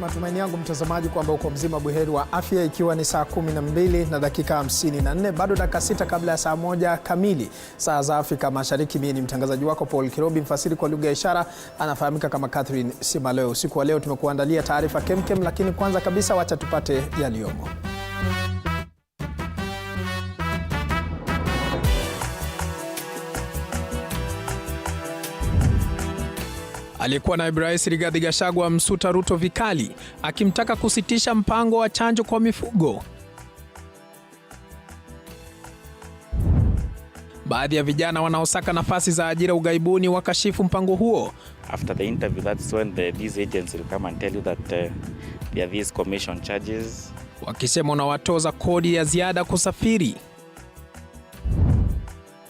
Matumaini yangu mtazamaji kwamba uko mzima buheri wa afya, ikiwa ni saa 12 na dakika 54, bado dakika 6 kabla ya saa 1 kamili saa za Afrika Mashariki. Mimi ni mtangazaji wako Paul Kirobi, mfasiri kwa lugha ya ishara anafahamika kama Catherine Simaleo. Usiku wa leo tumekuandalia taarifa kemkem, lakini kwanza kabisa wacha tupate yaliyomo. Aliyekuwa naibu rais Rigathi Gachagua msuta Ruto vikali, akimtaka kusitisha mpango wa chanjo kwa mifugo. Baadhi ya vijana wanaosaka nafasi za ajira ughaibuni wakashifu mpango huo. After the interview, that's when these agents will come and tell you that there are these commission charges. Wakisema unawatoza kodi ya ziada kusafiri.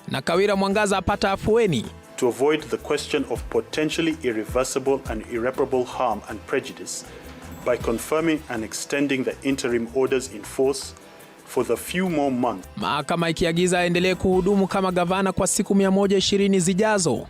Na Kawira Mwangaza apata afueni. To avoid the question of potentially irreversible and irreparable harm and prejudice by confirming and extending the interim orders in force for the few more months. Mahakama ikiagiza aendelee kuhudumu kama gavana kwa siku 120 zijazo.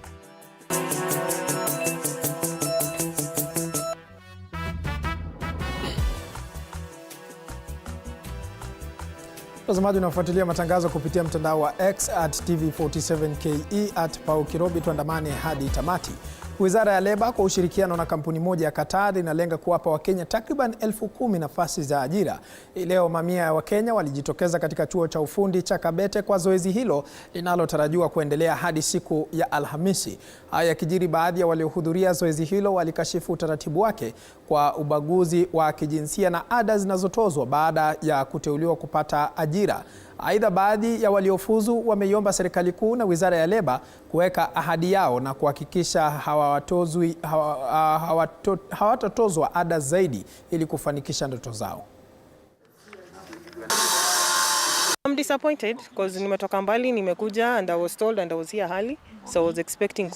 Mtazamaji unafuatilia matangazo kupitia mtandao wa X @TV47KE @PaulKirobi, tuandamane hadi tamati. Wizara ya Leba kwa ushirikiano na kampuni moja ya Qatar inalenga kuwapa Wakenya takriban 10,000 nafasi za ajira. Leo mamia ya Wakenya walijitokeza katika chuo cha ufundi cha Kabete kwa zoezi hilo linalotarajiwa kuendelea hadi siku ya Alhamisi. Haya yakijiri, baadhi ya waliohudhuria zoezi hilo walikashifu utaratibu wake kwa ubaguzi wa kijinsia na ada zinazotozwa baada ya kuteuliwa kupata ajira. Aidha, baadhi ya waliofuzu wameiomba serikali kuu na Wizara ya Leba kuweka ahadi yao na kuhakikisha hawatatozwa ada zaidi ili kufanikisha ndoto zao. I'm disappointed because nimetoka mbali, nimekuja and I was told and I was here early, so I was expecting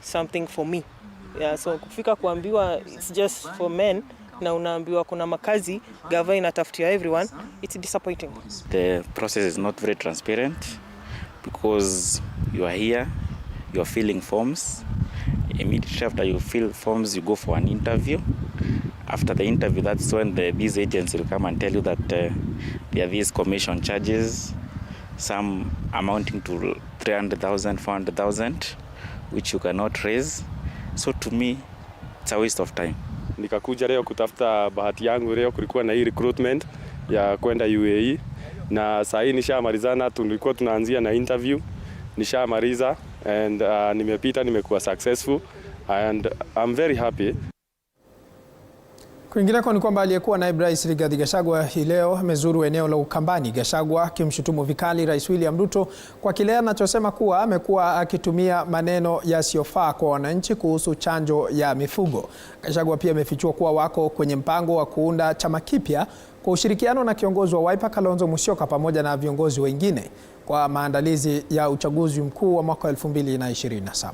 something for me. So kufika kuambiwa it's just for men na unaambiwa kuna makazi gava inatafutia everyone, it's disappointing. The process is not very transparent because you are here, you are filling forms. Immediately after you fill forms, you go for an interview. After the interview, that's when these agents will come and tell you that there are these commission charges, some amounting to 300,000, 400,000, which you cannot raise. So to me, it's a waste of time. Nikakuja leo kutafuta bahati yangu. Leo kulikuwa na hii recruitment ya kwenda UAE, na sasa nishamalizana. Tulikuwa tunaanzia na interview, nishamaliza and nimepita, nimekuwa successful and I'm very happy. Kwingineko ni kwamba aliyekuwa naibu rais Rigathi Gachagua hii leo amezuru eneo la Ukambani. Gachagua akimshutumu vikali Rais William Ruto kwa kile anachosema kuwa amekuwa akitumia maneno yasiyofaa kwa wananchi kuhusu chanjo ya mifugo. Gachagua pia amefichua kuwa wako kwenye mpango wa kuunda chama kipya kwa ushirikiano na kiongozi wa Wiper Kalonzo Musyoka pamoja na viongozi wengine kwa maandalizi ya uchaguzi mkuu wa mwaka 2027.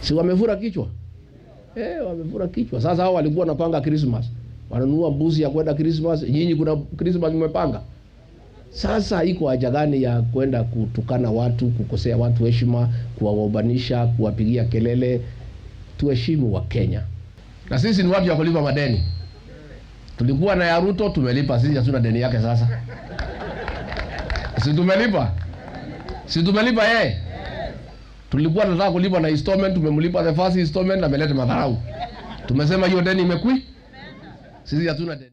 Si wamevura kichwa? Wamevura kichwa. Sasa hao walikuwa wanapanga Christmas. Wananunua mbuzi ya kwenda Christmas. Nyinyi kuna Christmas mmepanga. Sasa iko haja gani ya kwenda kutukana watu, kukosea watu heshima, kuwaobanisha, kuwapigia kelele? Tuheshimu wa Kenya. Na sisi ni watu wa kulipa madeni. Tulikuwa na ya Ruto, tumelipa. Sisi hatuna deni yake sasa. Si tumelipa? Si tumelipa yeye? Tulikuwa tunataka kulipa na installment, tumemlipa the first installment na ameleta madharau. Tumesema hiyo deni imekui. Sisi hatuna deni.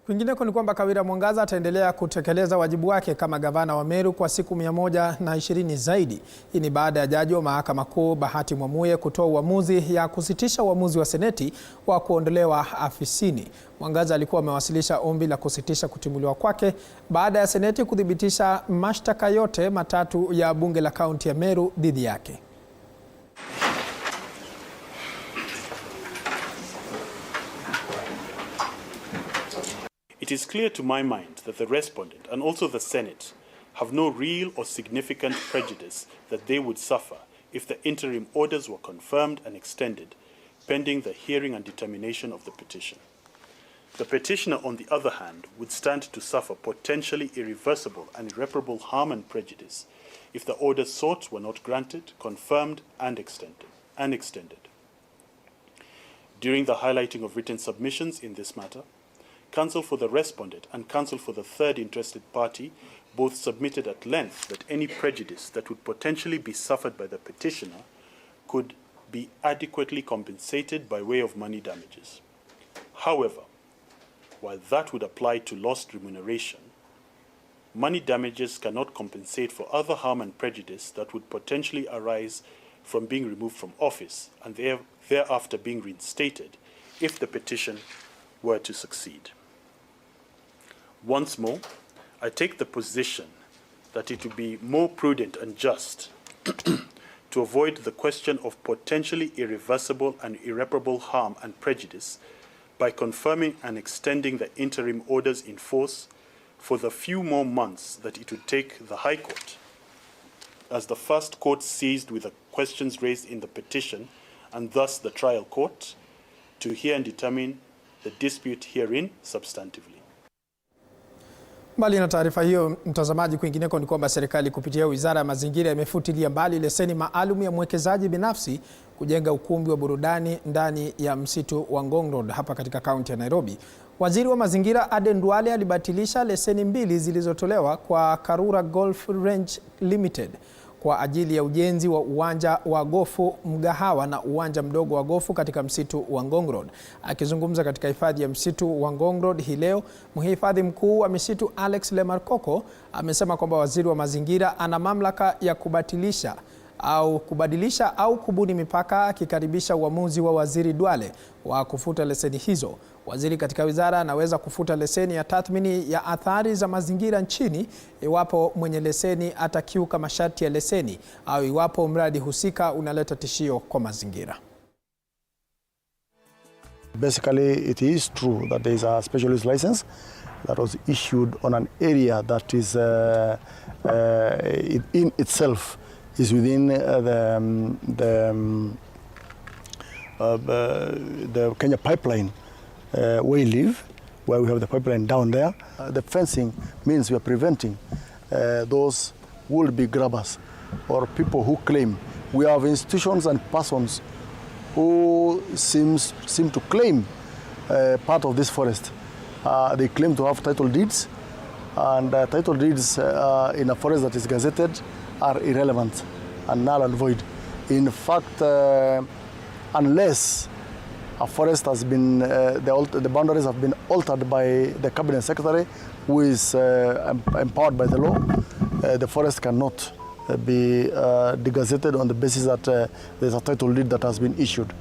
Kwingineko ni kwamba Kawira Mwangaza ataendelea kutekeleza wajibu wake kama gavana wa Meru kwa siku 120 zaidi. Hii ni baada ya jaji wa mahakama kuu Bahati Mwamuye kutoa uamuzi ya kusitisha uamuzi wa seneti wa kuondolewa afisini. Mwangaza alikuwa amewasilisha ombi la kusitisha kutimuliwa kwake baada ya seneti kuthibitisha mashtaka yote matatu ya bunge la kaunti ya Meru dhidi yake. It is clear to my mind that the respondent and also the Senate have no real or significant prejudice that they would suffer if the interim orders were confirmed and extended pending the hearing and determination of the petition. The petitioner, on the other hand, would stand to suffer potentially irreversible and irreparable harm and prejudice if the orders sought were not granted, confirmed, and extended. During the highlighting of written submissions in this matter, counsel for the respondent and counsel for the third interested party both submitted at length that any prejudice that would potentially be suffered by the petitioner could be adequately compensated by way of money damages. However, while that would apply to lost remuneration, money damages cannot compensate for other harm and prejudice that would potentially arise from being removed from office and thereafter being reinstated if the petition were to succeed. Once more, I take the position that it would be more prudent and just to avoid the question of potentially irreversible and irreparable harm and prejudice by confirming and extending the interim orders in force for the few more months that it would take the High Court, as the first court seized with the questions raised in the petition and thus the trial court, to hear and determine the dispute herein substantively. Mbali na taarifa hiyo, mtazamaji, kwingineko ni kwamba serikali kupitia Wizara ya Mazingira imefutilia mbali leseni maalum ya mwekezaji binafsi kujenga ukumbi wa burudani ndani ya msitu wa Ngong Road hapa katika kaunti ya Nairobi. Waziri wa Mazingira Aden Duale alibatilisha leseni mbili zilizotolewa kwa Karura Golf Range Limited kwa ajili ya ujenzi wa uwanja wa gofu, mgahawa na uwanja mdogo wa gofu katika msitu wa Ngong Road. Akizungumza katika hifadhi ya msitu wa Ngong Road hii leo, mhifadhi mkuu wa misitu Alex Lemarkoko amesema kwamba waziri wa mazingira ana mamlaka ya kubadilisha au kubuni mipaka, akikaribisha uamuzi wa waziri Duale wa kufuta leseni hizo. Waziri katika wizara anaweza kufuta leseni ya tathmini ya athari za mazingira nchini iwapo mwenye leseni atakiuka masharti ya leseni au iwapo mradi husika unaleta tishio kwa mazingira. Basically, it is true that there is a special use license that was issued on an area that is in itself is within the Kenya pipeline where we live, where we have the pipeline down there. The fencing means we are preventing those would-be grabbers or people who claim. We have institutions and persons who seem to claim part of this forest. They claim to have title deeds, and title deeds in a forest that is gazetted are irrelevant and null and void. In fact, unless a forest has been, the boundaries have been altered by the cabinet secretary, who is empowered by the law, the forest cannot be degazetted on the basis that there's a title deed that has been issued.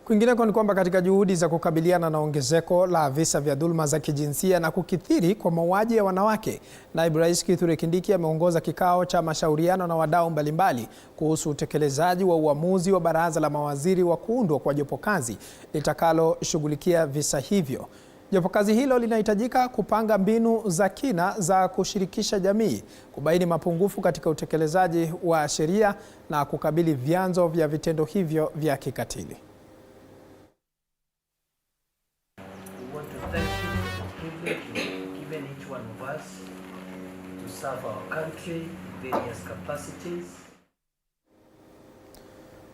Kwingineko ni kwamba katika juhudi za kukabiliana na ongezeko la visa vya dhuluma za kijinsia na kukithiri kwa mauaji ya wanawake, Naibu Rais Kithure Kindiki ameongoza kikao cha mashauriano na wadau mbalimbali kuhusu utekelezaji wa uamuzi wa baraza la mawaziri wa kuundwa kwa jopo kazi litakaloshughulikia visa hivyo. Jopo kazi hilo linahitajika kupanga mbinu za kina za kushirikisha jamii, kubaini mapungufu katika utekelezaji wa sheria na kukabili vyanzo vya vitendo hivyo vya kikatili. Given each one of us to serve our country in various capacities.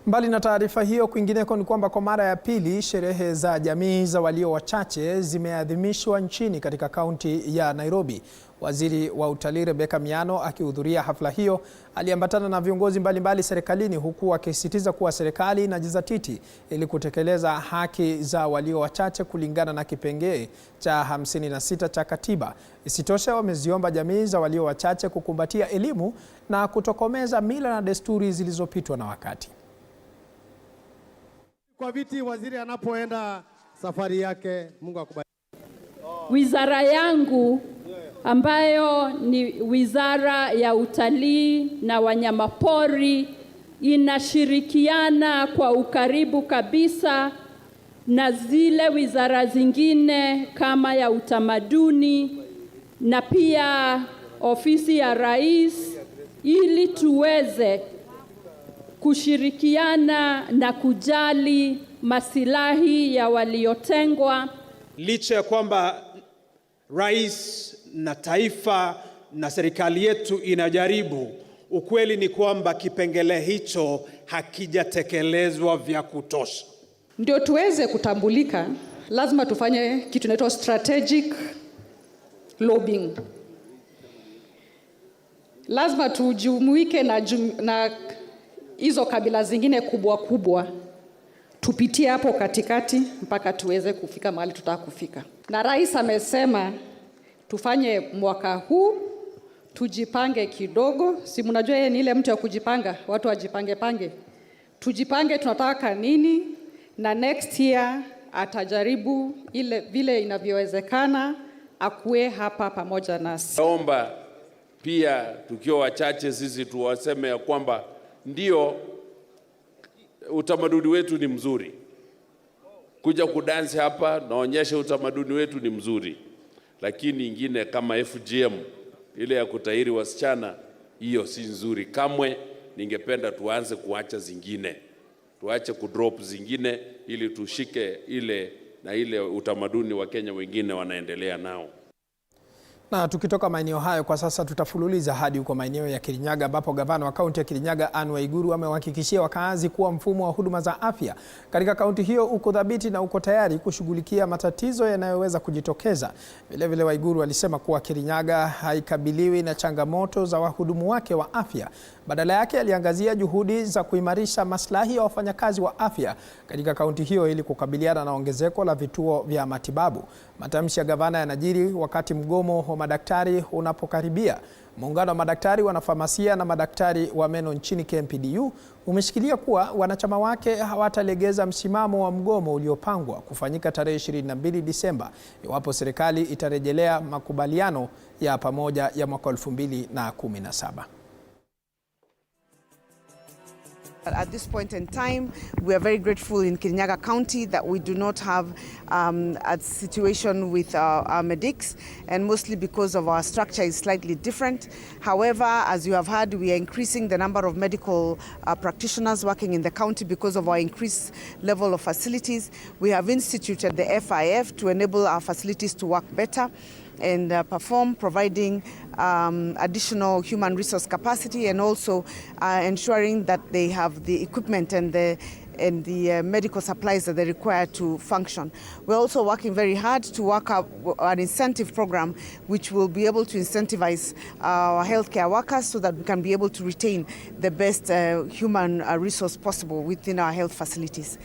Mbali na taarifa hiyo, kwingineko ni kwamba kwa mara ya pili sherehe za jamii za walio wachache zimeadhimishwa nchini katika kaunti ya Nairobi. Waziri wa Utalii Rebecca Miano akihudhuria hafla hiyo aliambatana na viongozi mbalimbali serikalini, huku akisisitiza kuwa serikali inajizatiti ili kutekeleza haki za walio wachache kulingana na kipengee cha 56 cha katiba. Isitoshe, wameziomba jamii za walio wachache kukumbatia elimu na kutokomeza mila na desturi zilizopitwa na wakati. Kwa viti waziri anapoenda safari yake, Mungu akubariki. Wizara yangu ambayo ni Wizara ya Utalii na Wanyamapori inashirikiana kwa ukaribu kabisa na zile wizara zingine kama ya utamaduni na pia ofisi ya Rais, ili tuweze kushirikiana na kujali masilahi ya waliotengwa. Licha ya kwamba rais na taifa na serikali yetu inajaribu, ukweli ni kwamba kipengele hicho hakijatekelezwa vya kutosha. Ndio tuweze kutambulika, lazima tufanye kitu inaitwa strategic lobbying. Lazima tujumuike na hizo kabila zingine kubwa kubwa, tupitie hapo katikati mpaka tuweze kufika mahali tutaka kufika. Na rais amesema tufanye mwaka huu, tujipange kidogo. Si mnajua yeye ni ile mtu ya kujipanga, watu wajipange. Tujipange tunataka nini, na next year atajaribu ile vile inavyowezekana akuwe hapa pamoja nasi. Naomba pia tukiwa wachache sisi tuwaseme ya kwamba ndio utamaduni wetu ni mzuri. Kuja kudansi hapa naonyesha utamaduni wetu ni mzuri. Lakini ingine kama FGM ile ya kutahiri wasichana, hiyo si nzuri kamwe. Ningependa tuanze kuacha zingine. Tuache kudrop zingine ili tushike ile utamaduni wa Kenya wengine wanaendelea nao. Na tukitoka maeneo hayo kwa sasa tutafululiza hadi huko maeneo ya Kirinyaga ambapo gavana wa kaunti ya Kirinyaga Anne Waiguru amewahakikishia wakaazi kuwa mfumo wa huduma za afya katika kaunti hiyo uko thabiti na uko tayari kushughulikia matatizo yanayoweza kujitokeza. Vilevile Waiguru alisema kuwa Kirinyaga haikabiliwi na changamoto za wahudumu wake wa afya. Badala yake aliangazia juhudi za kuimarisha maslahi ya wafanyakazi wa afya katika kaunti hiyo ili kukabiliana na ongezeko la vituo vya matibabu. Matamshi ya gavana yanajiri wakati mgomo wa madaktari unapokaribia. Muungano wa madaktari, wanafamasia na madaktari wa meno nchini KMPDU umeshikilia kuwa wanachama wake hawatalegeza msimamo wa mgomo uliopangwa kufanyika tarehe 22 Disemba iwapo serikali itarejelea makubaliano ya pamoja ya mwaka 2017. At this point in time, we are very grateful in Kirinyaga County that we do not have a situation with our medics, and mostly because of our structure is slightly different. However, as you have heard, we are increasing the number of medical practitioners working in the county because of our increased level of facilities. We have instituted the FIF to enable our facilities to work better and perform, providing additional human resource capacity, and also ensuring that they have the equipment and the medical supplies that they require to function. We're also working very hard to work up an incentive program which will be able to incentivize our healthcare workers so that we can be able to retain the best human resource possible within our health facilities.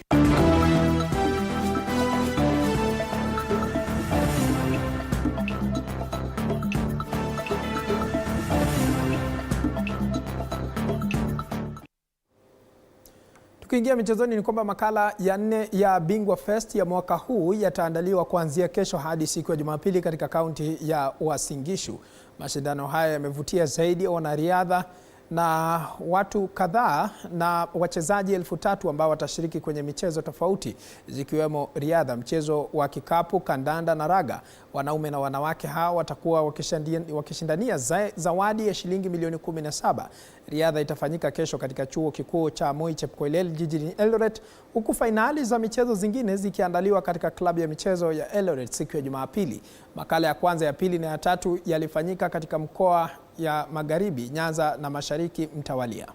Tukiingia michezoni ni kwamba makala ya 4 ya Bingwa Fest ya mwaka huu yataandaliwa kuanzia kesho hadi siku ya Jumapili katika kaunti ya Uasin Gishu. Mashindano haya yamevutia zaidi ya wanariadha na watu kadhaa na wachezaji 3,000 ambao watashiriki kwenye michezo tofauti zikiwemo riadha, mchezo wa kikapu, kandanda na raga. Wanaume na wanawake hao watakuwa wakishindania zawadi ya shilingi milioni 17. Riadha itafanyika kesho katika chuo kikuu cha Moi Chepkoilel jijini Eldoret, huku fainali za michezo zingine zikiandaliwa katika klabu ya michezo ya Eldoret siku ya Jumapili. Makala ya kwanza, ya pili na ya tatu yalifanyika katika mkoa ya Magharibi, Nyanza na Mashariki mtawalia.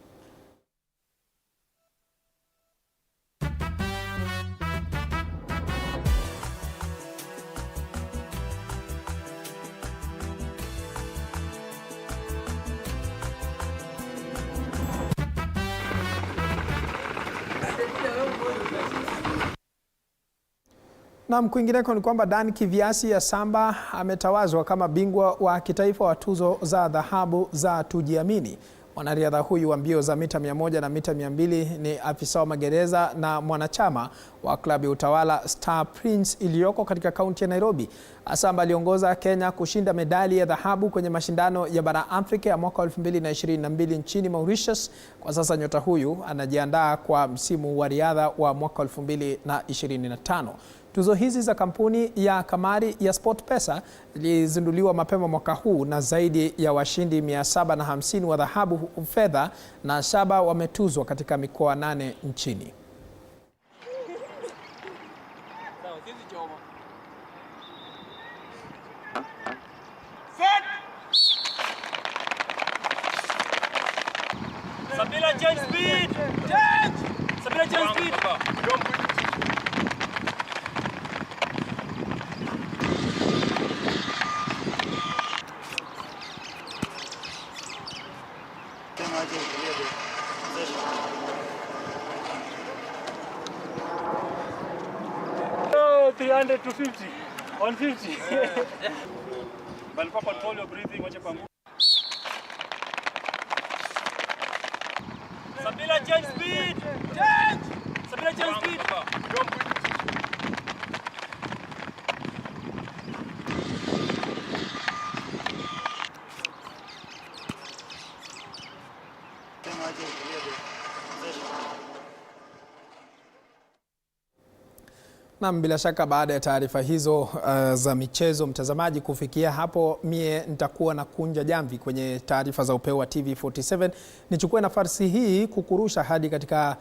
Na kwingineko ni kwamba Dan Kiviasi ya Samba ametawazwa kama bingwa wa kitaifa wa tuzo za dhahabu za Tujiamini. Mwanariadha huyu wa mbio za mita 100 na mita 200 ni afisa wa magereza na mwanachama wa klabu ya Utawala Star Prince iliyoko katika kaunti ya Nairobi. Asamba aliongoza Kenya kushinda medali ya dhahabu kwenye mashindano ya bara Afrika ya mwaka 2022 nchini Mauritius. Kwa sasa nyota huyu anajiandaa kwa msimu wa riadha wa mwaka 2025. Tuzo hizi za kampuni ya kamari ya SportPesa zilizinduliwa mapema mwaka huu na zaidi ya washindi 750 wa dhahabu, fedha na shaba wametuzwa katika mikoa 8 nchini. Set. Sabila, change speed. Change. Sabila, change speed. Oh, 300 to 50. 150. But control your breathing. Sabila, change speed. Change. Sabila, change speed. Naam, bila shaka baada ya taarifa hizo za michezo, mtazamaji, kufikia hapo mie nitakuwa na kunja jamvi kwenye taarifa za upeo wa TV47. Nichukue nafasi hii kukurusha hadi katika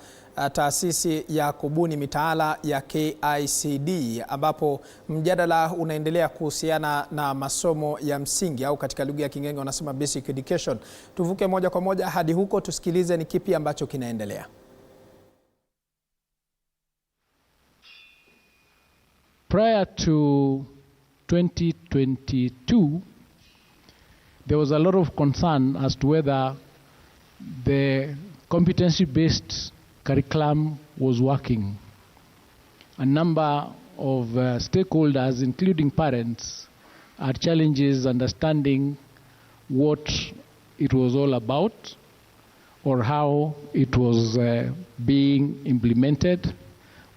taasisi ya kubuni mitaala ya KICD, ambapo mjadala unaendelea kuhusiana na masomo ya msingi, au katika lugha ya King'enge wanasema basic education. Tuvuke moja kwa moja hadi huko tusikilize ni kipi ambacho kinaendelea. Prior to 2022, there was a lot of concern as to whether the competency-based curriculum was working. A number of stakeholders, including parents, had challenges understanding what it was all about or how it was being implemented,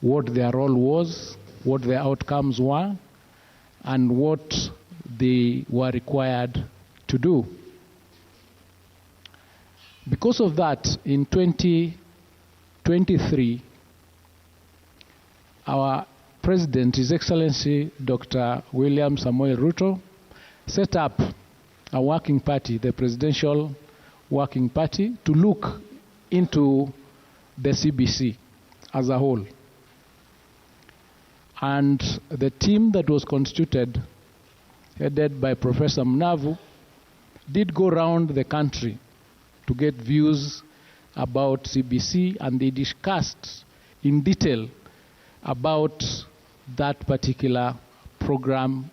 what their role was, what the outcomes were, and what they were required to do. Because of that, in 2023, our President, His Excellency Dr. William Samoei Ruto, set up a working party, the Presidential Working Party, to look into the CBC as a whole. And the team that was constituted, headed by Professor Mnavu, did go around the country to get views about CBC, and they discussed in detail about that particular program,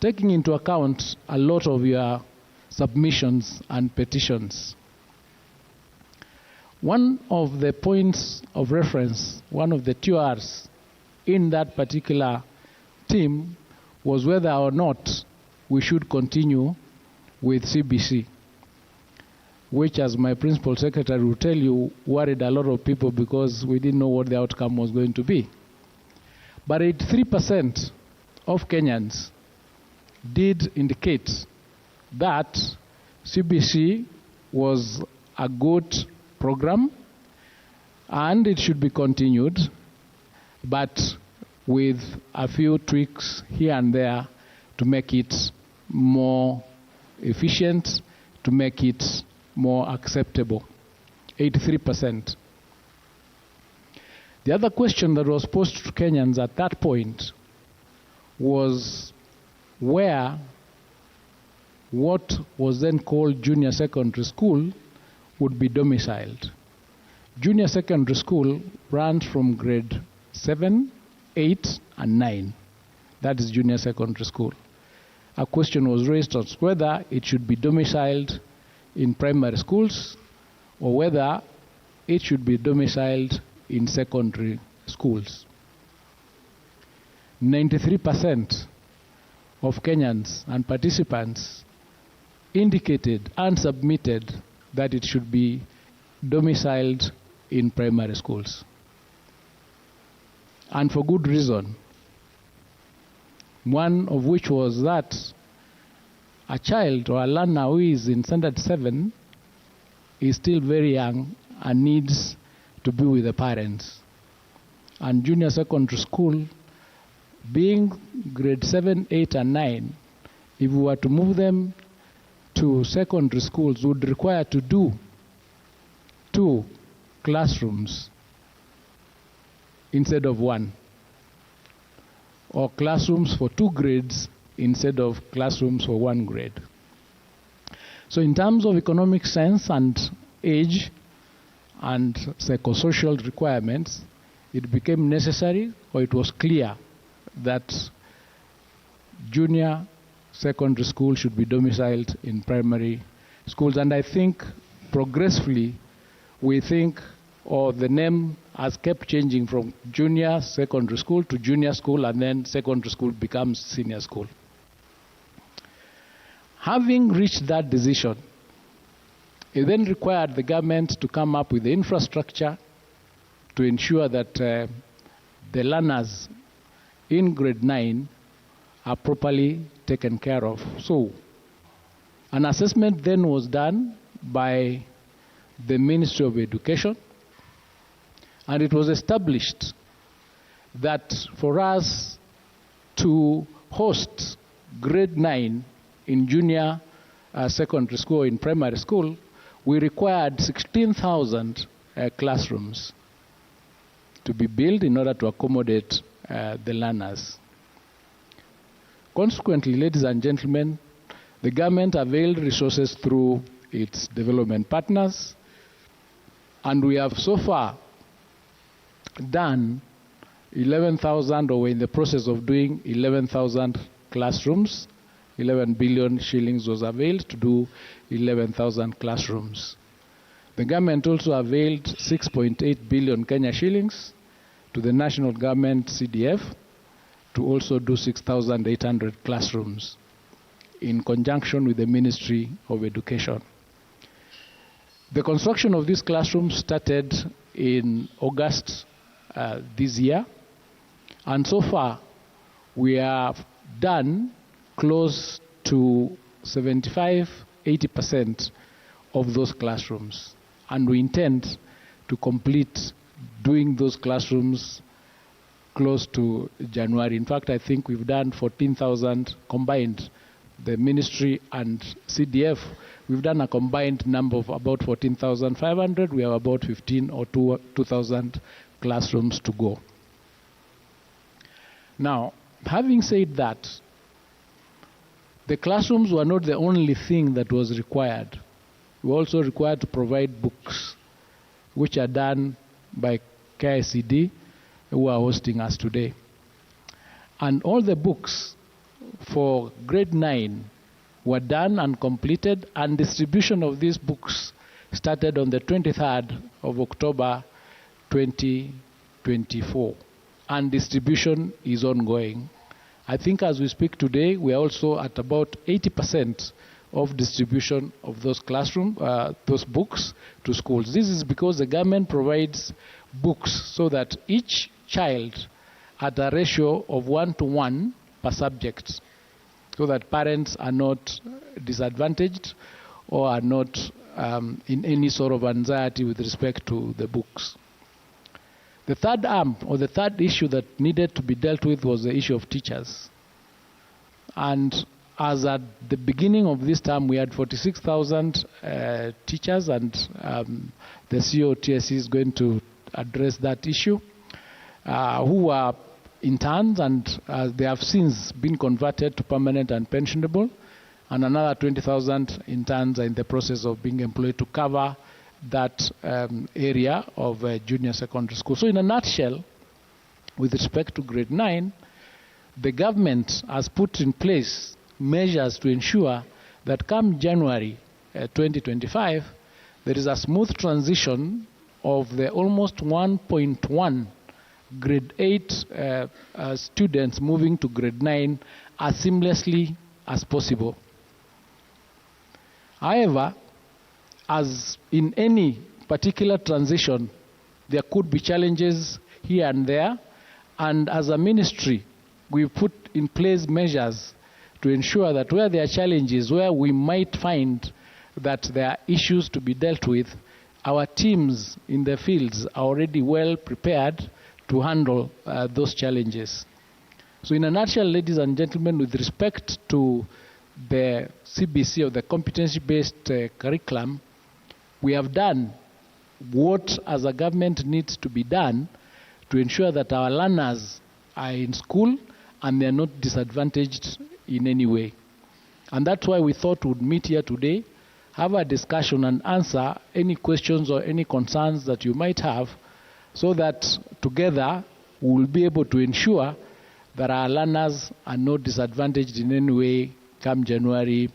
taking into account a lot of your submissions and petitions. One of the points of reference, one of the TORs in that particular team, was whether or not we should continue with CBC, which, as my principal secretary will tell you, worried a lot of people because we didn't know what the outcome was going to be. But 83% of Kenyans did indicate that CBC was a good program and it should be continued, but with a few tweaks here and there to make it more efficient, to make it more acceptable. 83%. The other question that was posed to Kenyans at that point was where what was then called junior secondary school would be domiciled. Junior secondary school runs from grade 7, 8, and 9. That is junior secondary school. A question was raised on whether it should be domiciled in primary schools or whether it should be domiciled in secondary schools. 93% of Kenyans and participants indicated and submitted that it should be domiciled in primary schools. And for good reason. One of which was that a child or a learner who is in standard 7 is still very young and needs to be with the parents. And junior secondary school, being grade 7, 8, and 9, if we were to move them to secondary schools, would require to do 2 classrooms instead of 1, or classrooms for 2 grades instead of classrooms for one grade. So in terms of economic sense and age and psychosocial requirements, it became necessary, or it was clear, that junior secondary school should be domiciled in primary schools. And I think progressively we think, or the name has kept changing from junior secondary school to junior school, and then secondary school becomes senior school. Having reached that decision, it then required the government to come up with the infrastructure to ensure that the learners in grade 9 are properly taken care of. So an assessment then was done by the Ministry of Education, and it was established that for us to host grade 9 in junior secondary school, in primary school, we required 16,000 classrooms to be built in order to accommodate the learners. Consequently, ladies and gentlemen, the government availed resources through its development partners, and we have so far done 11,000, or we're in the process of doing 11,000 classrooms. 11 billion shillings was availed to do 11,000 classrooms. The government also availed 6.8 billion Kenya shillings to the national government CDF to also do 6,800 classrooms in conjunction with the Ministry of Education. The construction of these classrooms started in August this year, and so far we have done close to 75–80% of those classrooms, and we intend to complete doing those classrooms close to January. In fact, I think we've done 14,000 combined, the ministry and CDF. We've done a combined number of about 14,500. We have about 15 or 2,000 classrooms to go. Now, having said that, the classrooms were not the only thing that was required. We were also required to provide books, which are done by KICD, who are hosting us today. And all the books for grade 9 were done and completed, and distribution of these books started on the 23rd of October 2024, and distribution is ongoing. I think as we speak today, we are also at about 80% of distribution of those those books to schools. This is because the government provides books so that each child at a ratio of 1:1 per subject, so that parents are not disadvantaged or are not in any sort of anxiety with respect to the books. The third arm, or the third issue that needed to be dealt with, was the issue of teachers. And as at the beginning of this term, we had 46,000 teachers, and the COTSC is going to address that issue, who were interns, and they have since been converted to permanent and pensionable, and another 20,000 interns are in the process of being employed to cover that area of junior secondary school. So in a nutshell, with respect to grade 9, the government has put in place measures to ensure that come January 2025, there is a smooth transition of the almost 1.1 grade 8 students moving to grade 9 as seamlessly as possible. However, as in any particular transition, there could be challenges here and there, and as a ministry, we put in place measures to ensure that where there are challenges, where we might find that there are issues to be dealt with, our teams in the fields are already well prepared to handle those challenges. So in a nutshell, ladies and gentlemen, with respect to the CBC, or the competency-based curriculum, we have done what as a government needs to be done to ensure that our learners are in school and they are not disadvantaged in any way. And that's why we thought we'd meet here today, have a discussion and answer any questions or any concerns that you might have, so that together we will be able to ensure that our learners are not disadvantaged in any way come January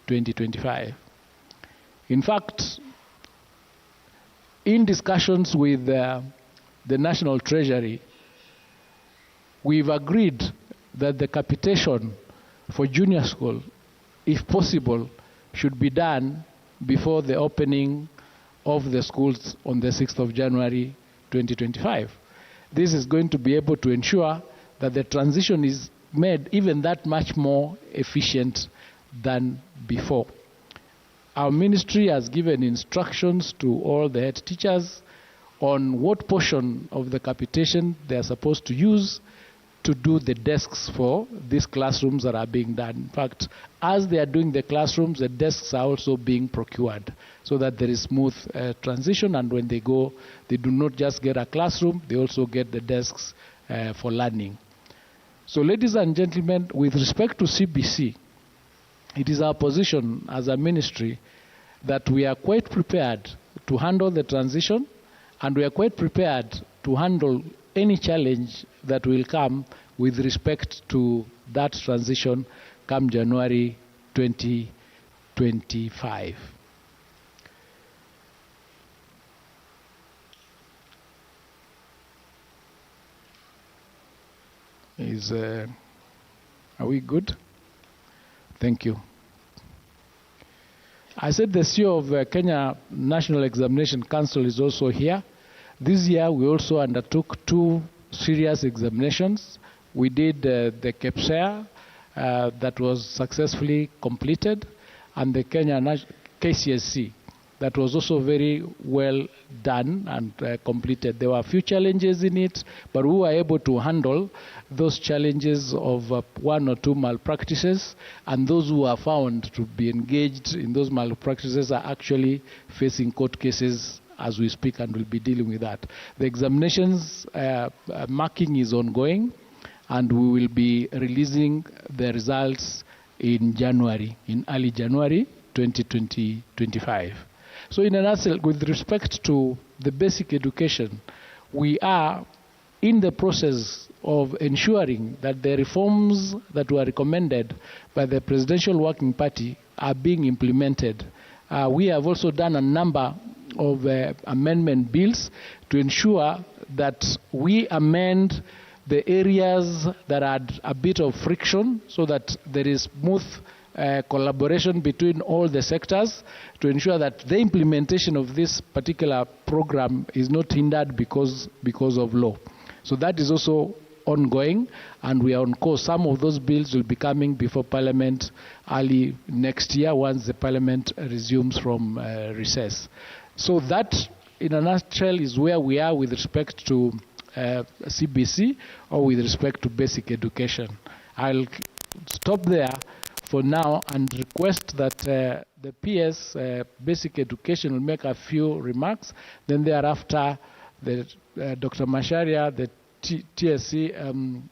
2025. In fact, in discussions with the National Treasury, we've agreed that the capitation for junior school, if possible, should be done before the opening of the schools on the 6th of January 2025. This is going to be able to ensure that the transition is made even that much more efficient than before. Our ministry has given instructions to all the head teachers on what portion of the capitation they are supposed to use to do the desks for these classrooms that are being done. In fact, as they are doing the classrooms, the desks are also being procured so that there is smooth transition, and when they go, they do not just get a classroom, they also get the desks for learning. So ladies and gentlemen, with respect to CBC, it is our position as a ministry that we are quite prepared to handle the transition, and we are quite prepared to handle any challenge that will come with respect to that transition come January 2025. Are we good? Thank you. I said the CEO of Kenya National Examination Council is also here. This year we also undertook 2 serious examinations. We did the KEPSEA that was successfully completed, and the Kenya KCSC that was also very well done and completed. There were a few challenges in it, but we were able to handle those challenges of 1 or 2 malpractices, and those who are found to be engaged in those malpractices are actually facing court cases as we speak, and we'll be dealing with that. The examinations marking is ongoing, and we will be releasing the results in early January 2025. So in a nutshell, with respect to the basic education, we are in the process of ensuring that the reforms that were recommended by the Presidential Working Party are being implemented. We have also done a number of amendment bills to ensure that we amend the areas that had a bit of friction so that there is smooth collaboration between all the sectors to ensure that the implementation of this particular program is not hindered because of law. So that is also ongoing, and we are on course. Some of those bills will be coming before Parliament early next year once the Parliament resumes from recess. So that, in a nutshell, is where we are with respect to CBC or with respect to basic education. I'll stop there for now and request that the PS basic education will make a few remarks. Then thereafter, Dr. Macharia, the TSC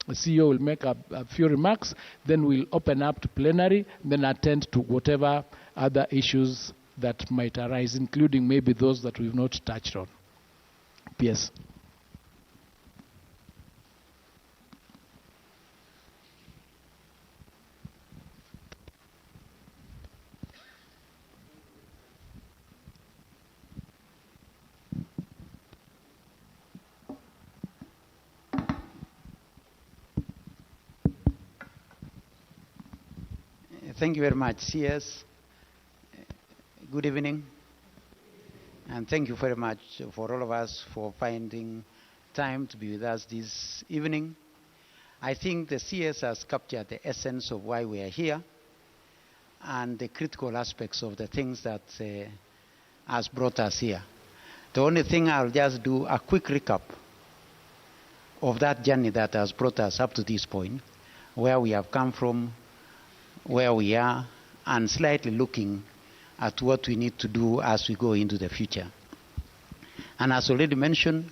CEO, will make a few remarks. Then we'll open up to plenary, then attend to whatever other issues that might arise, including maybe those that we've not touched on. PS. Thank you very much, CS. Good evening. And thank you very much for all of us for finding time to be with us this evening. I think the CS has captured the essence of why we are here and the critical aspects of the things that has brought us here. The only thing I'll just do a quick recap of that journey that has brought us up to this point, where we have come from, where we are, and slightly looking at what we need to do as we go into the future. And as already mentioned,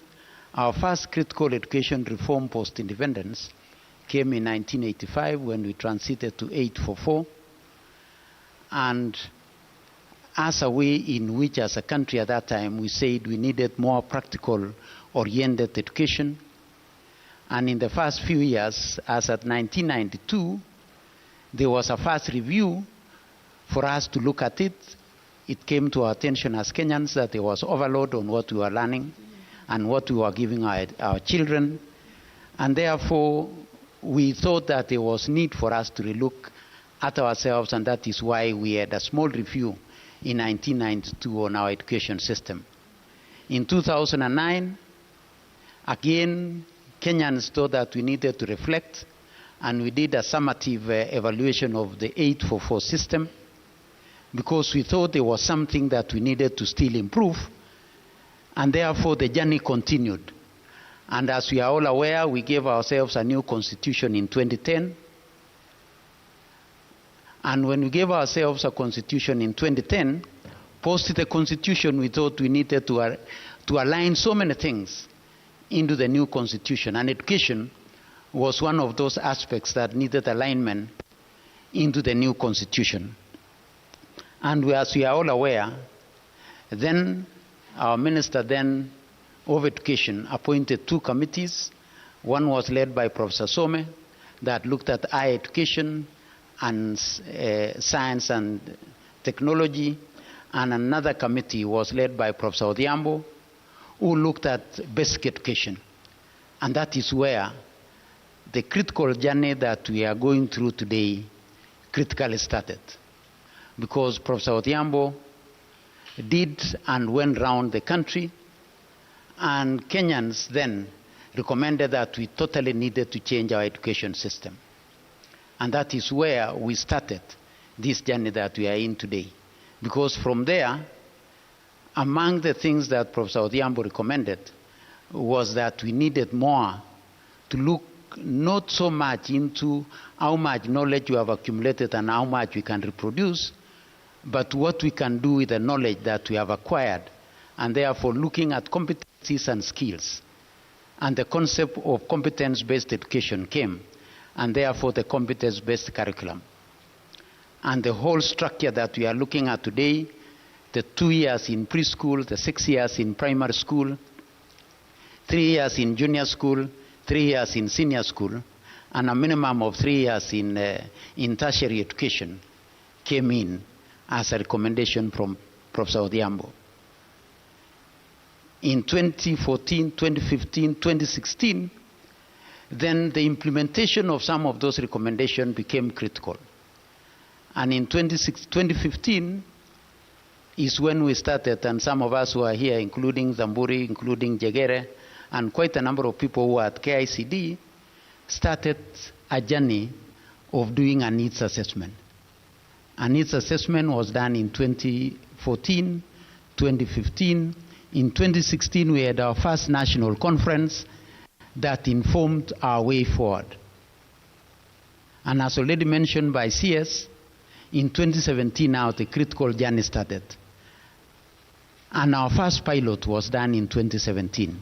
our first critical education reform post-independence came in 1985 when we transited to 844. And as a way in which, as a country at that time, we said we needed more practical-oriented education. And in the first few years, as at 1992, there was a first review for us to look at it. It came to our attention as Kenyans that there was overload on what we were learning and what we were giving our children. And therefore, we thought that there was need for us to relook at ourselves, and that is why we had a small review in 1992 on our education system. In 2009, again, Kenyans thought that we needed to reflect, and we did a summative evaluation of the 844 system, because we thought there was something that we needed to still improve, and therefore the journey continued. And as we are all aware, we gave ourselves a new constitution in 2010. And when we gave ourselves a constitution in 2010, post the constitution, we thought we needed to align so many things into the new constitution. And education was one of those aspects that needed alignment into the new constitution. And as we are all aware, then our minister then of education appointed two committees. One was led by Professor Some that looked at higher education and science and technology, and another committee was led by Professor Odhiambo, who looked at basic education. And that is where the critical journey that we are going through today critically started. Because Professor Odhiambo did and went around the country, and Kenyans then recommended that we totally needed to change our education system. And that is where we started this journey that we are in today. Because from there, among the things that Professor Odhiambo recommended was that we needed more to look not so much into how much knowledge we have accumulated and how much we can reproduce, but what we can do with the knowledge that we have acquired, and therefore looking at competencies and skills. And the concept of competence-based education came, and therefore the competence-based curriculum. And the whole structure that we are looking at today, the 2 years in preschool, the 6 years in primary school, 3 years in junior school, 3 years in senior school, and a minimum of 3 years in tertiary education came in as a recommendation from Professor Odhiambo. In 2014, 2015, 2016, then the implementation of some of those recommendations became critical. And in 2015 is when we started, and some of us who are here, including Zamburi, including Jegere, and quite a number of people who are at KICD, started a journey of doing a needs assessment. A needs assessment was done in 2014, 2015. In 2016, we had our first national conference that informed our way forward. And as already mentioned by CS, in 2017 now the critical journey started. And our first pilot was done in 2017.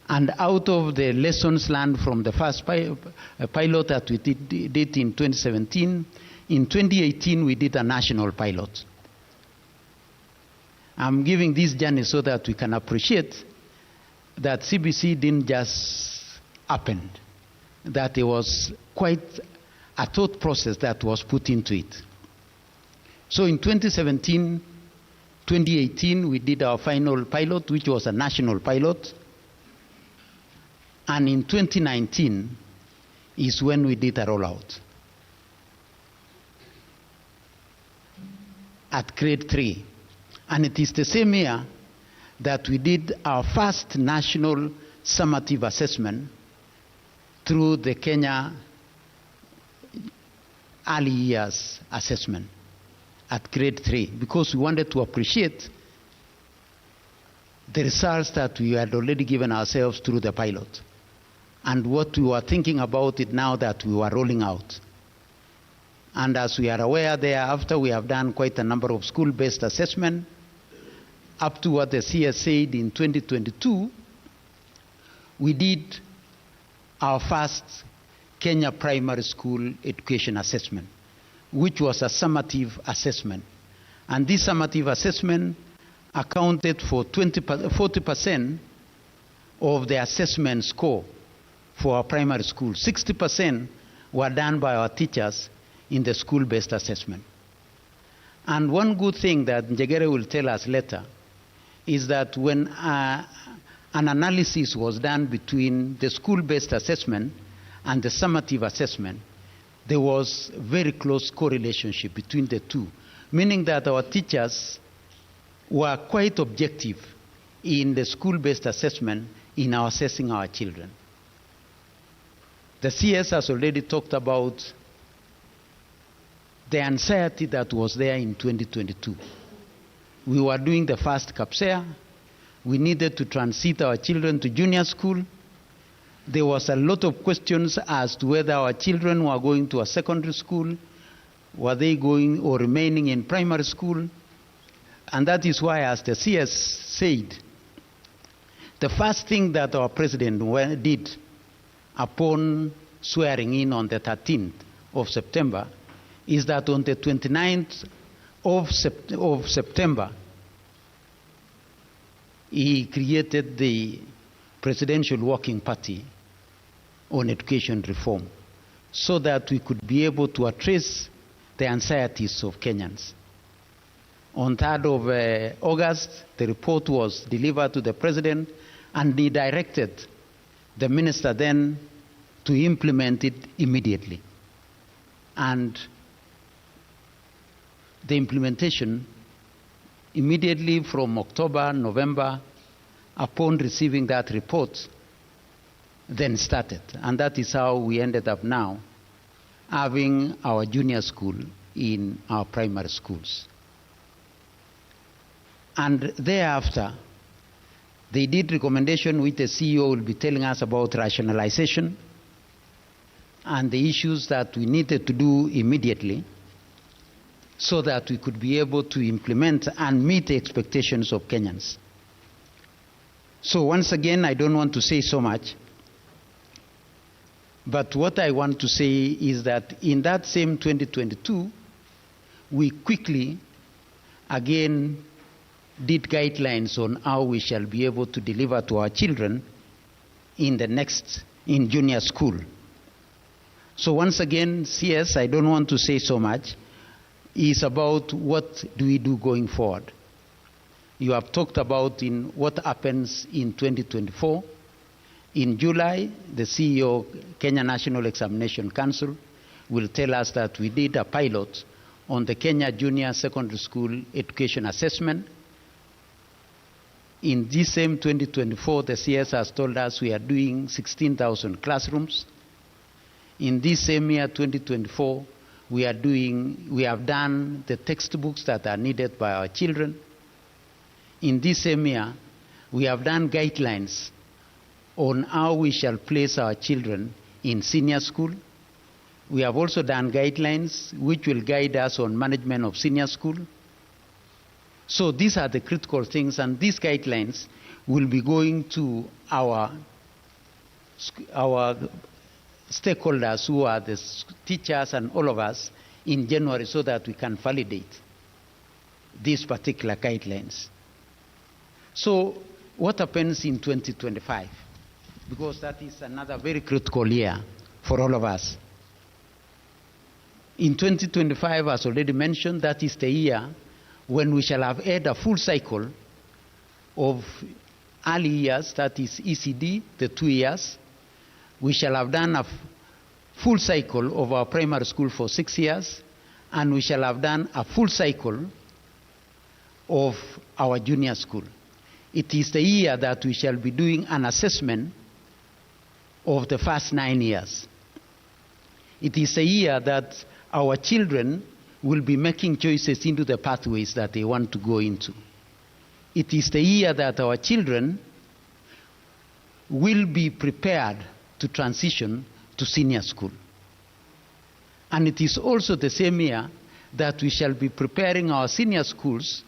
And out of the lessons learned from the first pilot that we did in 2017, in 2018 we did a national pilot. I'm giving this journey so that we can appreciate that CBC didn't just happen, that there was quite a thought process that was put into it. So in 2017, 2018, we did our final pilot, which was a national pilot. And in 2019 is when we did a rollout at grade 3. And it is the same year that we did our first national summative assessment through the Kenya Early Years Assessment at grade 3, because we wanted to appreciate the results that we had already given ourselves through the pilot, and what we were thinking about it now that we were rolling out. And as we are aware, thereafter we have done quite a number of school-based assessment, up to what the CS said in 2022, we did our first Kenya primary school education assessment, which was a summative assessment. And this summative assessment accounted for 40% of the assessment score for our primary school. 60% were done by our teachers in the school-based assessment. And one good thing that Njegere will tell us later is that when an analysis was done between the school-based assessment and the summative assessment, there was very close correlation between the two, meaning that our teachers were quite objective in the school-based assessment in our assessing our children. The CS has already talked about the anxiety that was there in 2022. We were doing the first CAPSEA. We needed to transit our children to junior school. There was a lot of questions as to whether our children were going to a secondary school, were they going or remaining in primary school. And that is why, as the CS said, the first thing that our president did upon swearing in on the 13th of September is that on the 29th of September, he created the Presidential Working Party on Education Reform so that we could be able to address the anxieties of Kenyans. On 3rd of August, the report was delivered to the President, and he directed the minister then to implement it immediately. And the implementation immediately from October, November, upon receiving that report, then started. And that is how we ended up now having our junior school in our primary schools. And thereafter, they did recommendation which the CEO will be telling us about rationalization and the issues that we needed to do immediately so that we could be able to implement and meet the expectations of Kenyans. So once again, I don't want to say so much, but what I want to say is that in that same 2022, we quickly again did guidelines on how we shall be able to deliver to our children in junior school. So once again, CS, I don't want to say so much, is about what do we do going forward. You have talked about in what happens in 2024. In July, the CEO, Kenya National Examination Council, will tell us that we did a pilot on the Kenya Junior Secondary School Education Assessment. In this same 2024, the CS has told us we are doing 16,000 classrooms. In this same year, 2024, we have done the textbooks that are needed by our children. In this same year, we have done guidelines on how we shall place our children in senior school. We have also done guidelines which will guide us on management of senior school. So these are the critical things, and these guidelines will be going to our stakeholders who are the teachers and all of us in January so that we can validate these particular guidelines. So what happens in 2025? Because that is another very critical year for all of us. In 2025, as already mentioned, that is the year when we shall have had a full cycle of early years, that is ECD, the 2 years. We shall have done a full cycle of our primary school for 6 years, and we shall have done a full cycle of our junior school. It is the year that we shall be doing an assessment of the first 9 years. It is a year that our children will be making choices into the pathways that they want to go into. It is the year that our children will be prepared to transition to senior school. And it is also the same year that we shall be preparing our senior schools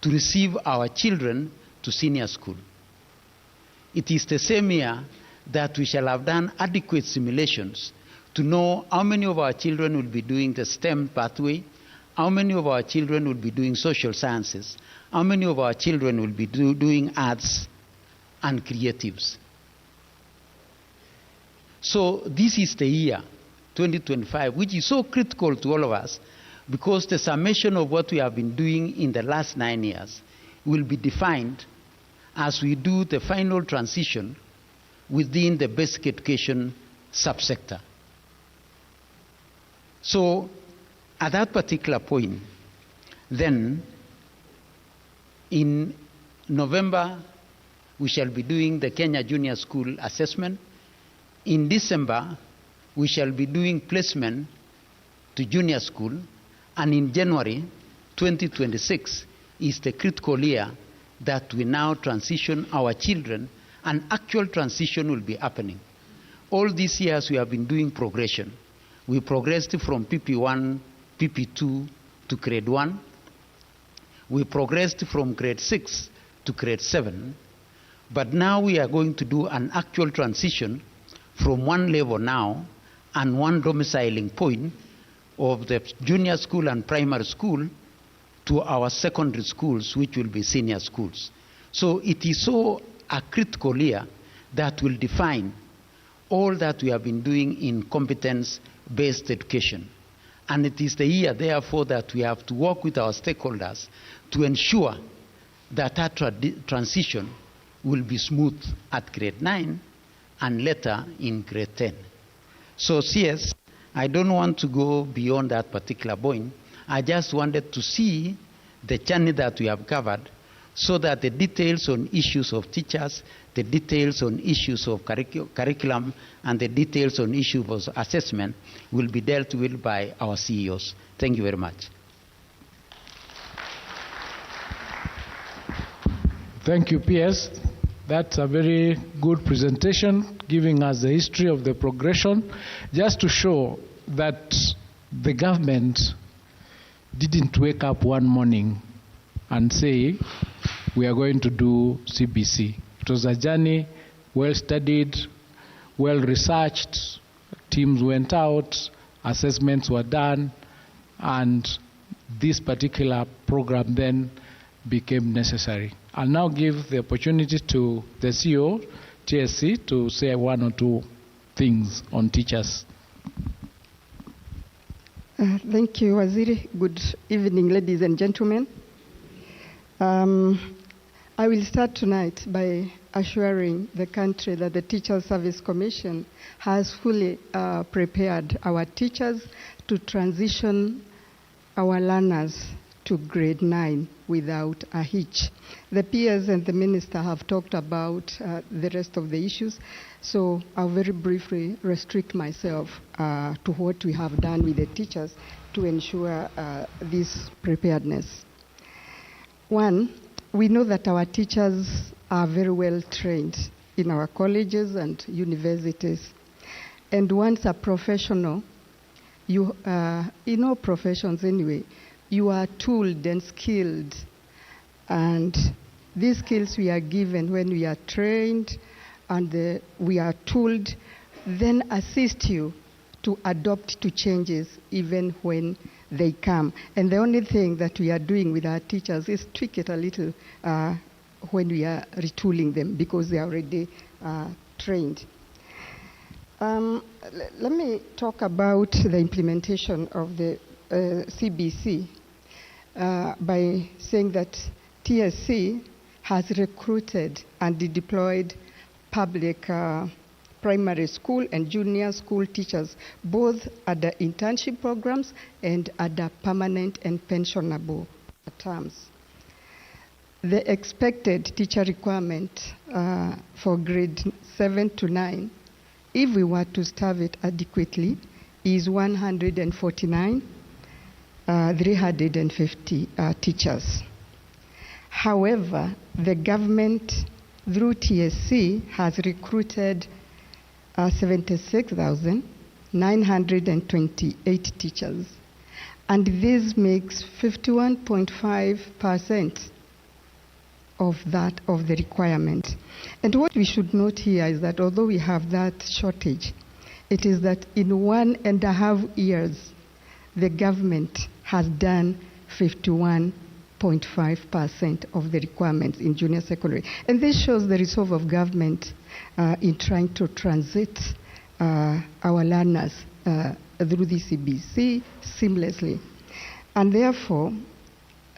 to receive our children to senior school. It is the same year that we shall have done adequate simulations to know how many of our children will be doing the STEM pathway, how many of our children will be doing social sciences, how many of our children will be doing arts and creatives. So this is the year, 2025, which is so critical to all of us, because the summation of what we have been doing in the last 9 years will be defined as we do the final transition within the basic education subsector. So at that particular point, then in November, we shall be doing the Kenya Junior School assessment. In December, we shall be doing placement to junior school. And in January 2026 is the critical year that we now transition our children, and actual transition will be happening. All these years we have been doing progression. We progressed from PP1, PP2 to grade 1. We progressed from grade 6 to grade 7. But now we are going to do an actual transition from one level now and one domiciling point of the junior school and primary school to our secondary schools, which will be senior schools. So it is so a critical year that will define all that we have been doing in competence-based education. And it is the year, therefore, that we have to work with our stakeholders to ensure that our transition will be smooth at grade 9 and later in grade 10. So CS, I don't want to go beyond that particular point. I just wanted to see the journey that we have covered so that the details on issues of teachers, the details on issues of curriculum, and the details on issues of assessment will be dealt with by our CEOs. Thank you very much. Thank you, PS. That's a very good presentation, giving us the history of the progression, just to show that the government didn't wake up one morning and say, we are going to do CBC. It was a journey, well studied, well researched, teams went out, assessments were done, and this particular program then became necessary. I'll now give the opportunity to the CEO, TSC, to say one or two things on teachers. Thank you, Waziri. Good evening, ladies and gentlemen. I will start tonight by assuring the country that the Teacher Service Commission has fully prepared our teachers to transition our learners to grade 9 without a hitch. The peers and the minister have talked about the rest of the issues, so I'll very briefly restrict myself to what we have done with the teachers to ensure this preparedness. One, we know that our teachers are very well trained in our colleges and universities. And once a professional, in all professions anyway, you are tooled and skilled. And these skills we are given when we are trained and we are tooled, then assist you to adapt to changes even when they come. And the only thing that we are doing with our teachers is tweak it a little when we are retooling them, because they are already trained. Let me talk about the implementation of the CBC by saying that TSC has recruited and deployed public primary school and junior school teachers, both under internship programs and under permanent and pensionable terms. The expected teacher requirement for grade 7 to 9, if we were to staff it adequately, is 149, 350 teachers. However, the government, through TSC, has recruited 76,928 teachers. And this makes 51.5% of the requirement. And what we should note here is that although we have that shortage, it is that in 1.5 years, the government has done 51.5% of the requirements in junior secondary. And this shows the resolve of government in trying to transit our learners through the CBC seamlessly. And therefore,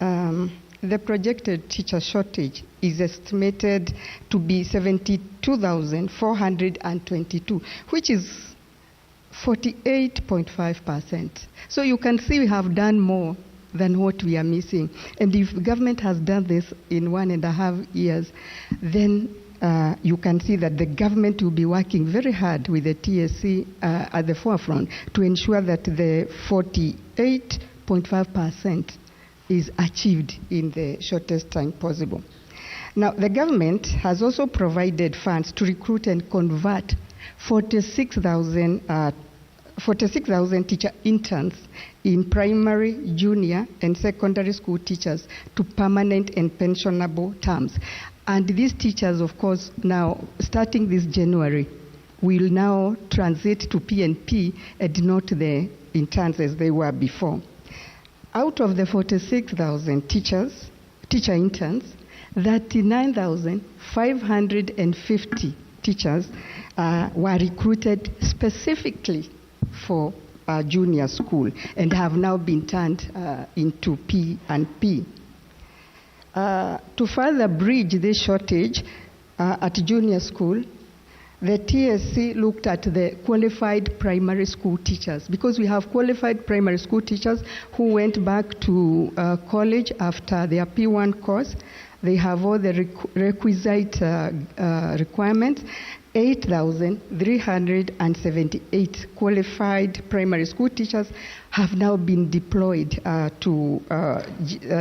the projected teacher shortage is estimated to be 72,422, which is 48.5%. So you can see we have done more than what we are missing. And if the government has done this in 1.5 years, then you can see that the government will be working very hard with the TSC at the forefront to ensure that the 48.5% is achieved in the shortest time possible. Now, the government has also provided funds to recruit and convert 46,000 teacher interns in primary, junior, and secondary school teachers to permanent and pensionable terms. And these teachers, of course, now, starting this January, will now transit to PNP and not the interns as they were before. Out of the 46,000 teacher interns, 39,550 teachers were recruited specifically for junior school and have now been turned into P&P. To further bridge this shortage at junior school, the TSC looked at the qualified primary school teachers, because we have qualified primary school teachers who went back to college after their P1 course. They have all the requisite requirements. 8,378 qualified primary school teachers have now been deployed to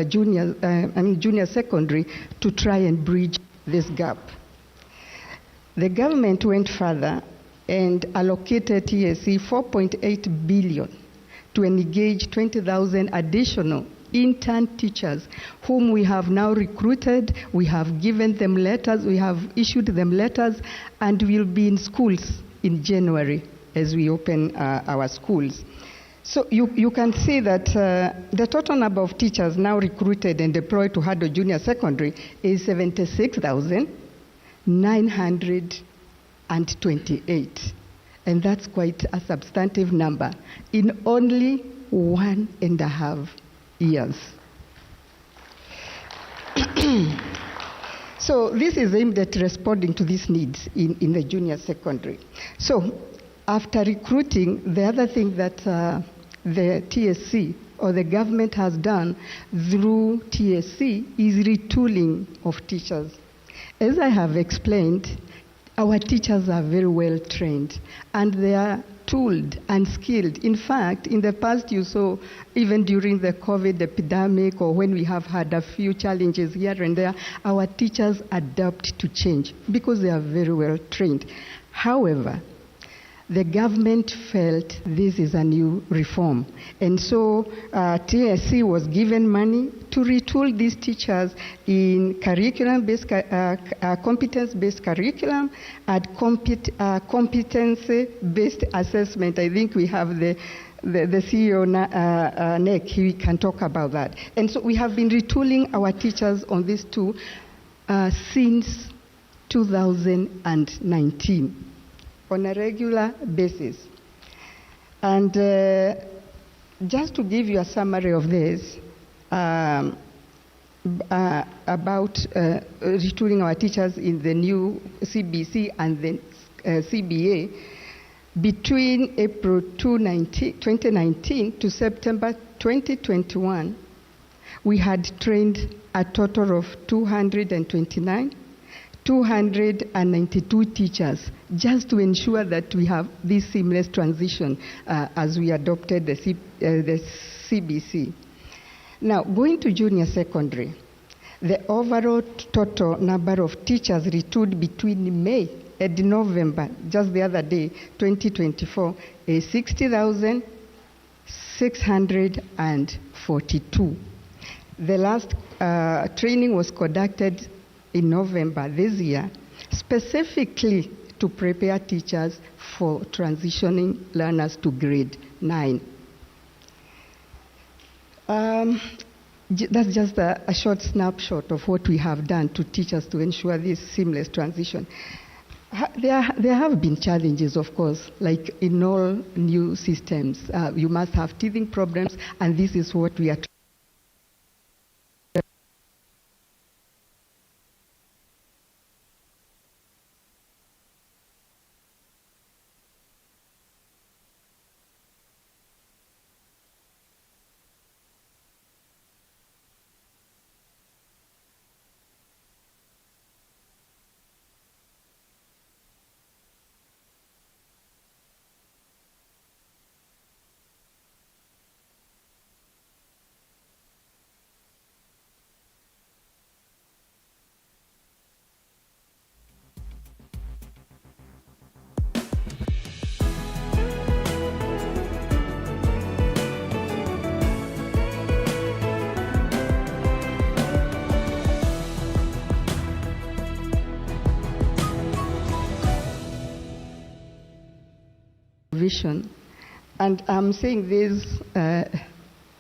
junior secondary to try and bridge this gap. The government went further and allocated TSC 4.8 billion to engage 20,000 additional intern teachers whom we have now recruited. We have given them letters, we have issued them letters, and will be in schools in January as we open our schools. So you can see that the total number of teachers now recruited and deployed to handle junior secondary is 76,928. And that's quite a substantive number in only 1.5 years. So this is aimed at responding to these needs in the junior secondary. So after recruiting, the other thing that the TSC or the government has done through TSC is retooling of teachers. As I have explained, our teachers are very well trained and they are tooled and skilled. In fact, in the past you saw, even during the COVID epidemic or when we have had a few challenges here and there, our teachers adapt to change because they are very well trained. However, the government felt this is a new reform. And so TSC was given money to retool these teachers in curriculum-based, competence-based curriculum and competency-based assessment. I think we have the CEO, Nick, he can talk about that. And so we have been retooling our teachers on these two since 2019. On a regular basis. And just to give you a summary of this, about retooling our teachers in the new CBC and the CBA, between April 2019 to September 2021, we had trained a total of 292 teachers, just to ensure that we have this seamless transition as we adopted the CBC. Now, going to junior secondary, the overall total number of teachers retooled between May and November, just the other day, 2024, is 60,642. The last training was conducted in November this year, specifically to prepare teachers for transitioning learners to grade 9. That's just a short snapshot of what we have done to teachers to ensure this seamless transition. There have been challenges, of course, like in all new systems. You must have teething problems, and this is what we are vision. And I'm saying this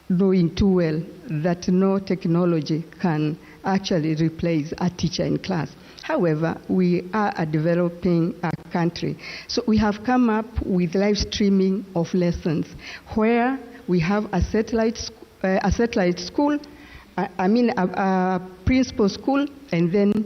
knowing too well that no technology can actually replace a teacher in class. However, we are a developing country. So we have come up with live streaming of lessons where we have a satellite school, a principal school, and then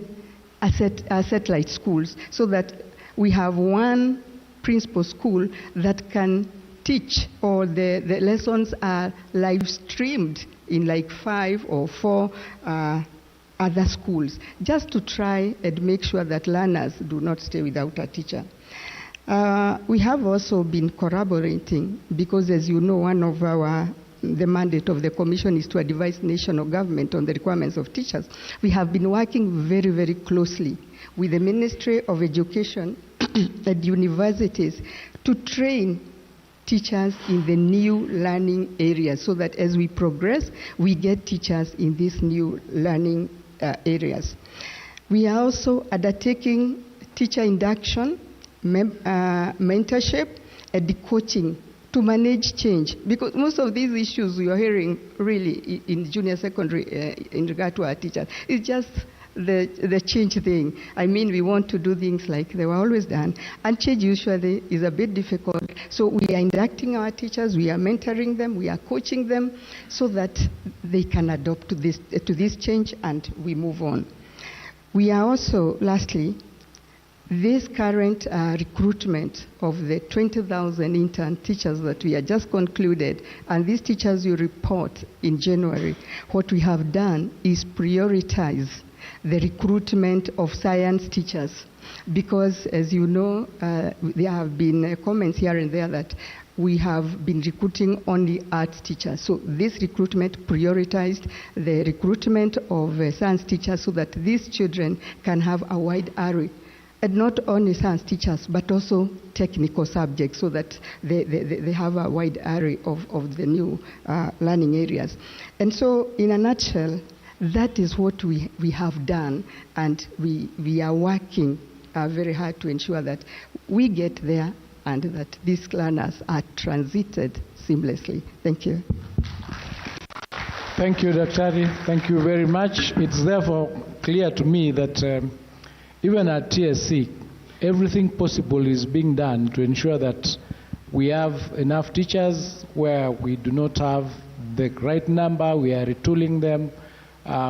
a satellite schools, so that we have one principal school that can teach, or the lessons are live streamed in like 5 or 4 other schools, just to try and make sure that learners do not stay without a teacher. We have also been collaborating because, as you know, one of the mandate of the Commission is to advise national government on the requirements of teachers. We have been working very, very closely with the Ministry of Education and universities to train teachers in the new learning areas, so that as we progress, we get teachers in these new learning areas. We are also undertaking teacher induction, mentorship, and coaching to manage change, because most of these issues we are hearing really in junior secondary in regard to our teachers, it's just the change thing. I mean, we want to do things like they were always done, and change usually is a bit difficult. So we are inducting our teachers, we are mentoring them, we are coaching them, so that they can adapt to this change, and we move on. We are also, lastly, this current recruitment of the 20,000 intern teachers that we have just concluded, and these teachers you report in January, what we have done is prioritize the recruitment of science teachers, because, as you know, there have been comments here and there that we have been recruiting only arts teachers. So this recruitment prioritized the recruitment of science teachers, so that these children can have a wide array, and not only science teachers, but also technical subjects, so that they have a wide array of the new learning areas. And so, in a nutshell, that is what we have done, and we are working very hard to ensure that we get there and that these learners are transited seamlessly. Thank you. Thank you, Daktari. Thank you very much. It's therefore clear to me that even at TSC, everything possible is being done to ensure that we have enough teachers. Where we do not have the right number, we are retooling them.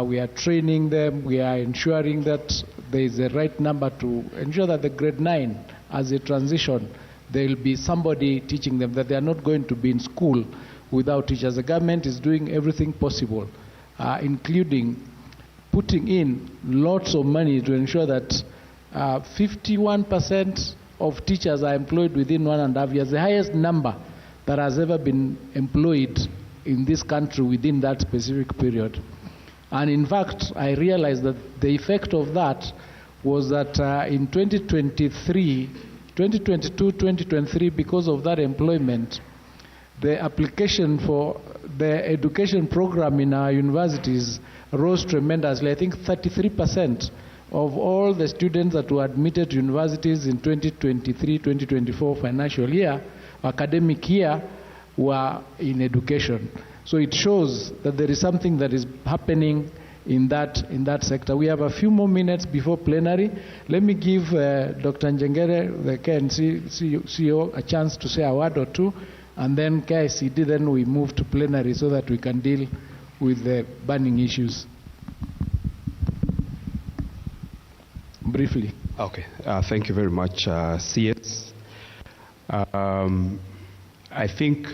We are training them. We are ensuring that there is a right number to ensure that the grade 9, as a transition, there will be somebody teaching them, that they are not going to be in school without teachers. The government is doing everything possible, including putting in lots of money to ensure that 51% of teachers are employed within 1.5 years, the highest number that has ever been employed in this country within that specific period. And in fact, I realized that the effect of that was that in 2023, 2022, 2023, because of that employment, the application for the education program in our universities rose tremendously. I think 33% of all the students that were admitted to universities in 2023-2024 financial year, academic year, were in education. So it shows that there is something that is happening in that sector. We have a few more minutes before plenary. Let me give Dr. Njengere, the KICD CEO, a chance to say a word or two, and then KICD, then we move to plenary so that we can deal with the burning issues. Briefly. Okay, thank you very much, CS. I think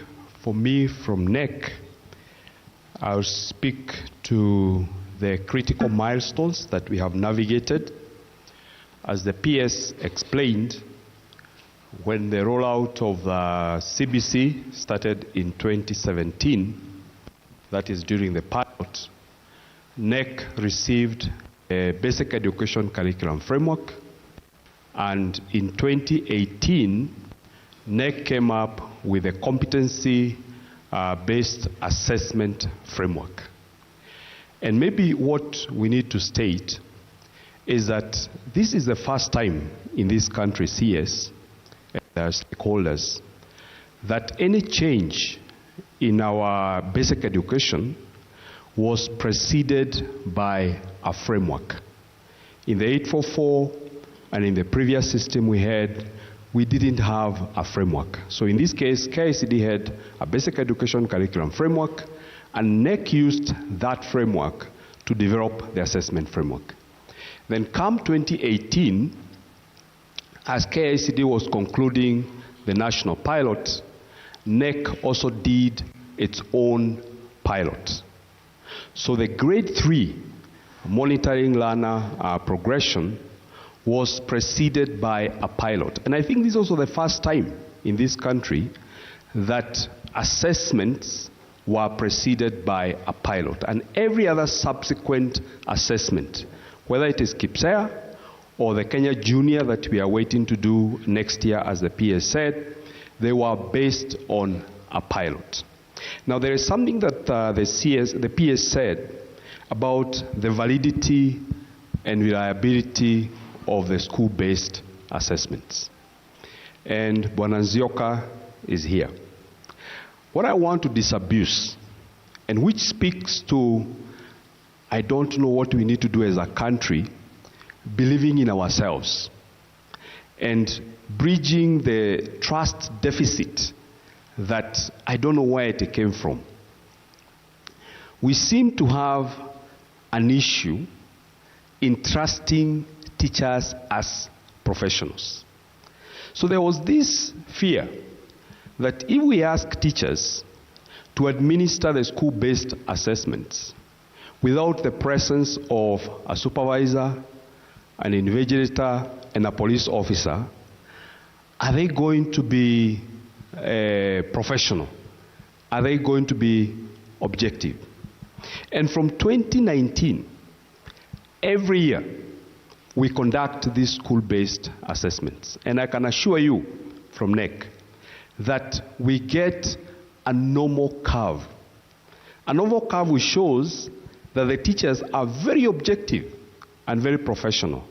for me from NEC, I'll speak to the critical milestones that we have navigated. As the PS explained, when the rollout of the CBC started in 2017, that is during the pilot, NEC received a basic education curriculum framework, and in 2018, NEC came up with a competency-based assessment framework. And maybe what we need to state is that this is the first time in this country, CS, and stakeholders, that any change in our basic education was preceded by a framework. In the 844 and in the previous system we had, we didn't have a framework. So in this case, KICD had a basic education curriculum framework, and NEC used that framework to develop the assessment framework. Then come 2018, as KICD was concluding the national pilot, NEC also did its own pilot. So the grade 3 monitoring learner progression was preceded by a pilot. And I think this is also the first time in this country that assessments were preceded by a pilot. And every other subsequent assessment, whether it is KIPSEA or the Kenya Junior that we are waiting to do next year, as the PS said, they were based on a pilot. Now there is something that the PS said about the validity and reliability of the school-based assessments. And Bwana Nzioka is here. What I want to disabuse, and which speaks to, I don't know what we need to do as a country, believing in ourselves and bridging the trust deficit that I don't know where it came from. We seem to have an issue in trusting teachers as professionals. So there was this fear that if we ask teachers to administer the school-based assessments without the presence of a supervisor, an invigilator, and a police officer, are they going to be professional? Are they going to be objective? And from 2019, every year, we conduct these school-based assessments. And I can assure you from NEC that we get a normal curve. A normal curve which shows that the teachers are very objective and very professional.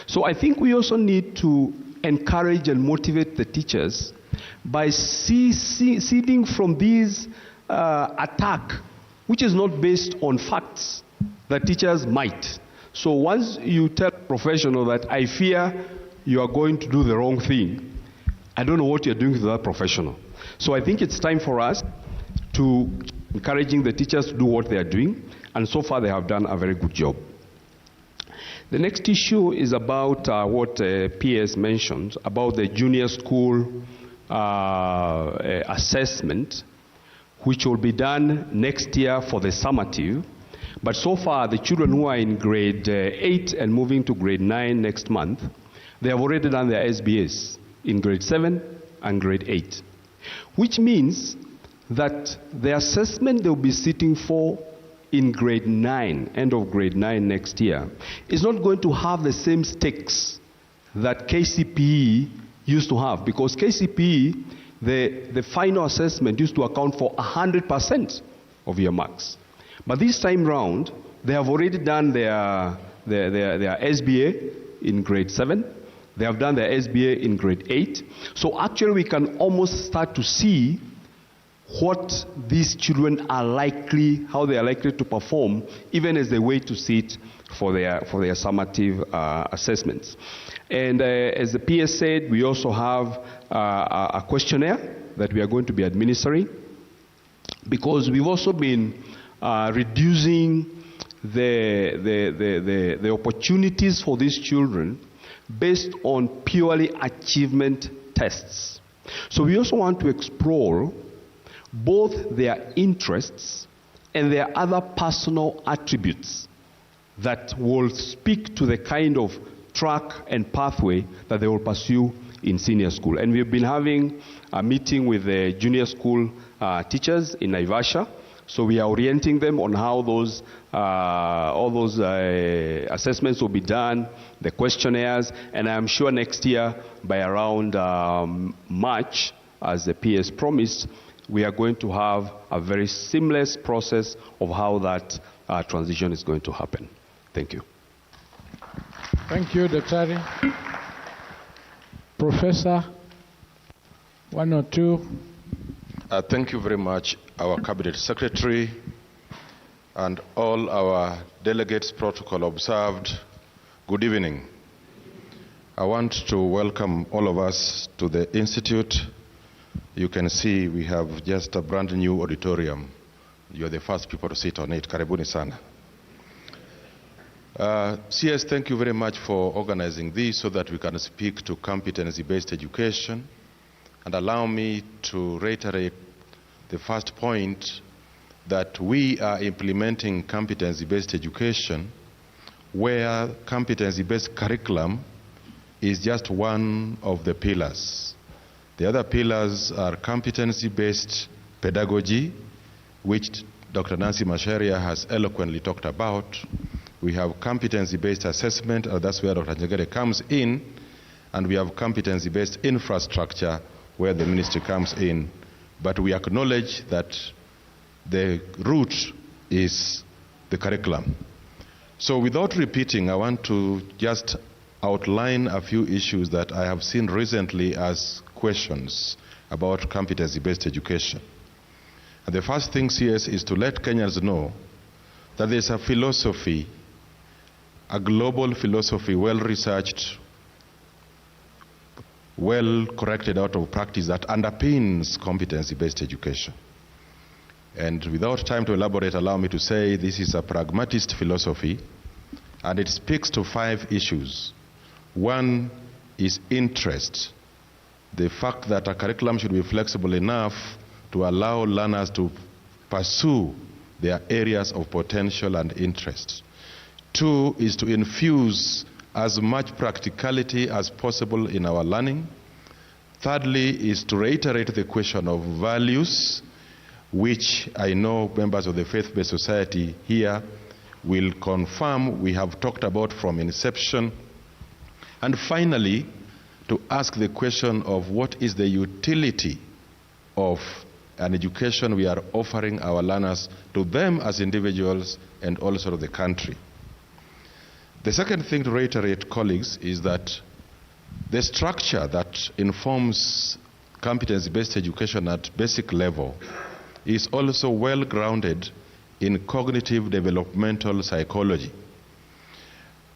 So I think we also need to encourage and motivate the teachers by ceding from this attack, which is not based on facts, that teachers might. So once you tell a professional that I fear you are going to do the wrong thing, I don't know what you're doing to that professional. So I think it's time for us to encouraging the teachers to do what they are doing, and so far they have done a very good job. The next issue is about what PS mentioned, about the junior school assessment, which will be done next year for the summative. But so far, the children who are in grade 8 and moving to grade 9 next month, they have already done their SBS in grade 7 and grade 8, which means that the assessment they'll be sitting for in grade 9, end of grade 9 next year, is not going to have the same stakes that KCPE used to have, because KCPE, the final assessment used to account for 100% of your marks. But this time round, they have already done their their SBA in grade 7. They have done their SBA in grade 8. So actually we can almost start to see what these children are likely, how they are likely to perform, even as they wait to sit for their summative assessments. And as the PS said, we also have a questionnaire that we are going to be administering, because we've also been reducing the opportunities for these children based on purely achievement tests. So we also want to explore both their interests and their other personal attributes that will speak to the kind of track and pathway that they will pursue in senior school. And we've been having a meeting with the junior school teachers in Naivasha. So we are orienting them on how those all those assessments will be done, the questionnaires, and I'm sure next year by around March, as the PS promised, we are going to have a very seamless process of how that transition is going to happen. Thank you. Thank you, Dr. Professor, one or two. Thank you very much, our Cabinet Secretary and all our delegates, protocol observed. Good evening. I want to welcome all of us to the Institute. You can see we have just a brand new auditorium. You're the first people to sit on it. Karibuni sana. CS, thank you very much for organizing this so that we can speak to competency-based education. And allow me to reiterate the first point, that we are implementing competency-based education where competency-based curriculum is just one of the pillars. The other pillars are competency-based pedagogy, which Dr. Nancy Macharia has eloquently talked about. We have competency-based assessment, that's where Dr. Njegere comes in, and we have competency-based infrastructure, where the ministry comes in. But we acknowledge that the root is the curriculum. So without repeating, I want to just outline a few issues that I have seen recently as questions about competency-based education. And the first thing, CS, is to let Kenyans know that there's a philosophy, a global philosophy, well-researched, well corrected out of practice, that underpins competency-based education. And without time to elaborate, allow me to say this is a pragmatist philosophy, and it speaks to 5 issues. One is interest. The fact that a curriculum should be flexible enough to allow learners to pursue their areas of potential and interest. 2 is to infuse as much practicality as possible in our learning. Thirdly is to reiterate the question of values, which I know members of the faith-based society here will confirm we have talked about from inception. And finally, to ask the question of what is the utility of an education we are offering our learners, to them as individuals and also to the country. The second thing to reiterate, colleagues, is that the structure that informs competency-based education at basic level is also well grounded in cognitive developmental psychology.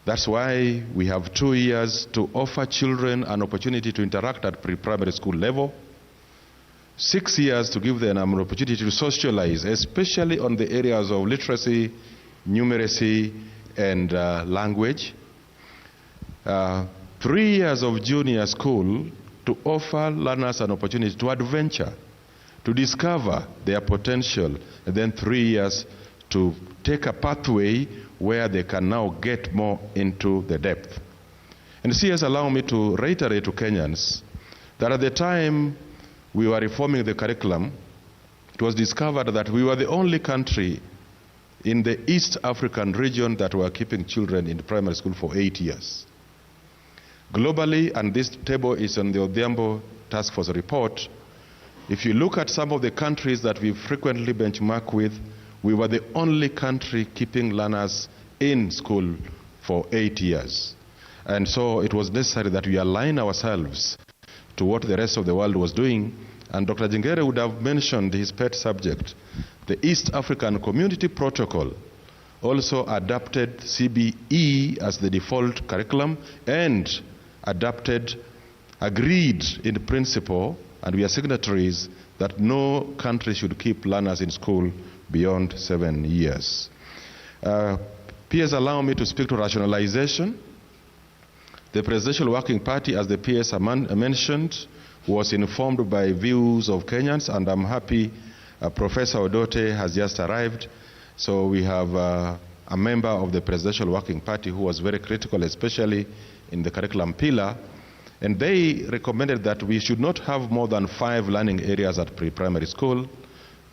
That's why we have 2 years to offer children an opportunity to interact at pre-primary school level, 6 years to give them an opportunity to socialize, especially on the areas of literacy, numeracy, and language. 3 years of junior school to offer learners an opportunity to adventure, to discover their potential, and then 3 years to take a pathway where they can now get more into the depth. And CS, allow me to reiterate to Kenyans that at the time we were reforming the curriculum, it was discovered that we were the only country in the East African region that were keeping children in primary school for 8 years. Globally, and this table is on the Odhiambo Task Force report, if you look at some of the countries that we frequently benchmark with, we were the only country keeping learners in school for 8 years. And so it was necessary that we align ourselves to what the rest of the world was doing. And Dr. Jingere would have mentioned his pet subject. The East African Community Protocol also adopted CBE as the default curriculum and agreed in principle, and we are signatories, that no country should keep learners in school beyond 7 years. PS, allow me to speak to rationalization. The Presidential Working Party, as the PS mentioned, was informed by views of Kenyans, and I'm happy Professor Odote has just arrived. So we have a member of the Presidential Working Party who was very critical, especially in the curriculum pillar, and they recommended that we should not have more than 5 learning areas at pre-primary school,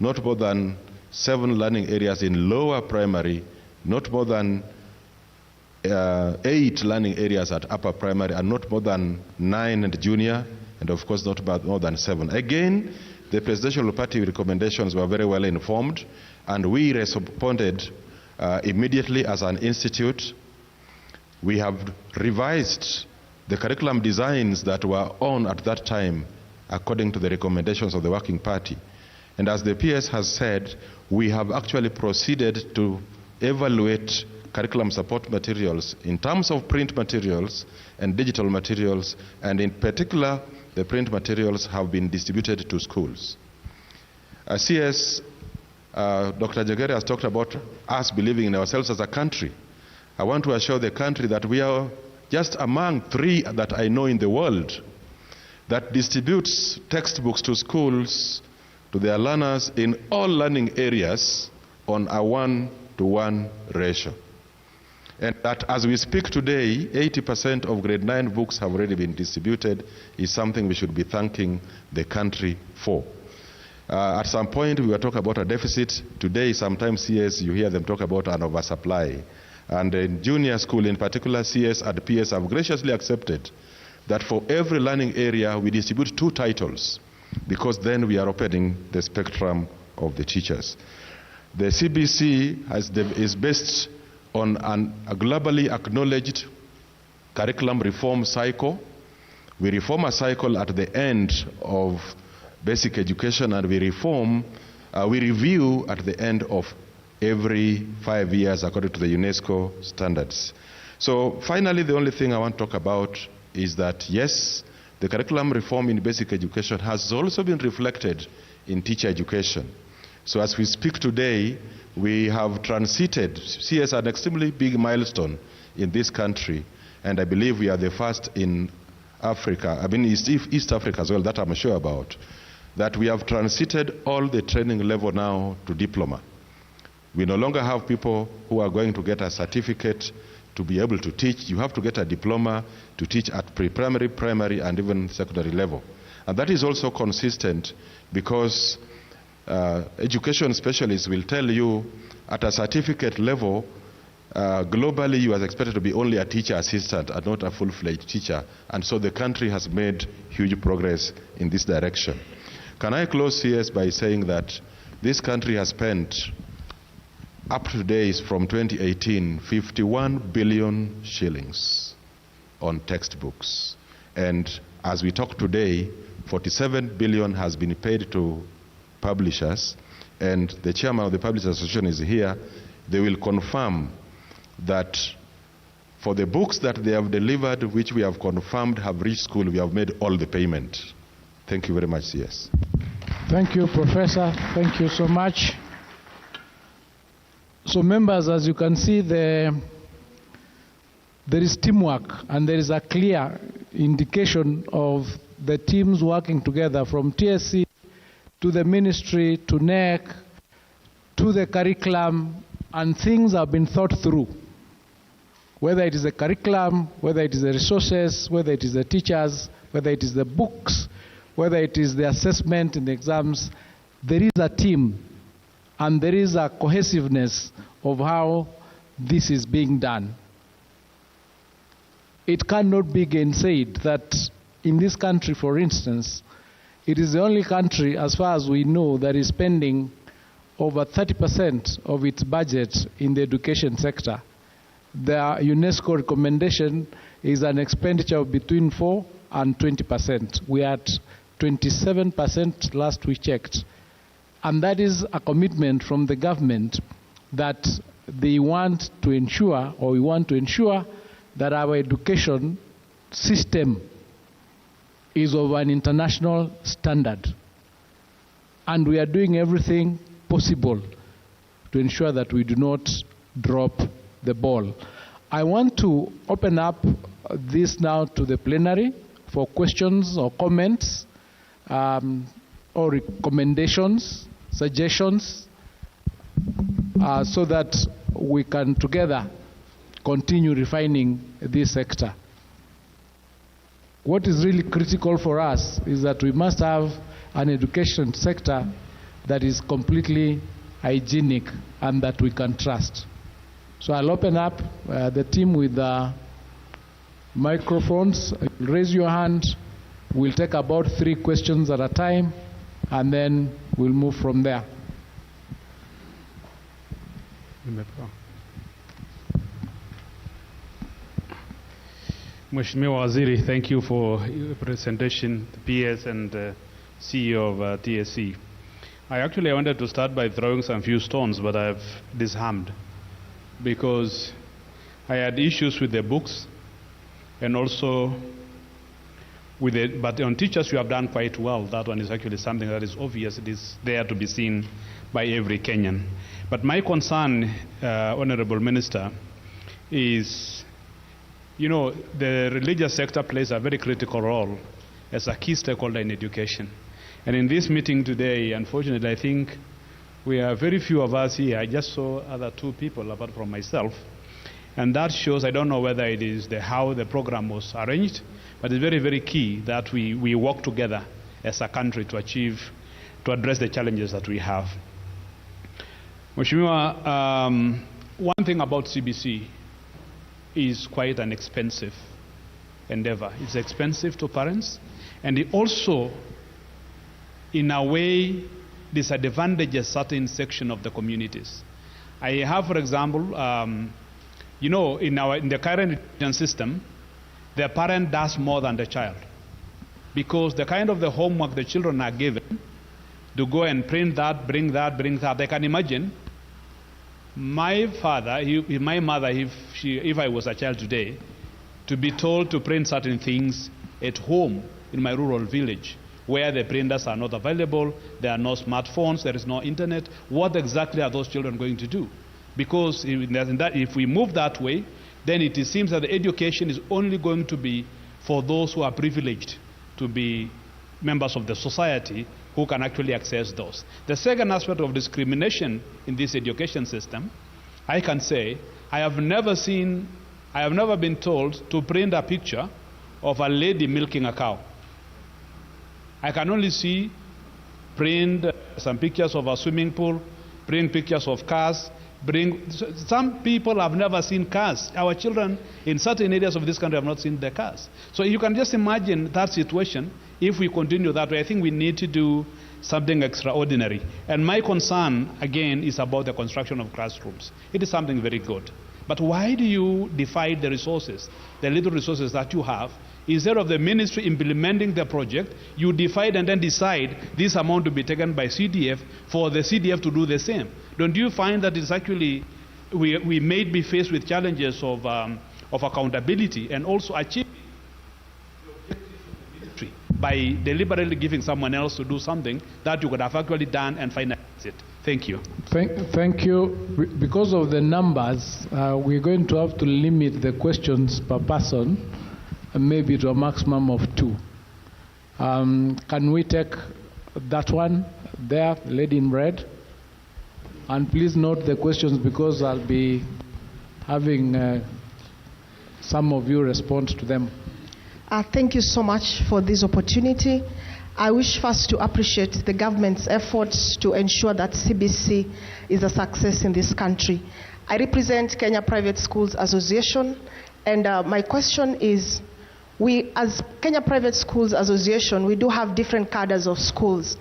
not more than 7 learning areas in lower primary, not more than 8 learning areas at upper primary, and not more than 9 at junior, and of course not more than 7. Again, the Presidential Party recommendations were very well informed, and we responded immediately as an institute. We have revised the curriculum designs that were on at that time according to the recommendations of the Working Party. And as the PS has said, we have actually proceeded to evaluate curriculum support materials in terms of print materials and digital materials, and in particular, the print materials have been distributed to schools. CS, Dr. Jagere has talked about us believing in ourselves as a country. I want to assure the country that we are just among 3 that I know in the world that distributes textbooks to schools, to their learners in all learning areas on a 1-to-1 ratio. And that as we speak today, 80% of grade 9 books have already been distributed, is something we should be thanking the country for. At some point, we were talking about a deficit. Today, sometimes CS, you hear them talk about an oversupply. And in junior school in particular, CS and PS have graciously accepted that for every learning area, we distribute 2 titles, because then we are opening the spectrum of the teachers. The CBC is based on a globally acknowledged curriculum reform cycle. We reform a cycle at the end of basic education, and we review at the end of every 5 years according to the UNESCO standards. So finally, the only thing I want to talk about is that yes, the curriculum reform in basic education has also been reflected in teacher education. So as we speak today, we have transited CS an extremely big milestone in this country, and I believe we are the first in Africa, East Africa as well, that I'm sure about, that we have transited all the training level now to diploma. We no longer have people who are going to get a certificate to be able to teach. You have to get a diploma to teach at pre-primary, primary, and even secondary level. And that is also consistent because education specialists will tell you at a certificate level, globally you are expected to be only a teacher assistant and not a full-fledged teacher. And so the country has made huge progress in this direction. Can I close CS by saying that this country has spent, up to date from 2018, 51 billion shillings on textbooks. And as we talk today, 47 billion has been paid to publishers, and the chairman of the Publishers Association is here. They will confirm that for the books that they have delivered, which we have confirmed have reached school, we have made all the payment. Thank you very much, CS. Thank you, Professor. Thank you so much. So members, as you can see, there is teamwork, and there is a clear indication of the teams working together from TSC to the ministry, to NEC, to the curriculum, and things have been thought through. Whether it is the curriculum, whether it is the resources, whether it is the teachers, whether it is the books, whether it is the assessment in the exams, there is a team and there is a cohesiveness of how this is being done. It cannot be gainsaid that in this country, for instance, it is the only country, as far as we know, that is spending over 30% of its budget in the education sector. the UNESCO recommendation is an expenditure of between 4 and 20%. We are at 27% last we checked. And that is a commitment from the government that they want to ensure, or we want to ensure, that our education system is of an international standard. And we are doing everything possible to ensure that we do not drop the ball. I want to open up this now to the plenary for questions or comments or recommendations, suggestions, so that we can together continue refining this sector. What is really critical for us is that we must have an education sector that is completely hygienic and that we can trust. So I'll open up the team with microphones. Raise your hand. We'll take about 3 questions at a time, and then we'll move from there. Mheshimiwa Waziri, thank you for your presentation, the PS and CEO of TSC. I wanted to start by throwing some few stones, but I've disarmed, because I had issues with the books and also with it, but on teachers you have done quite well. That one is actually something that is obvious. It is there to be seen by every Kenyan. But my concern, Honorable Minister, is, you know, the religious sector plays a very critical role as a key stakeholder in education. And in this meeting today, unfortunately, I think we are very few of us here. I just saw other 2 people apart from myself. And that shows, I don't know whether it is how the program was arranged, but it's very, very key that we work together as a country to address the challenges that we have. Mheshimiwa, one thing about CBC is quite an expensive endeavor. It's expensive to parents, and it also, in a way, disadvantages certain section of the communities. I have, for example, you know, in the current education system, the parent does more than the child, because the kind of the homework the children are given to go and print that, bring that. I can imagine my father, my mother, if I was a child today, to be told to print certain things at home in my rural village, where the printers are not available, there are no smartphones, there is no internet. What exactly are those children going to do? Because if we move that way, then it seems that the education is only going to be for those who are privileged to be members of the society who can actually access those. The second aspect of discrimination in this education system, I can say, I have never been told to print a picture of a lady milking a cow. I can only print some pictures of a swimming pool, print pictures of cars, some people have never seen cars. Our children in certain areas of this country have not seen the cars. So you can just imagine that situation. If we continue that way, I think we need to do something extraordinary. And my concern, again, is about the construction of classrooms. It is something very good. But why do you divide the resources, the little resources that you have? Instead of the ministry implementing the project, you divide and then decide this amount to be taken by CDF for the CDF to do the same. Don't you find that it's actually, we may be faced with challenges of accountability and also achieving the objectives of the ministry by deliberately giving someone else to do something that you could have actually done and finalize it? Thank you. Thank you. Because of the numbers, we're going to have to limit the questions per person, maybe to a maximum of 2. Can we take that one there, lady in red? And please note the questions, because I'll be having some of you respond to them. Thank you so much for this opportunity. I wish first to appreciate the government's efforts to ensure that CBC is a success in this country. I represent Kenya Private Schools Association, and my question is, we as Kenya Private Schools Association, we do have different cadres of schools,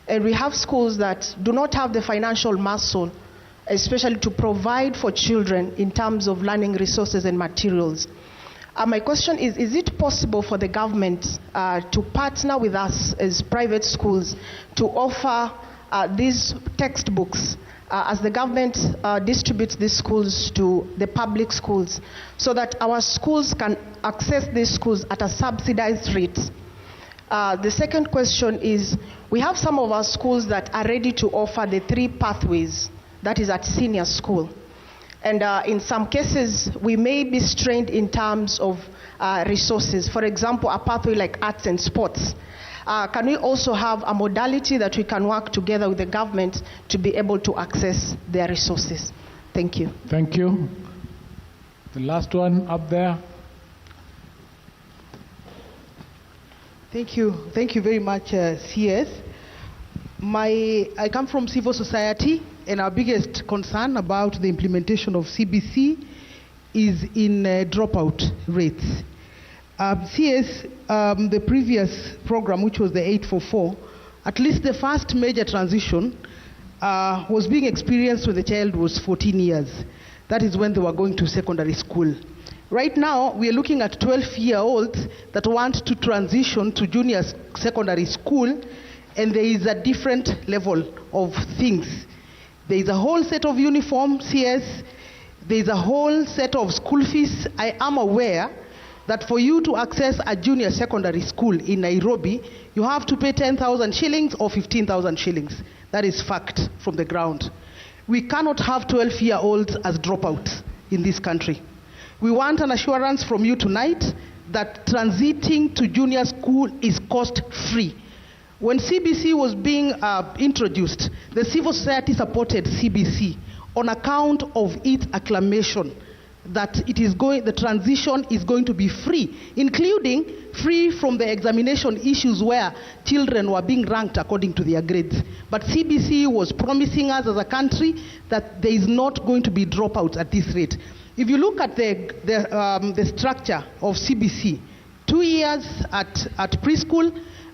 and we have schools that do not have the financial muscle to especially to provide for children in terms of learning resources and materials. My question is it possible for the government to partner with us as private schools to offer these textbooks as the government distributes these schools to the public schools, so that our schools can access these schools at a subsidized rate? The second question is, we have some of our schools that are ready to offer the 3 pathways, that is at senior school. And in some cases, we may be strained in terms of resources. For example, a pathway like arts and sports. Can we also have a modality that we can work together with the government to be able to access their resources? Thank you. Thank you. The last one up there. Thank you. Thank you very much, CS. I come from civil society, and our biggest concern about the implementation of CBC is in dropout rates. CS, the previous program, which was the 844, at least the first major transition was being experienced when the child was 14 years. That is when they were going to secondary school. Right now, we are looking at 12-year-olds that want to transition to junior secondary school, and there is a different level of things. There is a whole set of uniform, CS. There is a whole set of school fees. I am aware that for you to access a junior secondary school in Nairobi, you have to pay 10,000 shillings or 15,000 shillings. That is fact from the ground. We cannot have 12-year-olds as dropouts in this country. We want an assurance from you tonight that transiting to junior school is cost-free. When CBC was being introduced, the civil society supported CBC on account of its acclamation that the transition is going to be free, including free from the examination issues where children were being ranked according to their grades. But CBC was promising us as a country that there is not going to be dropouts at this rate. If you look at the structure of CBC, 2 years at preschool,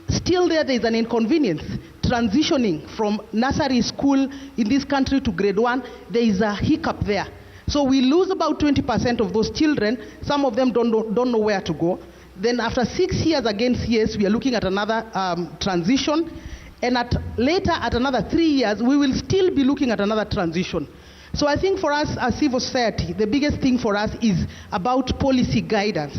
still there is an inconvenience. Transitioning from nursery school in this country to grade 1, there is a hiccup there. So we lose about 20% of those children. Some of them don't know where to go. Then after 6 years again, CS, we are looking at another transition. And later, at another 3 years, we will still be looking at another transition. So I think for us as civil society, the biggest thing for us is about policy guidance.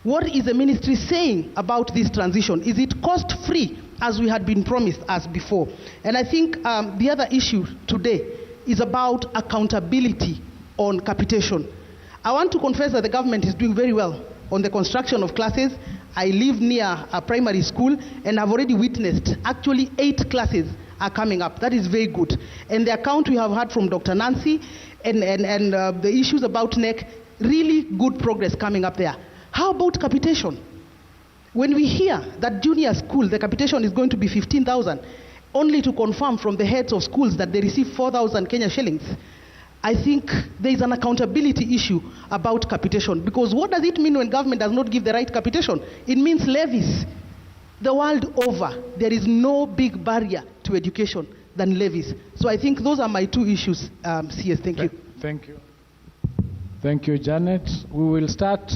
What is the ministry saying about this transition? Is it cost-free, as we had been promised as before? And I think the other issue today is about accountability on capitation. I want to confess that the government is doing very well on the construction of classes. I live near a primary school, and I've already witnessed actually 8 classes are coming up. That is very good. And the account we have had from Dr. Nancy and the issues about NEC, really good progress coming up there. How about capitation? When we hear that junior school, the capitation is going to be 15,000, only to confirm from the heads of schools that they receive 4,000 Kenya shillings, I think there is an accountability issue about capitation. Because what does it mean when government does not give the right capitation? It means levies. The world over, there is no big barrier to education than levies. So I think those are my 2 issues, CS. Thank you. Thank you. Thank you, Janet. We will start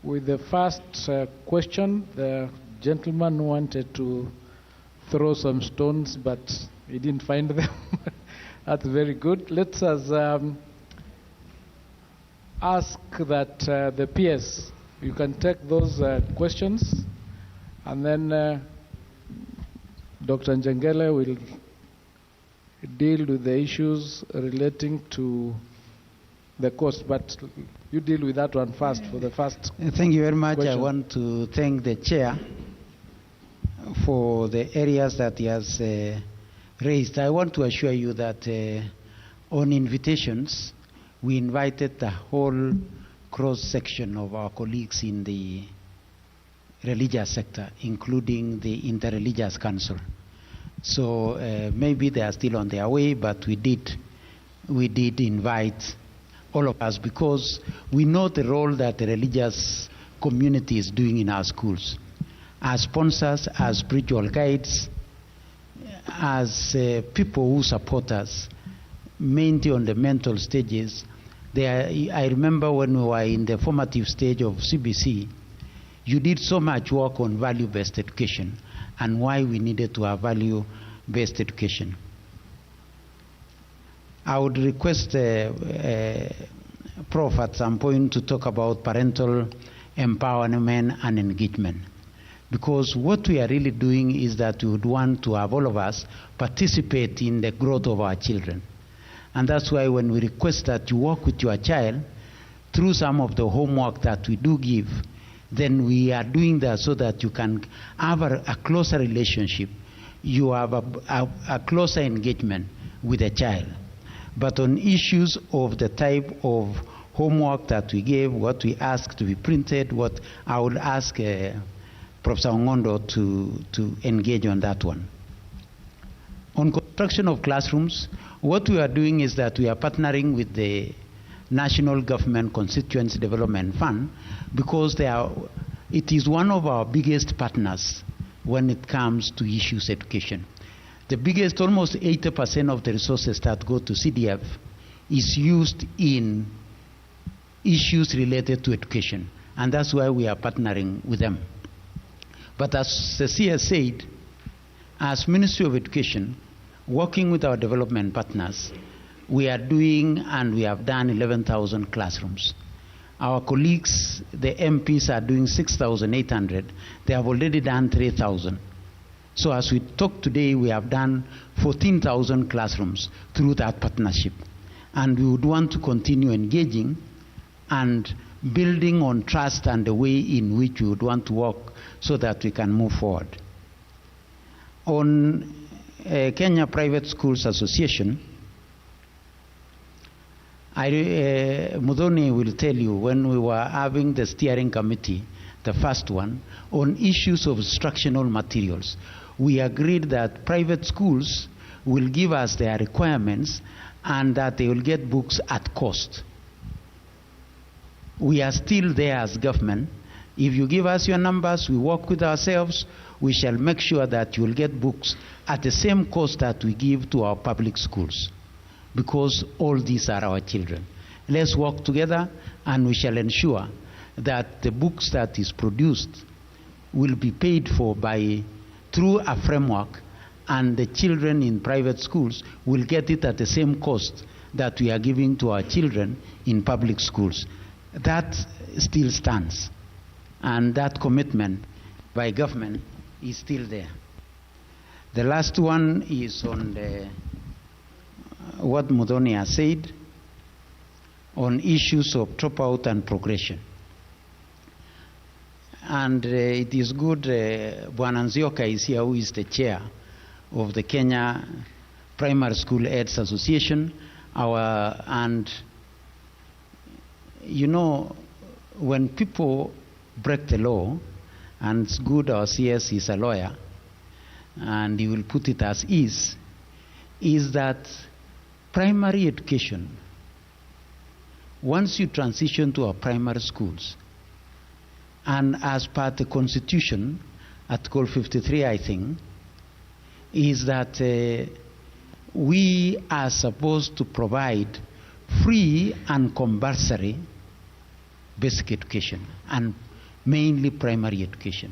with the first question. The gentleman wanted to throw some stones, but he didn't find them. That's very good. Let's ask that the PS, you can take those questions, and then Dr. Njengele will deal with the issues relating to the cost, but you deal with that one first for the first. Thank you very much. Question. I want to thank the chair for the areas that he has raised. I want to assure you that on invitations, we invited the whole cross-section of our colleagues in the religious sector, including the Interreligious Council. So maybe they are still on their way, but we did invite all of us, because we know the role that the religious community is doing in our schools, as sponsors, as spiritual guides, as people who support us. mainly on the mental stages. I remember when we were in the formative stage of CBC, you did so much work on value-based education and why we needed to have value-based education. I would request Prof at some point to talk about parental empowerment and engagement. Because what we are really doing is that we would want to have all of us participate in the growth of our children. And that's why when we request that you work with your child through some of the homework that we do give, then we are doing that so that you can have a closer relationship. You have a closer engagement with a child. But on issues of the type of homework that we gave, what we ask to be printed, what I would ask Professor Ongondo to engage on that one. On construction of classrooms, what we are doing is that we are partnering with the National Government Constituency Development Fund because it is one of our biggest partners when it comes to issues education. The biggest, almost 80% of the resources that go to CDF is used in issues related to education, and that's why we are partnering with them. But as the CS said, as Ministry of Education, working with our development partners, we are doing and we have done 11,000 classrooms. Our colleagues, the MPs, are doing 6,800. They have already done 3,000. So as we talk today, we have done 14,000 classrooms through that partnership. And we would want to continue engaging and building on trust and the way in which we would want to work so that we can move forward. On Kenya Private Schools Association, Mudhoni will tell you when we were having the steering committee, the first one, on issues of instructional materials, we agreed that private schools will give us their requirements and that they will get books at cost. We are still there as government. If you give us your numbers, we work with ourselves, we shall make sure that you will get books at the same cost that we give to our public schools, because all these are our children. Let's work together and we shall ensure that the books that is produced will be paid for through a framework, and the children in private schools will get it at the same cost that we are giving to our children in public schools. That still stands, and that commitment by government is still there. The last one is on what Mudhoni has said on issues of dropout and progression. And it is good Bwana Nzioka is here, who is the chair of the Kenya Primary School Aids Association. And you know, when people break the law, and it's good our CS is a lawyer, and he will put it as is that primary education, once you transition to our primary schools, and as per the Constitution, Article 53, I think, is that we are supposed to provide free and compulsory basic education, and mainly primary education.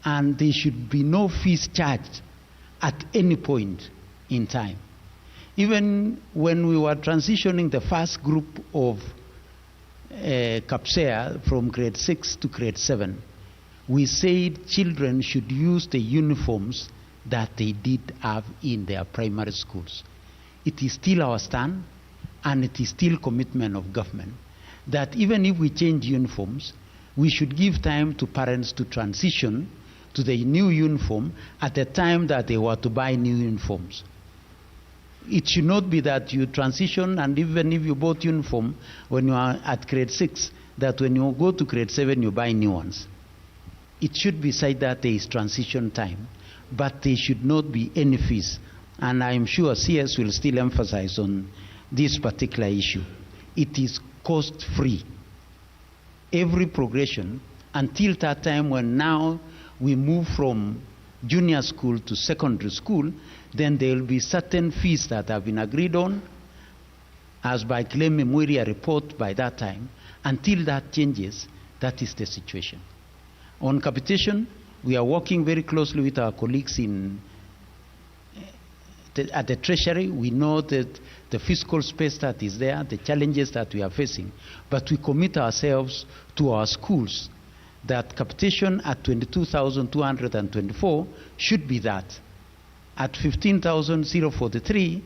And there should be no fees charged at any point in time. Even when we were transitioning the first group of CAPSEA from grade 6 to grade 7, we said children should use the uniforms that they did have in their primary schools. It is still our stand, and it is still commitment of government, that even if we change uniforms, we should give time to parents to transition to the new uniform at the time that they were to buy new uniforms. It should not be that you transition, and even if you bought uniform when you are at grade 6, that when you go to grade 7 you buy new ones. It should be said that there is transition time, but there should not be any fees. And I am sure CS will still emphasize on this particular issue. It is cost-free. Every progression until that time when now we move from junior school to secondary school, then there will be certain fees that have been agreed on as by claim memoria report by that time. Until that changes, that is the situation. On capitation, we are working very closely with our colleagues at the Treasury. We know that the fiscal space that is there, the challenges that we are facing, but we commit ourselves to our schools that capitation at 22,224 should be that. At 15,043,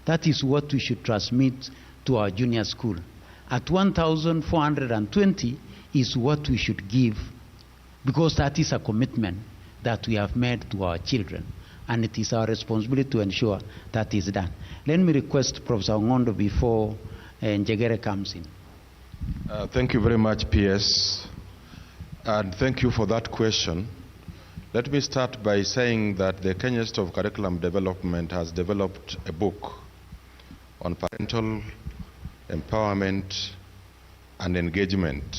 that is what we should transmit to our junior school. At 1,420 is what we should give, because that is a commitment that we have made to our children, and it is our responsibility to ensure that is done. Let me request Professor Ngondo before Njegere comes in. Thank you very much, PS, and thank you for that question. Let me start by saying that the Kenya Institute of Curriculum Development has developed a book on parental empowerment and engagement,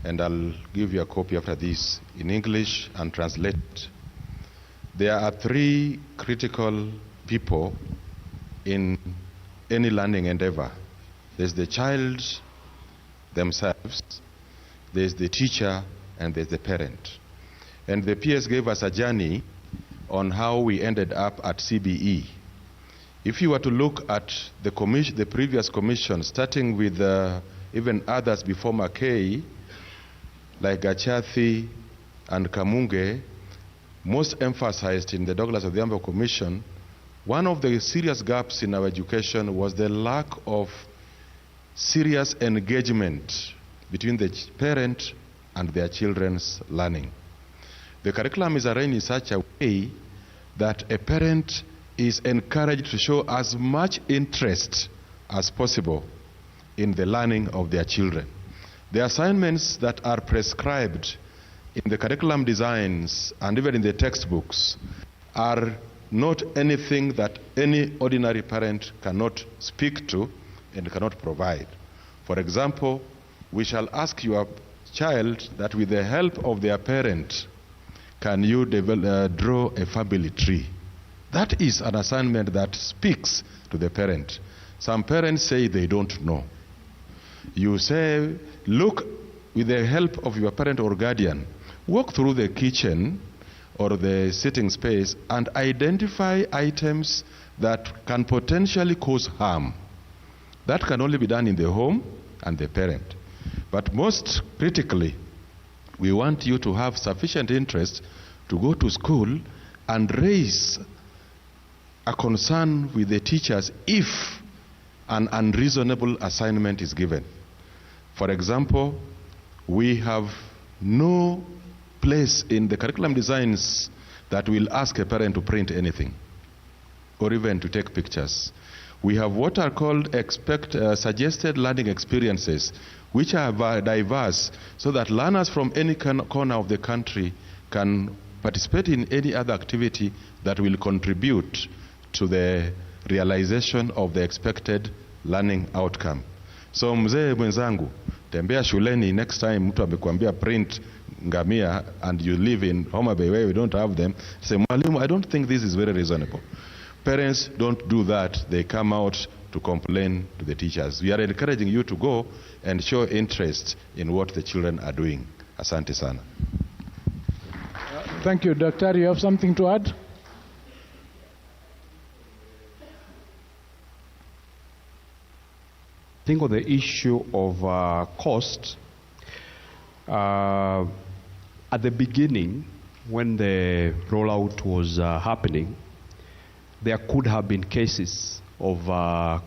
and I'll give you a copy after this in English and translate. There are three critical people in any learning endeavor. There's the child themselves, there's the teacher, and there's the parent. And the PS gave us a journey on how we ended up at CBE. If you were to look at the previous commission, starting with even others before McKay, like Gachathi and Kamunge, most emphasized in the Douglas Odhiambo Commission, one of the serious gaps in our education was the lack of serious engagement between the parent and their children's learning. The curriculum is arranged in such a way that a parent is encouraged to show as much interest as possible in the learning of their children. The assignments that are prescribed in the curriculum designs and even in the textbooks are not anything that any ordinary parent cannot speak to and cannot provide. For example, we shall ask your child that with the help of their parent, can you draw a family tree? That is an assignment that speaks to the parent. Some parents say they don't know. You say, look, with the help of your parent or guardian, walk through the kitchen or the sitting space and identify items that can potentially cause harm. That can only be done in the home and the parent. But most critically, we want you to have sufficient interest to go to school and raise a concern with the teachers if an unreasonable assignment is given. For example, we have no place in the curriculum designs that will ask a parent to print anything or even to take pictures. We have what are called suggested learning experiences, which are diverse, so that learners from any corner of the country can participate in any other activity that will contribute to the realization of the expected learning outcome. So mzee mwenzangu, tembea shuleni, next time mtu amekuambia print ngamia and you live in Homa Bay where we don't have them, say, mwalimu, I don't think this is very reasonable. Parents don't do that. They come out to complain to the teachers. We are encouraging you to go and show interest in what the children are doing. Asante sana. Thank you. Doctor, you have something to add? I think on the issue of cost, at the beginning, when the rollout was happening, there could have been cases of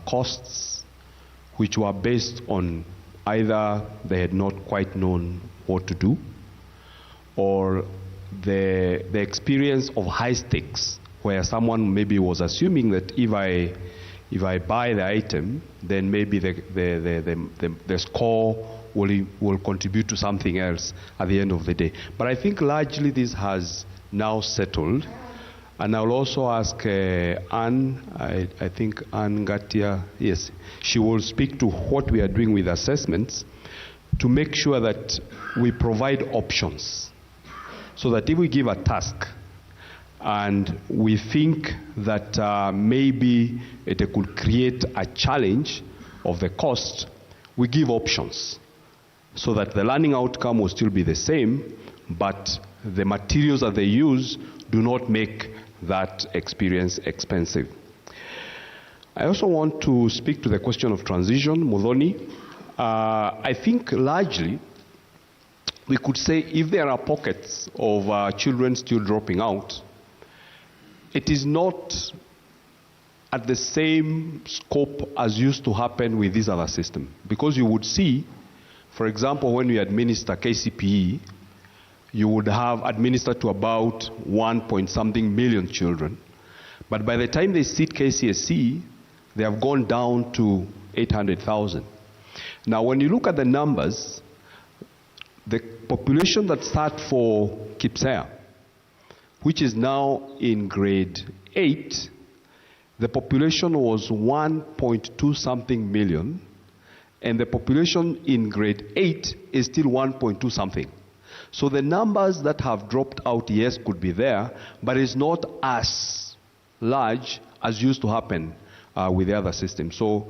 costs which were based on either they had not quite known what to do, or the experience of high stakes, where someone maybe was assuming that if I buy the item, then maybe the score will contribute to something else at the end of the day. But I think largely this has now settled. And I'll also ask Anne, I think Anne Gatia, yes, she will speak to what we are doing with assessments to make sure that we provide options, so that if we give a task and we think that maybe it could create a challenge of the cost, we give options so that the learning outcome will still be the same, but the materials that they use do not make that experience expensive. I also want to speak to the question of transition, Muthoni. I think largely we could say if there are pockets of children still dropping out, it is not at the same scope as used to happen with this other system. Because you would see, for example, when we administer KCPE, you would have administered to about 1-point-something million children. But by the time they sit KCSE, they have gone down to 800,000. Now, when you look at the numbers, the population that start for KIPSEA, which is now in grade 8, the population was 1.2-something million, and the population in grade 8 is still 1.2-something. So the numbers that have dropped out, yes, could be there, but it's not as large as used to happen with the other system. So,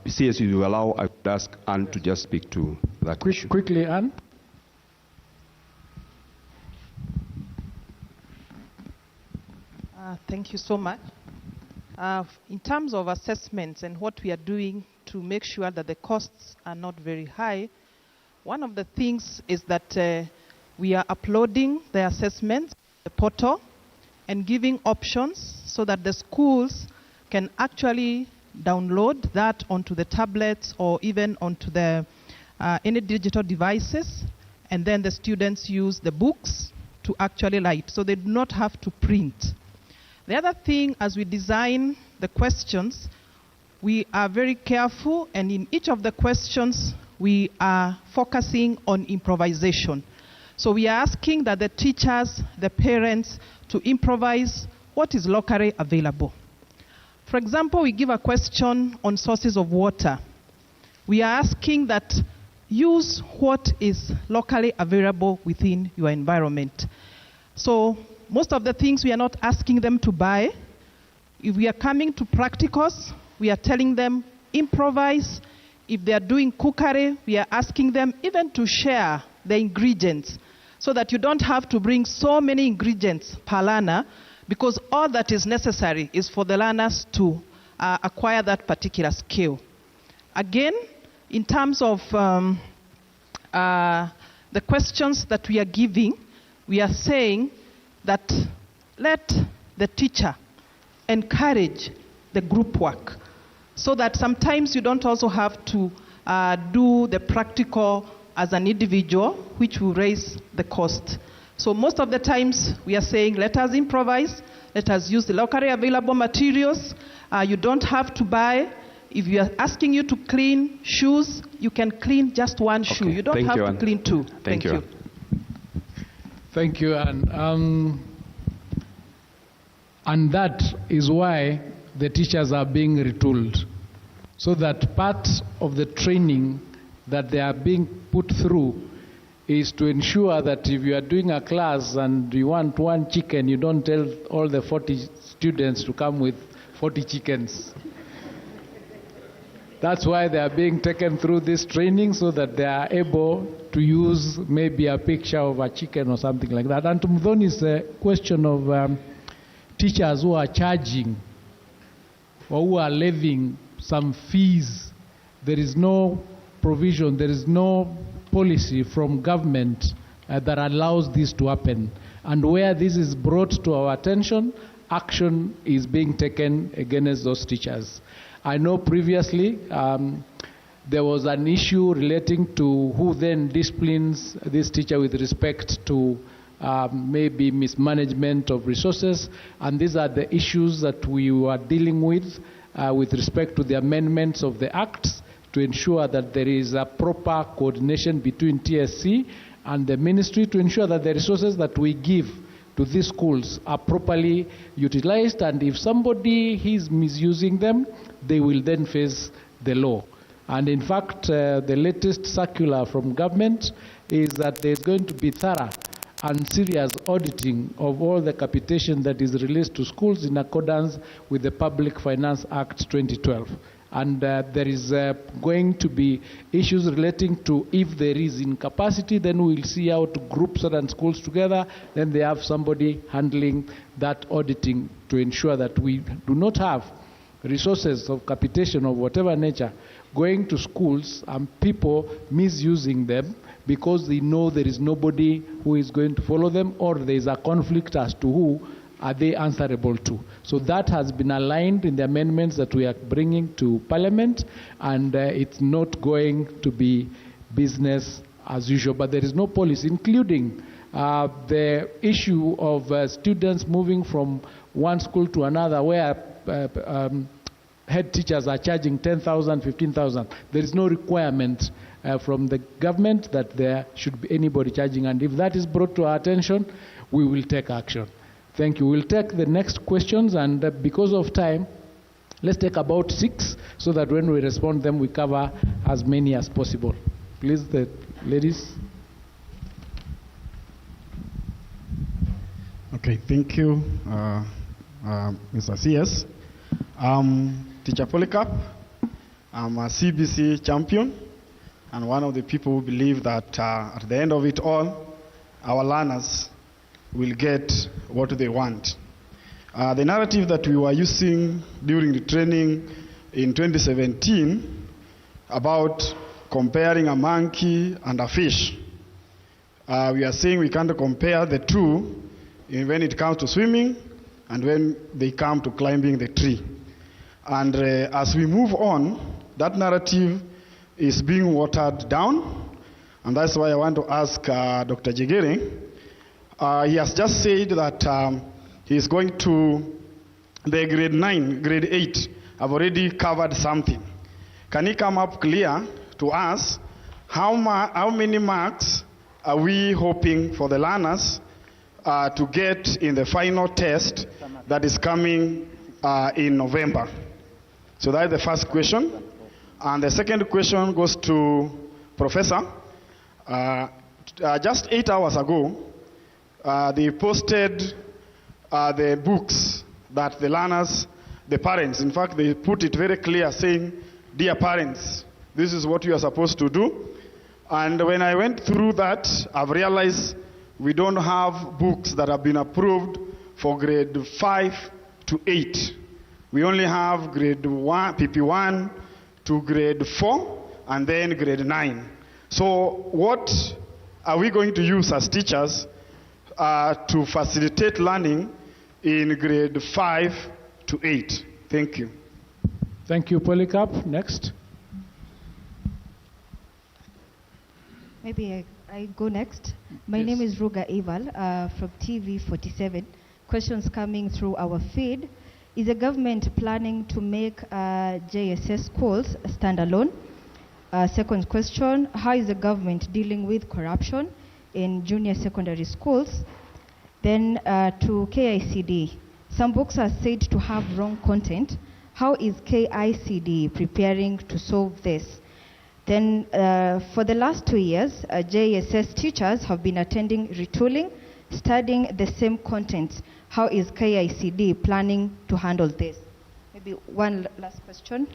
CS, if you allow, I would ask Anne to just speak to that issue. Quickly, Anne. Thank you so much. In terms of assessments and what we are doing to make sure that the costs are not very high, one of the things is that we are uploading the assessments, the portal, and giving options so that the schools can actually download that onto the tablets or even onto the any digital devices, and then the students use the books to actually write, so they do not have to print. The other thing, as we design the questions, we are very careful, and in each of the questions, we are focusing on improvisation. So we are asking that the teachers, the parents, to improvise what is locally available. For example, we give a question on sources of water. We are asking that use what is locally available within your environment. So most of the things we are not asking them to buy. If we are coming to practicals, we are telling them improvise. If they are doing cookery, we are asking them even to share the ingredients so that you don't have to bring so many ingredients per learner, because all that is necessary is for the learners to acquire that particular skill. Again, in terms of the questions that we are giving, we are saying that let the teacher encourage the group work so that sometimes you don't also have to do the practical as an individual, which will raise the cost. So most of the times we are saying, let us improvise, let us use the locally available materials. You don't have to buy. If we are asking you to clean shoes, you can clean just one shoe. You don't have to clean two. Thank you. Thank you, Anne. And that is why the teachers are being retooled, so that part of the training that they are being put through is to ensure that if you are doing a class and you want one chicken, you don't tell all the 40 students to come with 40 chickens. That's why they are being taken through this training, so that they are able to use maybe a picture of a chicken or something like that. And to Muthoni's question of teachers who are charging or who are levying some fees, there is no provision, there is no policy from government that allows this to happen. And where this is brought to our attention, action is being taken against those teachers. I know previously there was an issue relating to who then disciplines this teacher with respect to maybe mismanagement of resources, and these are the issues that we were dealing with respect to the amendments of the acts to ensure that there is a proper coordination between TSC and the ministry to ensure that the resources that we give to these schools are properly utilized, and if somebody is misusing them, they will then face the law. And in fact, the latest circular from government is that there's going to be thorough and serious auditing of all the capitation that is released to schools in accordance with the Public Finance Act 2012. And there is going to be issues relating to if there is incapacity, then we'll see how to group certain schools together. Then they have somebody handling that auditing to ensure that we do not have resources of capitation of whatever nature going to schools and people misusing them because they know there is nobody who is going to follow them, or there is a conflict as to who are they answerable to. So that has been aligned in the amendments that we are bringing to Parliament, and it's not going to be business as usual. But there is no policy, including the issue of students moving from one school to another where head teachers are charging 10,000, 15,000. There is no requirement from the government that there should be anybody charging, and if that is brought to our attention, we will take action. Thank you. We'll take the next questions, and because of time, let's take about 6 so that when we respond them, we cover as many as possible. Please, the ladies. Okay, thank you, Mr. CS. Teacher Polycarp, I'm a CBC champion and one of the people who believe that at the end of it all, our learners will get what they want. The narrative that we were using during the training in 2017 about comparing a monkey and a fish, we are saying we can't compare the two when it comes to swimming and when they come to climbing the tree. And as we move on, that narrative is being watered down, and that's why I want to ask Dr. Jegere. He has just said that he is going to the grade 9, grade 8, have already covered something. Can he come up clear to us how many marks are we hoping for the learners to get in the final test that is coming in November? So that's the first question. And the second question goes to Professor. Just 8 hours ago, they posted the books that the learners, the parents, in fact, they put it very clear saying, dear parents, this is what you are supposed to do. And when I went through that, I've realized we don't have books that have been approved for grade 5 to 8. We only have grade 1, PP1 to grade 4, and then grade 9. So what are we going to use as teachers to facilitate learning in grade 5 to 8? Thank you. Thank you, Polycarp. Next. Maybe I go next. My name is Ruga Eval from TV47. Questions coming through our feed. Is the government planning to make JSS schools standalone? Second question, how is the government dealing with corruption in junior secondary schools? Then to KICD, some books are said to have wrong content. How is KICD preparing to solve this? Then for the last 2 years, JSS teachers have been attending retooling, studying the same content. How is KICD planning to handle this? Maybe one last question.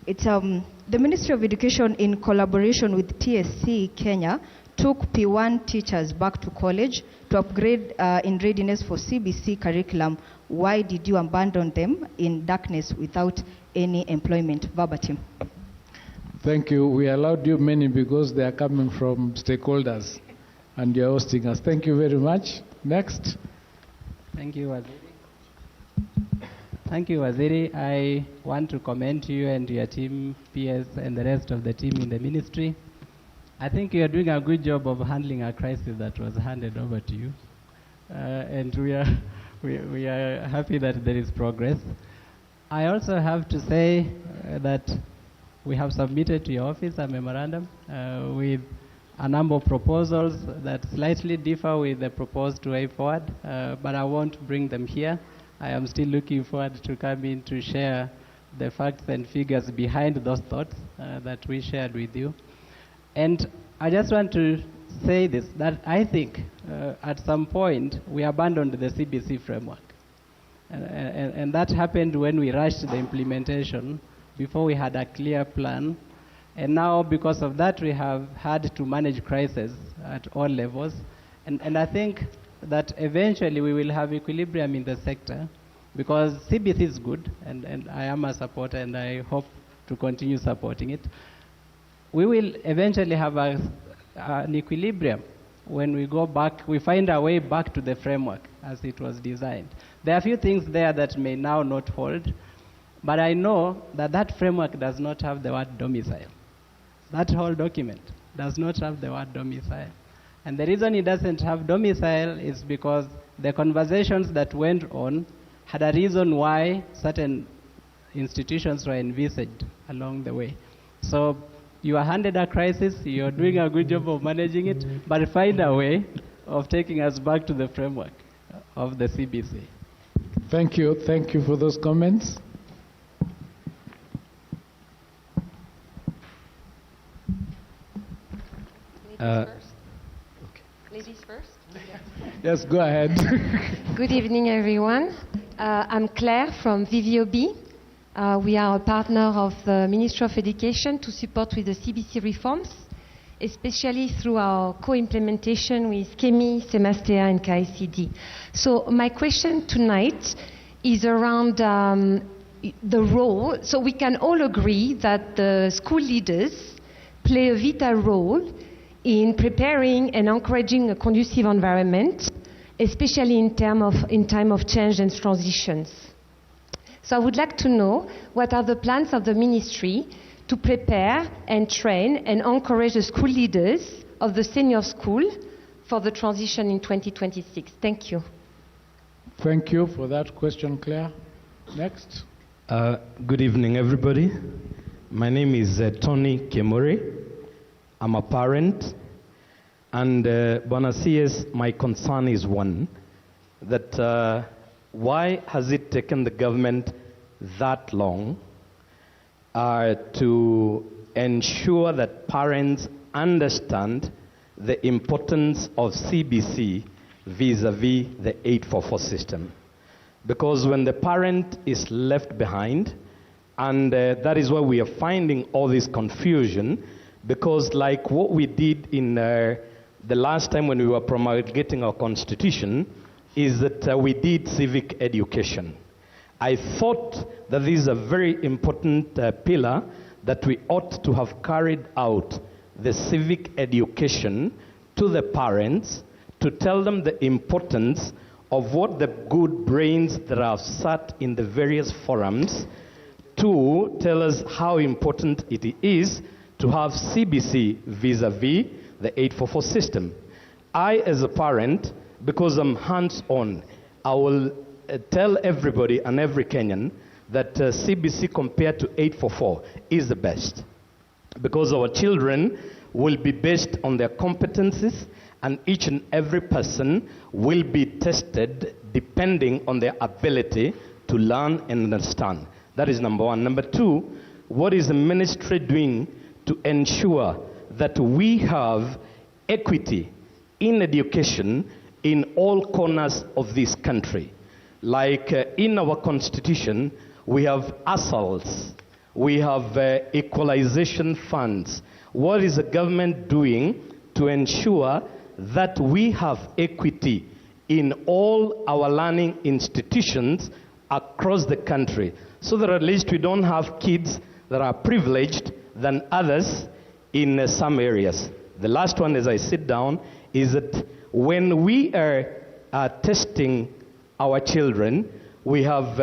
It's the Ministry of Education, in collaboration with TSC Kenya, took P1 teachers back to college to upgrade in readiness for CBC curriculum. Why did you abandon them in darkness without any employment? Verbatim. Thank you. We allowed you many because they are coming from stakeholders and you're hosting us. Thank you very much. Next. Thank you, Waziri. Thank you, Waziri. I want to commend you and your team, PS, and the rest of the team in the ministry. I think you are doing a good job of handling a crisis that was handed over to you. And we are happy that there is progress. I also have to say that we have submitted to your office a memorandum with a number of proposals that slightly differ with the proposed way forward, but I won't bring them here. I am still looking forward to come in to share the facts and figures behind those thoughts that we shared with you. And I just want to say this, that I think at some point we abandoned the CBC framework. And that happened when we rushed the implementation before we had a clear plan. And now, because of that, we have had to manage crisis at all levels. And I think that eventually we will have equilibrium in the sector, because CBC is good, and I am a supporter, and I hope to continue supporting it. We will eventually have an equilibrium when we go back, we find our way back to the framework as it was designed. There are a few things there that may now not hold, but I know that that framework does not have the word domicile. That whole document does not have the word domicile. And the reason it doesn't have domicile is because the conversations that went on had a reason why certain institutions were envisaged along the way. So you are handed a crisis, you're doing a good job of managing it, but find a way of taking us back to the framework of the CBC. Thank you. Thank you for those comments. Ladies first. Yes, go ahead. Good evening, everyone. I'm Claire from VVOB. We are a partner of the Ministry of Education to support with the CBC reforms, especially through our co-implementation with KEMI, Semastea, and KICD. So my question tonight is around the role. So we can all agree that the school leaders play a vital role in preparing and encouraging a conducive environment, especially in time of change and transitions. So I would like to know what are the plans of the ministry to prepare and train and encourage the school leaders of the senior school for the transition in 2026. Thank you. Thank you for that question, Claire. Next. Good evening, everybody. My name is Tony Kemori. I'm a parent, and Bwana CS, my concern is one, that why has it taken the government that long to ensure that parents understand the importance of CBC vis-a-vis the 844 system? Because when the parent is left behind, and that is why we are finding all this confusion, because like what we did in the last time when we were promulgating our constitution, is that we did civic education. I thought that this is a very important pillar that we ought to have carried out the civic education to the parents to tell them the importance of what the good brains that have sat in the various forums to tell us how important it is to have CBC vis-a-vis the 844 system. I, as a parent, because I'm hands-on, I will tell everybody and every Kenyan that CBC compared to 844 is the best. Because our children will be based on their competencies, and each and every person will be tested depending on their ability to learn and understand. That is number one. Number two, what is the ministry doing to ensure that we have equity in education in all corners of this country? Like in our constitution, we have ASALs, we have equalization funds. What is the government doing to ensure that we have equity in all our learning institutions across the country, so that at least we don't have kids that are privileged than others in some areas? The last one, as I sit down, is that when we are testing our children, we have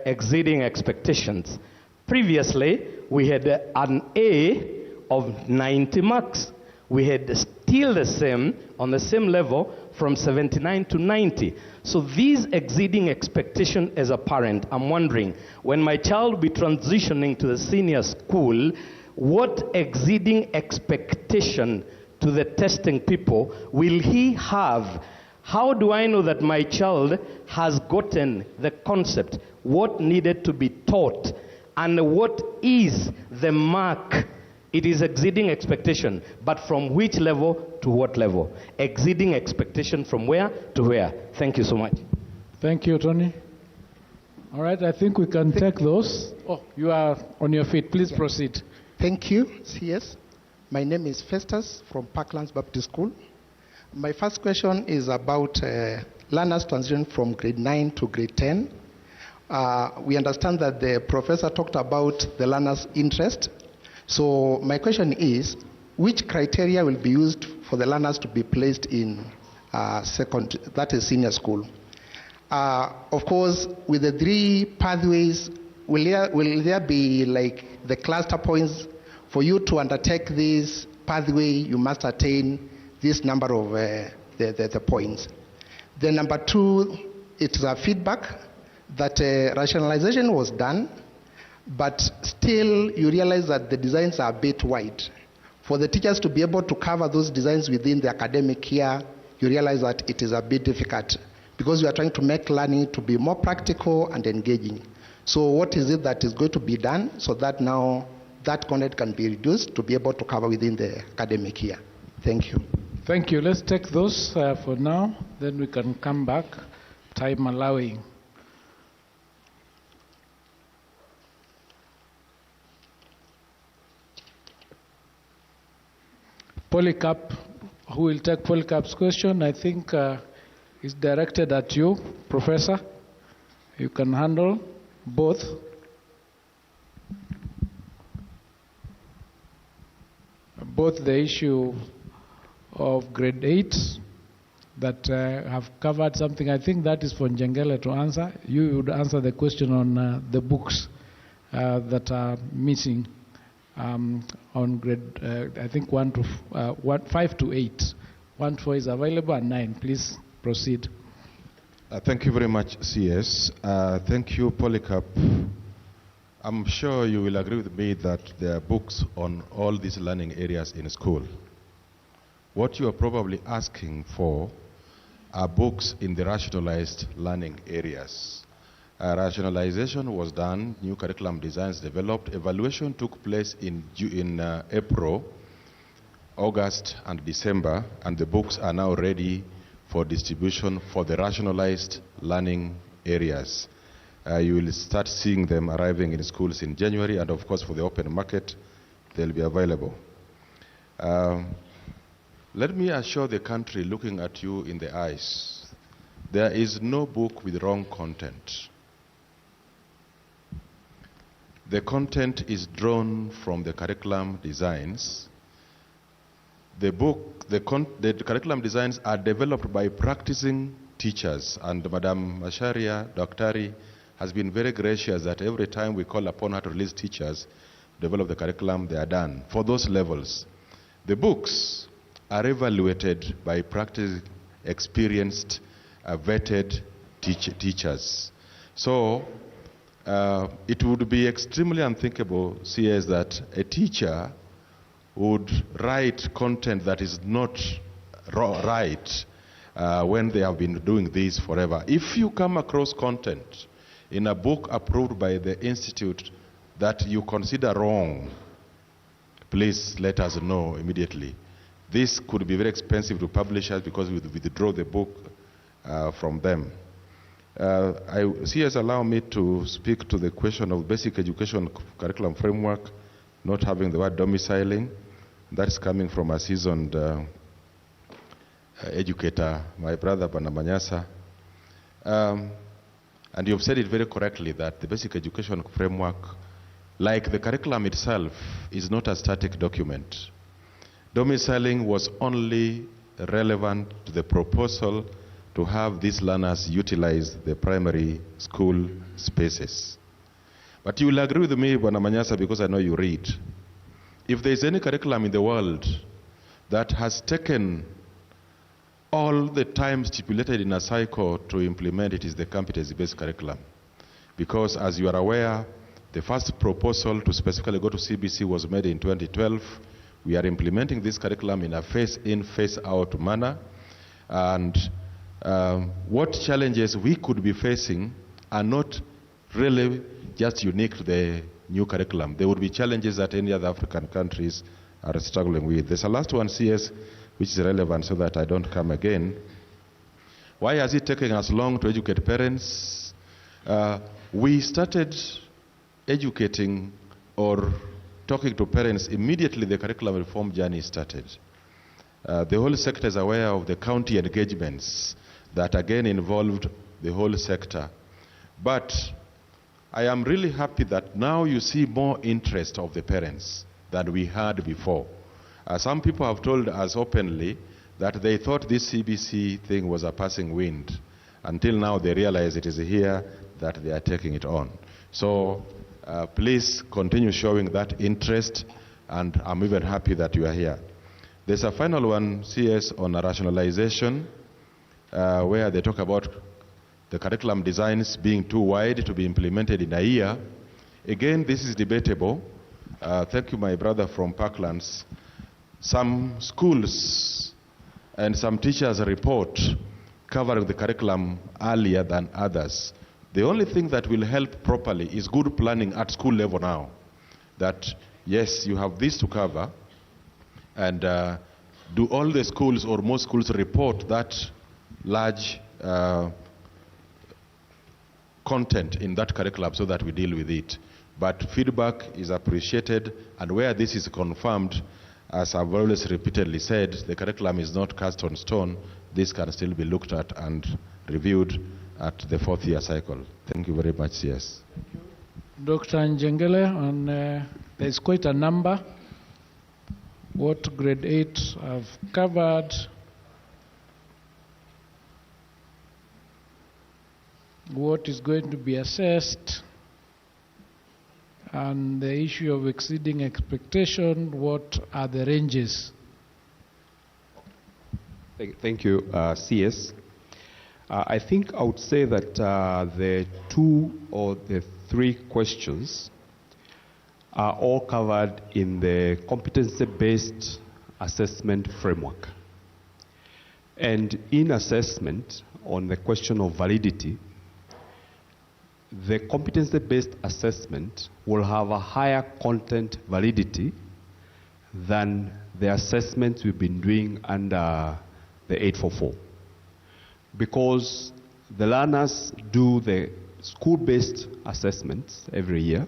exceeding expectations. Previously, we had an A of 90 marks. We had still the same, on the same level, from 79 to 90. So these exceeding expectation as a parent, I'm wondering, when my child will be transitioning to the senior school, what exceeding expectation to the testing people will he have? How do I know that my child has gotten the concept, what needed to be taught, and what is the mark? It is exceeding expectation, but from which level to what level? Exceeding expectation from where to where? Thank you so much. Thank you, Tony. All right, I think we can take those. Oh, you are on your feet. Please proceed. Thank you, CS. My name is Festus from Parklands Baptist School. My first question is about learners transition from grade 9 to grade 10. We understand that the professor talked about the learners' interest. So my question is, which criteria will be used for the learners to be placed in senior school? Of course, with the 3 pathways, will there be like the cluster points? For you to undertake this pathway, you must attain this number of the points. Then number 2, it's a feedback that rationalization was done, but still you realize that the designs are a bit wide. For the teachers to be able to cover those designs within the academic year, you realize that it is a bit difficult because we are trying to make learning to be more practical and engaging. So what is it that is going to be done so that now that content can be reduced to be able to cover within the academic year? Thank you. Thank you. Let's take those for now, then we can come back, time allowing. Polycarp, who will take Polycarp's question, I think is directed at you, Professor. You can handle both. Both the issue of grade 8 that have covered something. I think that is for Njengele to answer. You would answer the question on the books that are missing on grade, I think 5 to 8. 1 to 4 is available and 9. Please proceed. Thank you very much, CS. Thank you, Polycarp. I'm sure you will agree with me that there are books on all these learning areas in school. What you are probably asking for are books in the rationalized learning areas. Rationalization was done, new curriculum designs developed, evaluation took place in April, August, and December, and the books are now ready for distribution for the rationalized learning areas. You will start seeing them arriving in schools in January, and of course for the open market, they'll be available. Let me assure the country looking at you in the eyes, there is no book with wrong content. The content is drawn from the curriculum designs. The curriculum designs are developed by practicing teachers, and Madam Masharia Daktari has been very gracious that every time we call upon her to release teachers, develop the curriculum, they are done. For those levels, the books are evaluated by practice experienced, vetted teachers. So it would be extremely unthinkable, CS, that a teacher would write content that is not right when they have been doing this forever. If you come across content in a book approved by the institute that you consider wrong, please let us know immediately. This could be very expensive to publishers because we withdraw the book from them. CS, allow me to speak to the question of basic education curriculum framework, not having the word domiciling. That's coming from a seasoned educator, my brother Mwangaza. And you've said it very correctly that the basic education framework, like the curriculum itself, is not a static document. Domiciling was only relevant to the proposal to have these learners utilize the primary school spaces. But you will agree with me, Mwangaza, because I know you read. If there is any curriculum in the world that has taken all the time stipulated in a cycle to implement, it is the competency-based curriculum. Because as you are aware, the first proposal to specifically go to CBC was made in 2012. We are implementing this curriculum in a phase-in, phase-out manner. And what challenges we could be facing are not really just unique to the new curriculum. There would be challenges that any other African countries are struggling with. There's a last one, CS, which is relevant so that I don't come again. Why is it taking us long to educate parents? we started educating or talking to parents immediately the curriculum reform journey started. The whole sector is aware of the county engagements that again involved the whole sector. But I am really happy that now you see more interest of the parents than we had before. Some people have told us openly that they thought this CBC thing was a passing wind. Until now they realize it is here that they are taking it on. So please continue showing that interest, and I'm even happy that you are here. There's a final one, CS, on rationalization, where they talk about the curriculum designs being too wide to be implemented in a year. Again, this is debatable. Thank you, my brother from Parklands. Some schools and some teachers report covering the curriculum earlier than others. The only thing that will help properly is good planning at school level now. That, yes, you have this to cover, and do all the schools or most schools report that large content in that curriculum so that we deal with it. But feedback is appreciated, and where this is confirmed, as I've always repeatedly said, the curriculum is not cast on stone. This can still be looked at and reviewed at the 4th year cycle. Thank you very much, CS. Dr. Njengele, and there's quite a number. What grade 8 have covered, what is going to be assessed, and the issue of exceeding expectation, what are the ranges? Thank you, CS. I think I would say that the 2 or the 3 questions are all covered in the competency-based assessment framework. And in assessment, on the question of validity, the competency-based assessment will have a higher content validity than the assessments we've been doing under the 844. Because the learners do the school-based assessments every year,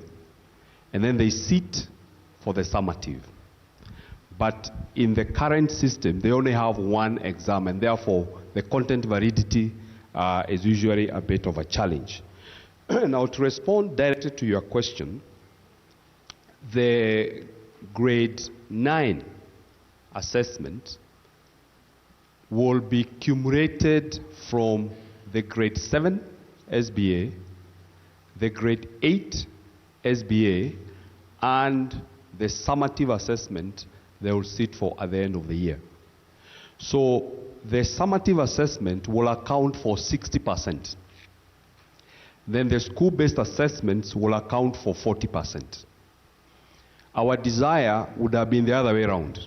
and then they sit for the summative. But in the current system, they only have one exam, and therefore the content validity is usually a bit of a challenge. Now, to respond directly to your question, the grade 9 assessment will be cumulated from the grade 7 SBA, the grade 8 SBA, and the summative assessment they will sit for at the end of the year. So the summative assessment will account for 60%. Then the school-based assessments will account for 40%. Our desire would have been the other way around.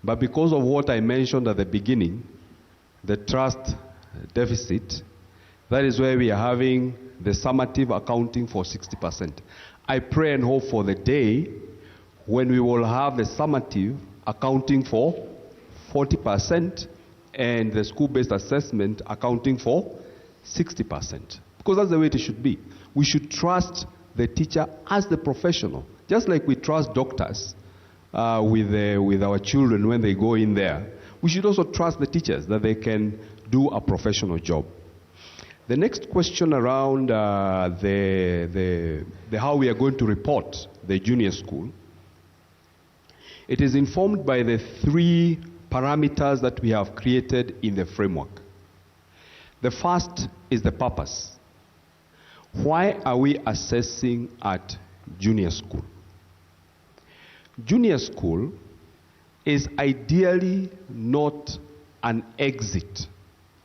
But because of what I mentioned at the beginning, the trust deficit, that is where we are having the summative accounting for 60%. I pray and hope for the day when we will have the summative accounting for 40% and the school-based assessment accounting for 60%. Because that's the way it should be. We should trust the teacher as the professional, just like we trust doctors with our children when they go in there. We should also trust the teachers that they can do a professional job. The next question around the how we are going to report the junior school, it is informed by the 3 parameters that we have created in the framework. The first is the purpose. Why are we assessing at junior school? Junior school is ideally not an exit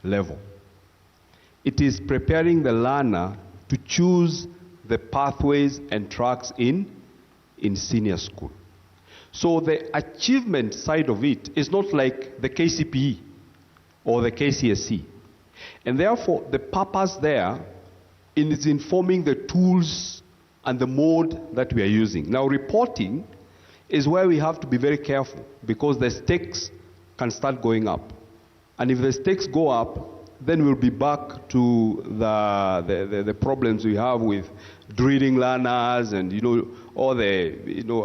level. It is preparing the learner to choose the pathways and tracks in senior school. So the achievement side of it is not like the KCPE or the KCSE. And therefore, the purpose there is informing the tools and the mode that we are using. Now, reporting is where we have to be very careful because the stakes can start going up. And if the stakes go up, then we'll be back to the problems we have with drilling learners and, all the,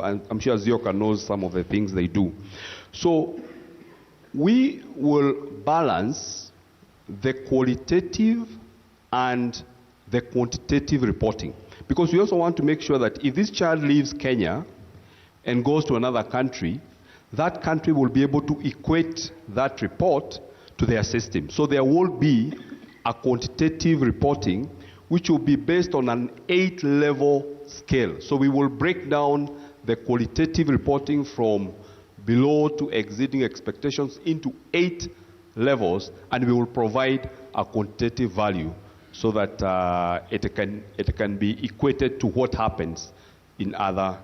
and I'm sure Zioka knows some of the things they do. So we will balance the qualitative and the quantitative reporting, because we also want to make sure that if this child leaves Kenya and goes to another country, that country will be able to equate that report to their system. So there will be a quantitative reporting which will be based on an 8-level scale. So we will break down the qualitative reporting from below to exceeding expectations into 8 levels, and we will provide a quantitative value so that it can be equated to what happens in other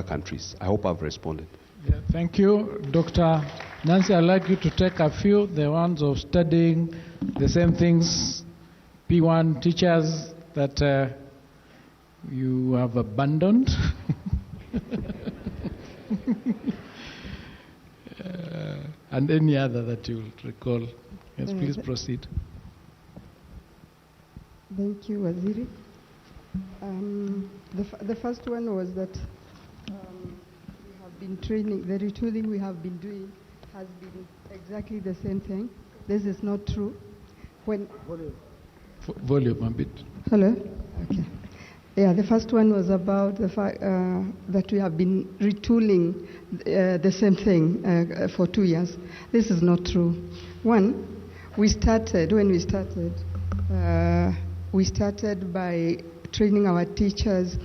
countries. I hope I've responded. Yeah, thank you. Dr. Nancy, I'd like you to take a few, the ones of studying the same things, P1 teachers that you have abandoned. And any other that you recall. Yes, please proceed. Thank you, Waziri. The first one was that we have been training, the retooling we have been doing has been exactly the same thing. This is not true. When volume a bit. Hello? Okay. Yeah, the first one was about the fact that we have been retooling the same thing for 2 years. This is not true. When we started by training our teachers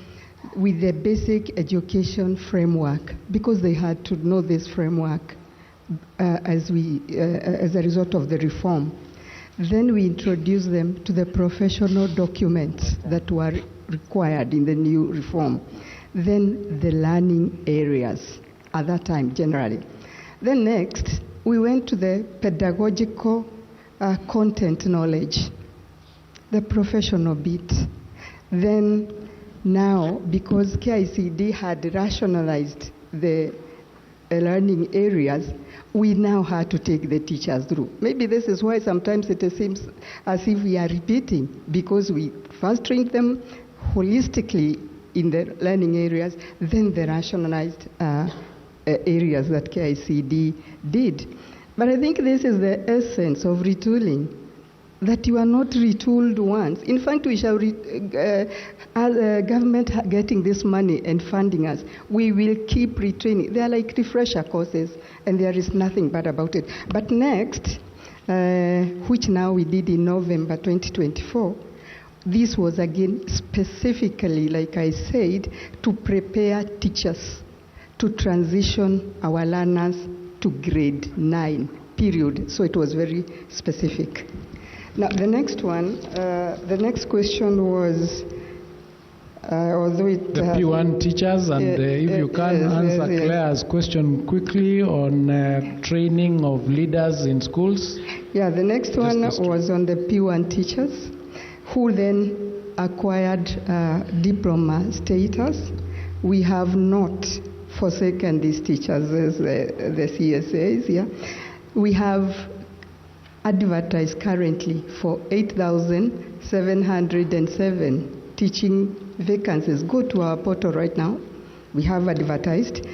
with the basic education framework, because they had to know this framework as a result of the reform. Then we introduced them to the professional documents that were required in the new reform. Then the learning areas at that time generally. Then next, we went to the pedagogical content knowledge, the professional bit. Then now, because KICD had rationalized the learning areas, we now had to take the teachers through. Maybe this is why sometimes it seems as if we are repeating, because we first trained them holistically in the learning areas, then the rationalized areas that KICD did. But I think this is the essence of retooling, that you are not retooled once. In fact, we shall, government getting this money and funding us, we will keep retraining. They are like refresher courses, and there is nothing bad about it. But next, which now we did in November 2024, this was again specifically, like I said, to prepare teachers to transition our learners to grade 9, period. So it was very specific. Now, the next one, the next question was, although it... The P1 teachers, and if you can answer Claire's question quickly on training of leaders in schools. Yeah, the next one was on the P1 teachers, who then acquired diploma status. We have not forsaken these teachers as the CSAs. Yeah, we have advertised currently for 8,707 teaching vacancies. Go to our portal right now. We have advertised,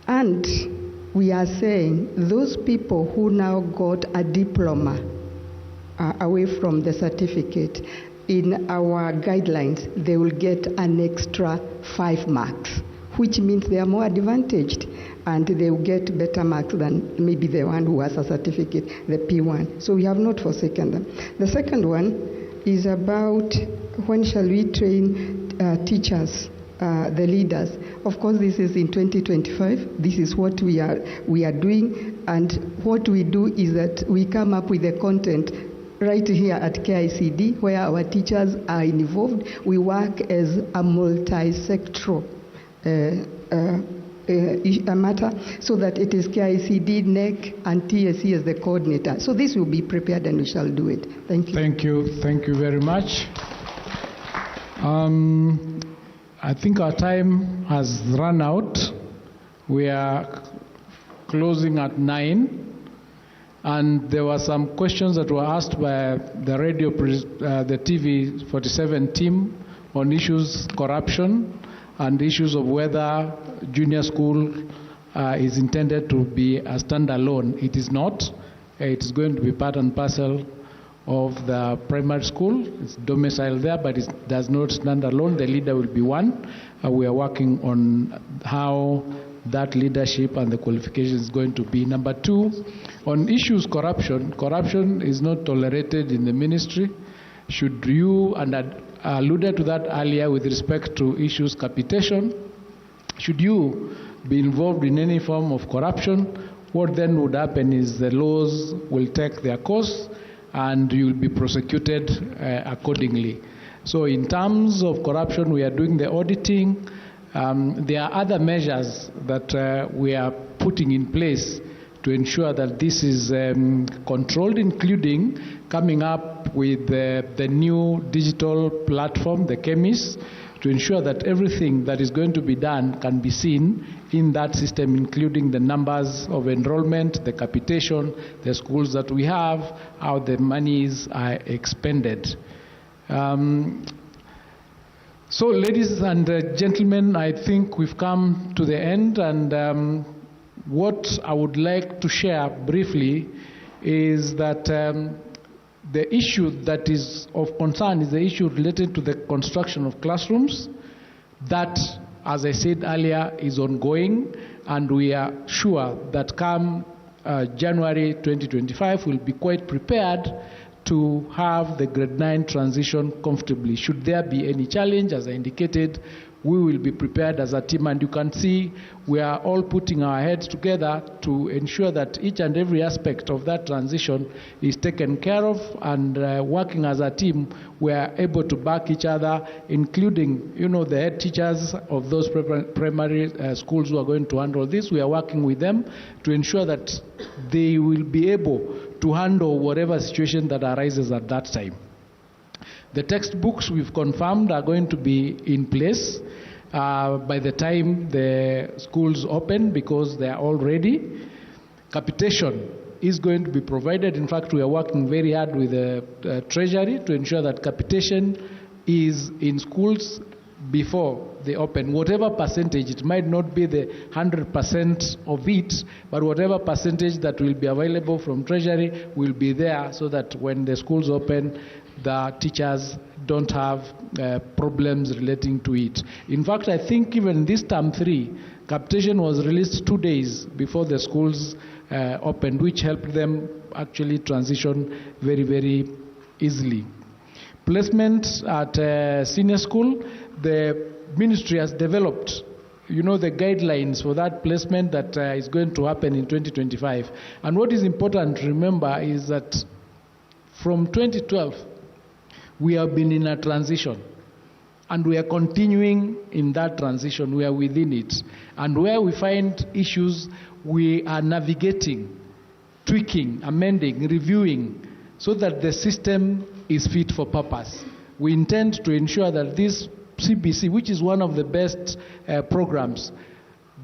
and we are saying those people who now got a diploma away from the certificate, in our guidelines, they will get an extra 5 marks, which means they are more advantaged and they will get better marks than maybe the one who has a certificate, the P1. So we have not forsaken them. The second one is about when shall we train teachers, the leaders. Of course, this is in 2025. This is what we are doing, and what we do is that we come up with the content right here at KICD, where our teachers are involved. We work as a multi-sectoral matter, so that it is KICD, NEC, and TSC as the coordinator. So this will be prepared and we shall do it. Thank you. Thank you. Thank you very much. I think our time has run out. We are closing at 9. And there were some questions that were asked by the TV47 team on issues corruption and issues of whether junior school is intended to be a standalone. It is not. It is going to be part and parcel of the primary school. It's domiciled there, but it does not stand alone. The leader will be one. We are working on how that leadership and the qualification is going to be. Number two, on issues corruption is not tolerated in the ministry. Should you, and I alluded to that earlier with respect to issues capitation, should you be involved in any form of corruption, what then would happen is the laws will take their course and you will be prosecuted accordingly. So in terms of corruption, we are doing the auditing. There are other measures that we are putting in place to ensure that this is controlled, including coming up with the new digital platform, the KEMIS, to ensure that everything that is going to be done can be seen in that system, including the numbers of enrollment, the capitation, the schools that we have, how the monies are expended. So, ladies and gentlemen, I think we've come to the end, and what I would like to share briefly is that the issue that is of concern is the issue related to the construction of classrooms. That, as I said earlier, is ongoing, and we are sure that come January 2025, we'll be quite prepared to have the grade 9 transition comfortably. Should there be any challenge, as I indicated, we will be prepared as a team, and you can see we are all putting our heads together to ensure that each and every aspect of that transition is taken care of, and working as a team, we are able to back each other, including, the head teachers of those primary schools who are going to handle this. We are working with them to ensure that they will be able to handle whatever situation that arises at that time. The textbooks we've confirmed are going to be in place by the time the schools open, because they are all ready. Capitation is going to be provided. In fact, we are working very hard with the Treasury to ensure that capitation is in schools before they open. Whatever percentage, it might not be the 100% of it, but whatever percentage that will be available from Treasury will be there, so that when the schools open, the teachers don't have problems relating to it. In fact, I think even this term 3, capitation was released 2 days before the schools opened, which helped them actually transition very, very easily. Placement at senior school, the ministry has developed the guidelines for that placement that is going to happen in 2025. And what is important to remember is that from 2012, we have been in a transition, and we are continuing in that transition. We are within it. And where we find issues, we are navigating, tweaking, amending, reviewing, so that the system is fit for purpose. We intend to ensure that this CBC, which is one of the best programs,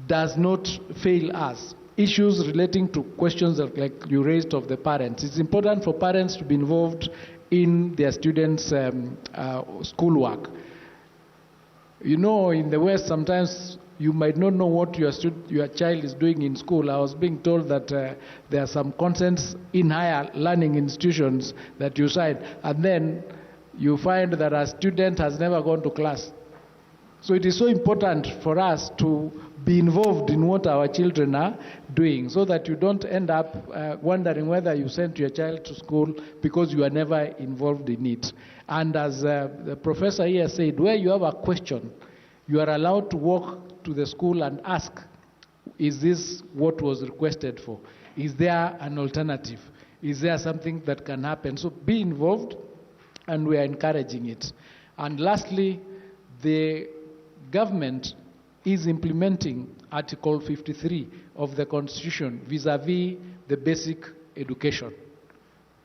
does not fail us. Issues relating to questions like you raised of the parents. It's important for parents to be involved in their students' schoolwork. In the West, sometimes you might not know what your child is doing in school. I was being told that there are some contents in higher learning institutions that you cite, and then you find that a student has never gone to class. So it is so important for us to be involved in what our children are doing, so that you don't end up wondering whether you sent your child to school because you are never involved in it. And as the professor here said, where you have a question, you are allowed to walk to the school and ask, is this what was requested for? Is there an alternative? Is there something that can happen? So be involved, and we are encouraging it. And lastly, the government is implementing Article 53 of the Constitution vis-à-vis the basic education.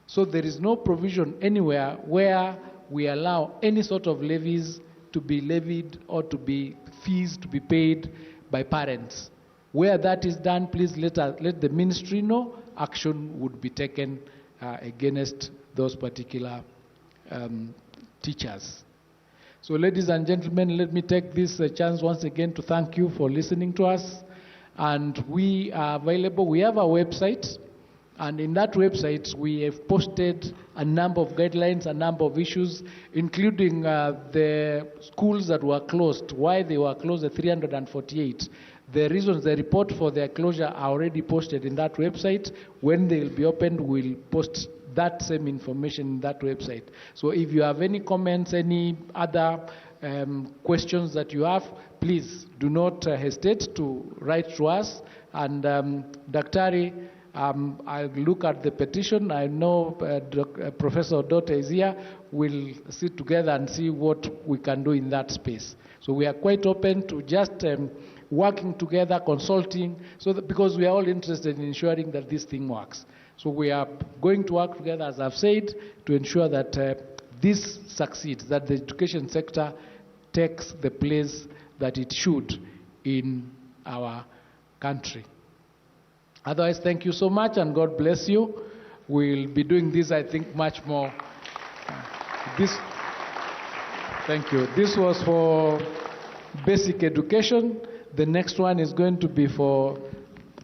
So there is no provision anywhere where we allow any sort of levies to be levied or to be fees to be paid by parents. Where that is done, please let the ministry know, action would be taken against those particular teachers. So ladies and gentlemen, let me take this chance once again to thank you for listening to us. And we are available. We have a website, and in that website we have posted a number of guidelines, a number of issues, including the schools that were closed, why they were closed, the 348. The reasons, the report for their closure are already posted in that website. When they will be opened, we'll post that same information in that website. So if you have any comments, any other questions that you have, please do not hesitate to write to us. And Daktari, I'll look at the petition. I know Professor Dota is here. We'll sit together and see what we can do in that space. So we are quite open to just working together, consulting, so that, because we are all interested in ensuring that this thing works. So we are going to work together, as I've said, to ensure that this succeeds, that the education sector takes the place that it should in our country. Otherwise, thank you so much and God bless you. We'll be doing this, I think, much more. Thank you. This was for basic education. The next one is going to be for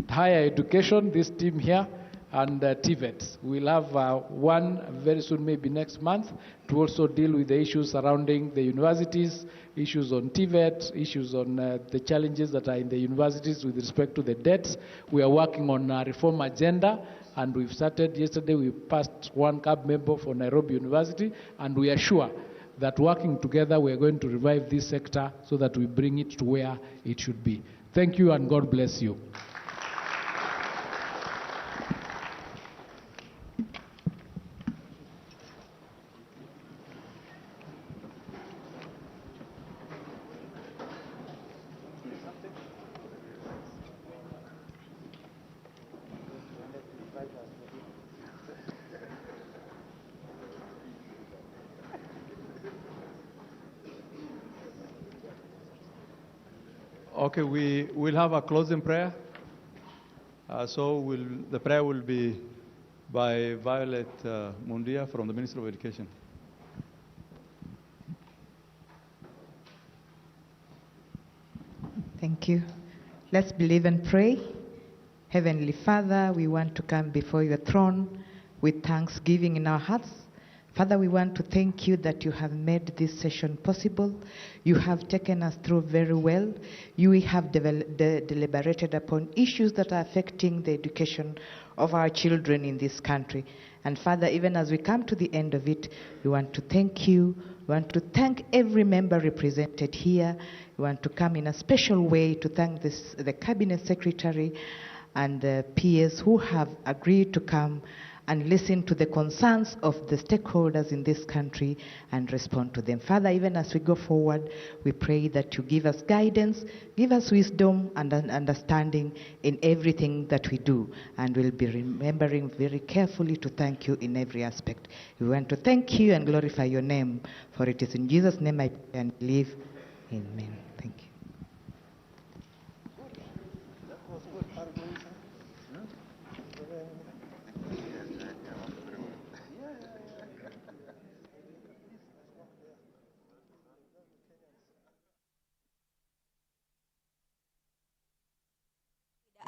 higher education, this team here, and TVET. We'll have one very soon, maybe next month, to also deal with the issues surrounding the universities, issues on TVET, issues on the challenges that are in the universities with respect to the debts. We are working on a reform agenda, and we've started yesterday. We passed one CAB member for Nairobi University, and we are sure that working together we are going to revive this sector so that we bring it to where it should be. Thank you and God bless you. Okay, we will have a closing prayer. The prayer will be by Violet Mundia from the Ministry of Education. Thank you. Let's believe and pray. Heavenly Father, we want to come before your throne with thanksgiving in our hearts. Father, we want to thank you that you have made this session possible. You have taken us through very well. You have deliberated upon issues that are affecting the education of our children in this country. And Father, even as we come to the end of it, we want to thank you. We want to thank every member represented here. We want to come in a special way to thank the Cabinet Secretary and the PS who have agreed to come and listen to the concerns of the stakeholders in this country and respond to them. Father, even as we go forward, we pray that you give us guidance, give us wisdom and understanding in everything that we do. And we'll be remembering very carefully to thank you in every aspect. We want to thank you and glorify your name, for it is in Jesus' name I pray and believe. Amen. Thank you.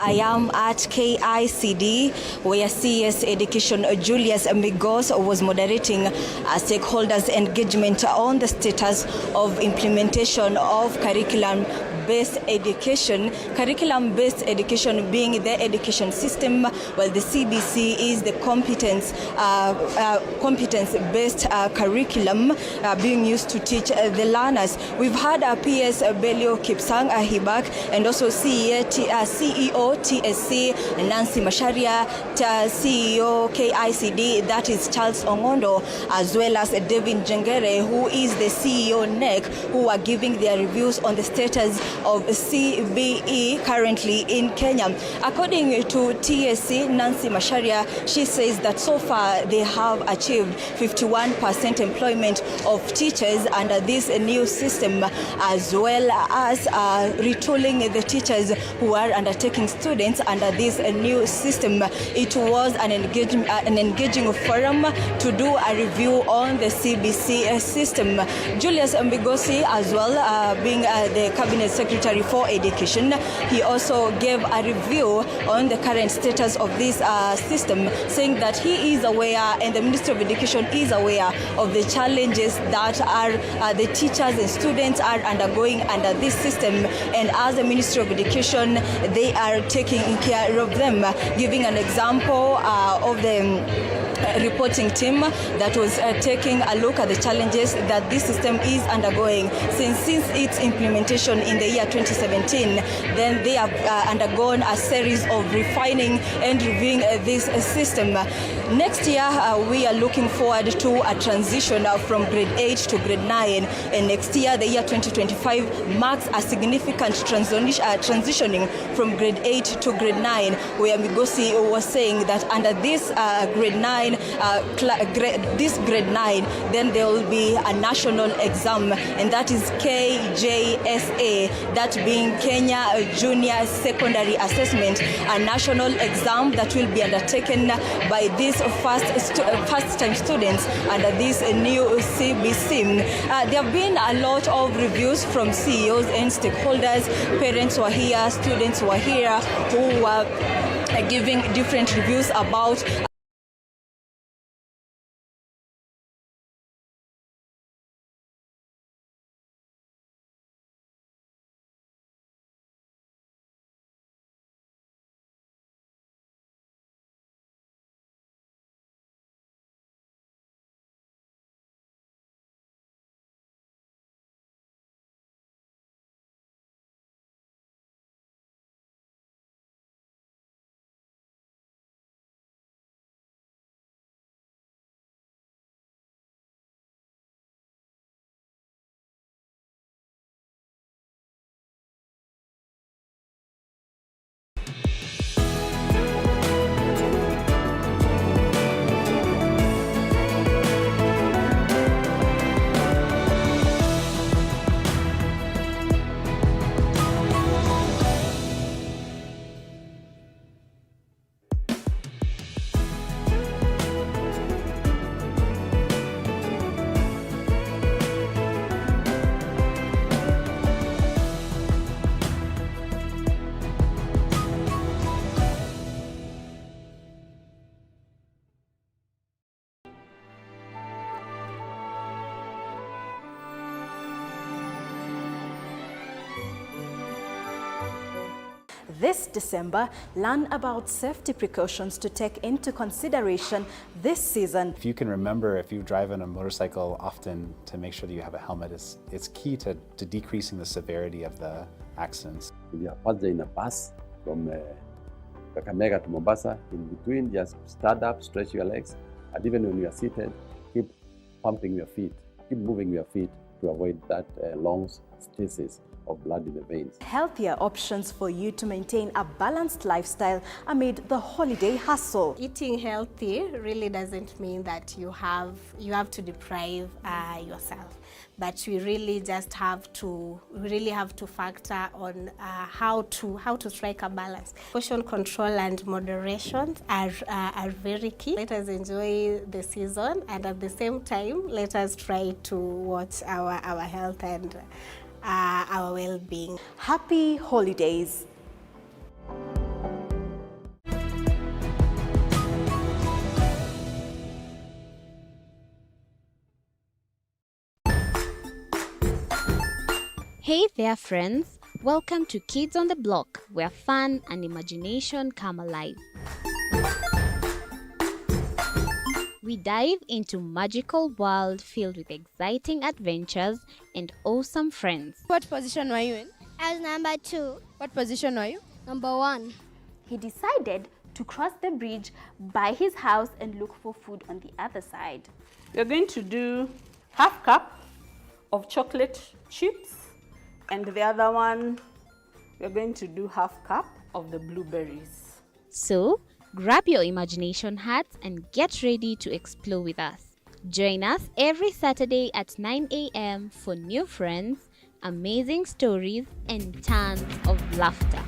I am at KICD, where CS Education Julius Migos was moderating stakeholders' engagement on the status of implementation of curriculum-based education. Curriculum-based education being the education system, while the CBC is the competence-based curriculum being used to teach the learners. We've had PS Belio Kipsang Ahibak and also CEO TSC Nancy Masharia, CEO KICD, that is Charles Ongondo, as well as Devin Jengere, who is the CEO NEC, who are giving their reviews on the status of CBE currently in Kenya. According to TSC, Nancy Masharia, she says that so far they have achieved 51% employment of teachers under this new system, as well as retooling the teachers who are undertaking students under this new system. It was an engaging forum to do a review on the CBC system. Julius Migosi, as well, being the Cabinet Secretary for Education, he also gave a review on the current status of this system, saying that he is aware and the Ministry of Education is aware of the challenges that are the teachers and students are undergoing under this system, and as the Ministry of Education, they are taking care of them, giving an example of the reporting team that was taking a look at the challenges that this system is undergoing since its implementation in the year 2017. Then they have undergone a series of refining and reviewing this system. Next year, we are looking forward to a transition from grade 8 to grade 9, and next year, the year 2025, marks a significant transitioning from grade 8 to grade 9, where Migosi was saying that under this grade 9, then there will be a national exam, and that is KJSA, that being Kenya Junior Secondary Assessment, a national exam that will be undertaken by these first-time students under this new CBC. There have been a lot of reviews from CEOs and stakeholders. Parents were here, students were here, who were giving different reviews about This December, learn about safety precautions to take into consideration this season. If you can remember, if you drive on a motorcycle often, to make sure that you have a helmet, it's key to decreasing the severity of the accidents. If you are passing in a bus from Kakamega to Mombasa, in between, just stand up, stretch your legs, and even when you are seated, keep pumping your feet, keep moving your feet to avoid that long stasis of blood in the veins. Healthier options for you to maintain a balanced lifestyle amid the holiday hustle. Eating healthy really doesn't mean that you have to deprive yourself, but we really just have to factor on how to strike a balance. Portion control and moderation are very key. Let us enjoy the season, and at the same time, let us try to watch our health and our well-being. Happy holidays. Hey there friends, welcome to Kids on the Block, where fun and imagination come alive. We dive into magical world filled with exciting adventures and awesome friends. What position were you in? I was number 2. What position were you? Number 1. He decided to cross the bridge by his house and look for food on the other side. We're going to do half cup of chocolate chips And the other one, we're going to do half cup of the blueberries. So, grab your imagination hats and get ready to explore with us. Join us every Saturday at 9 a.m. for new friends, amazing stories, and tons of laughter.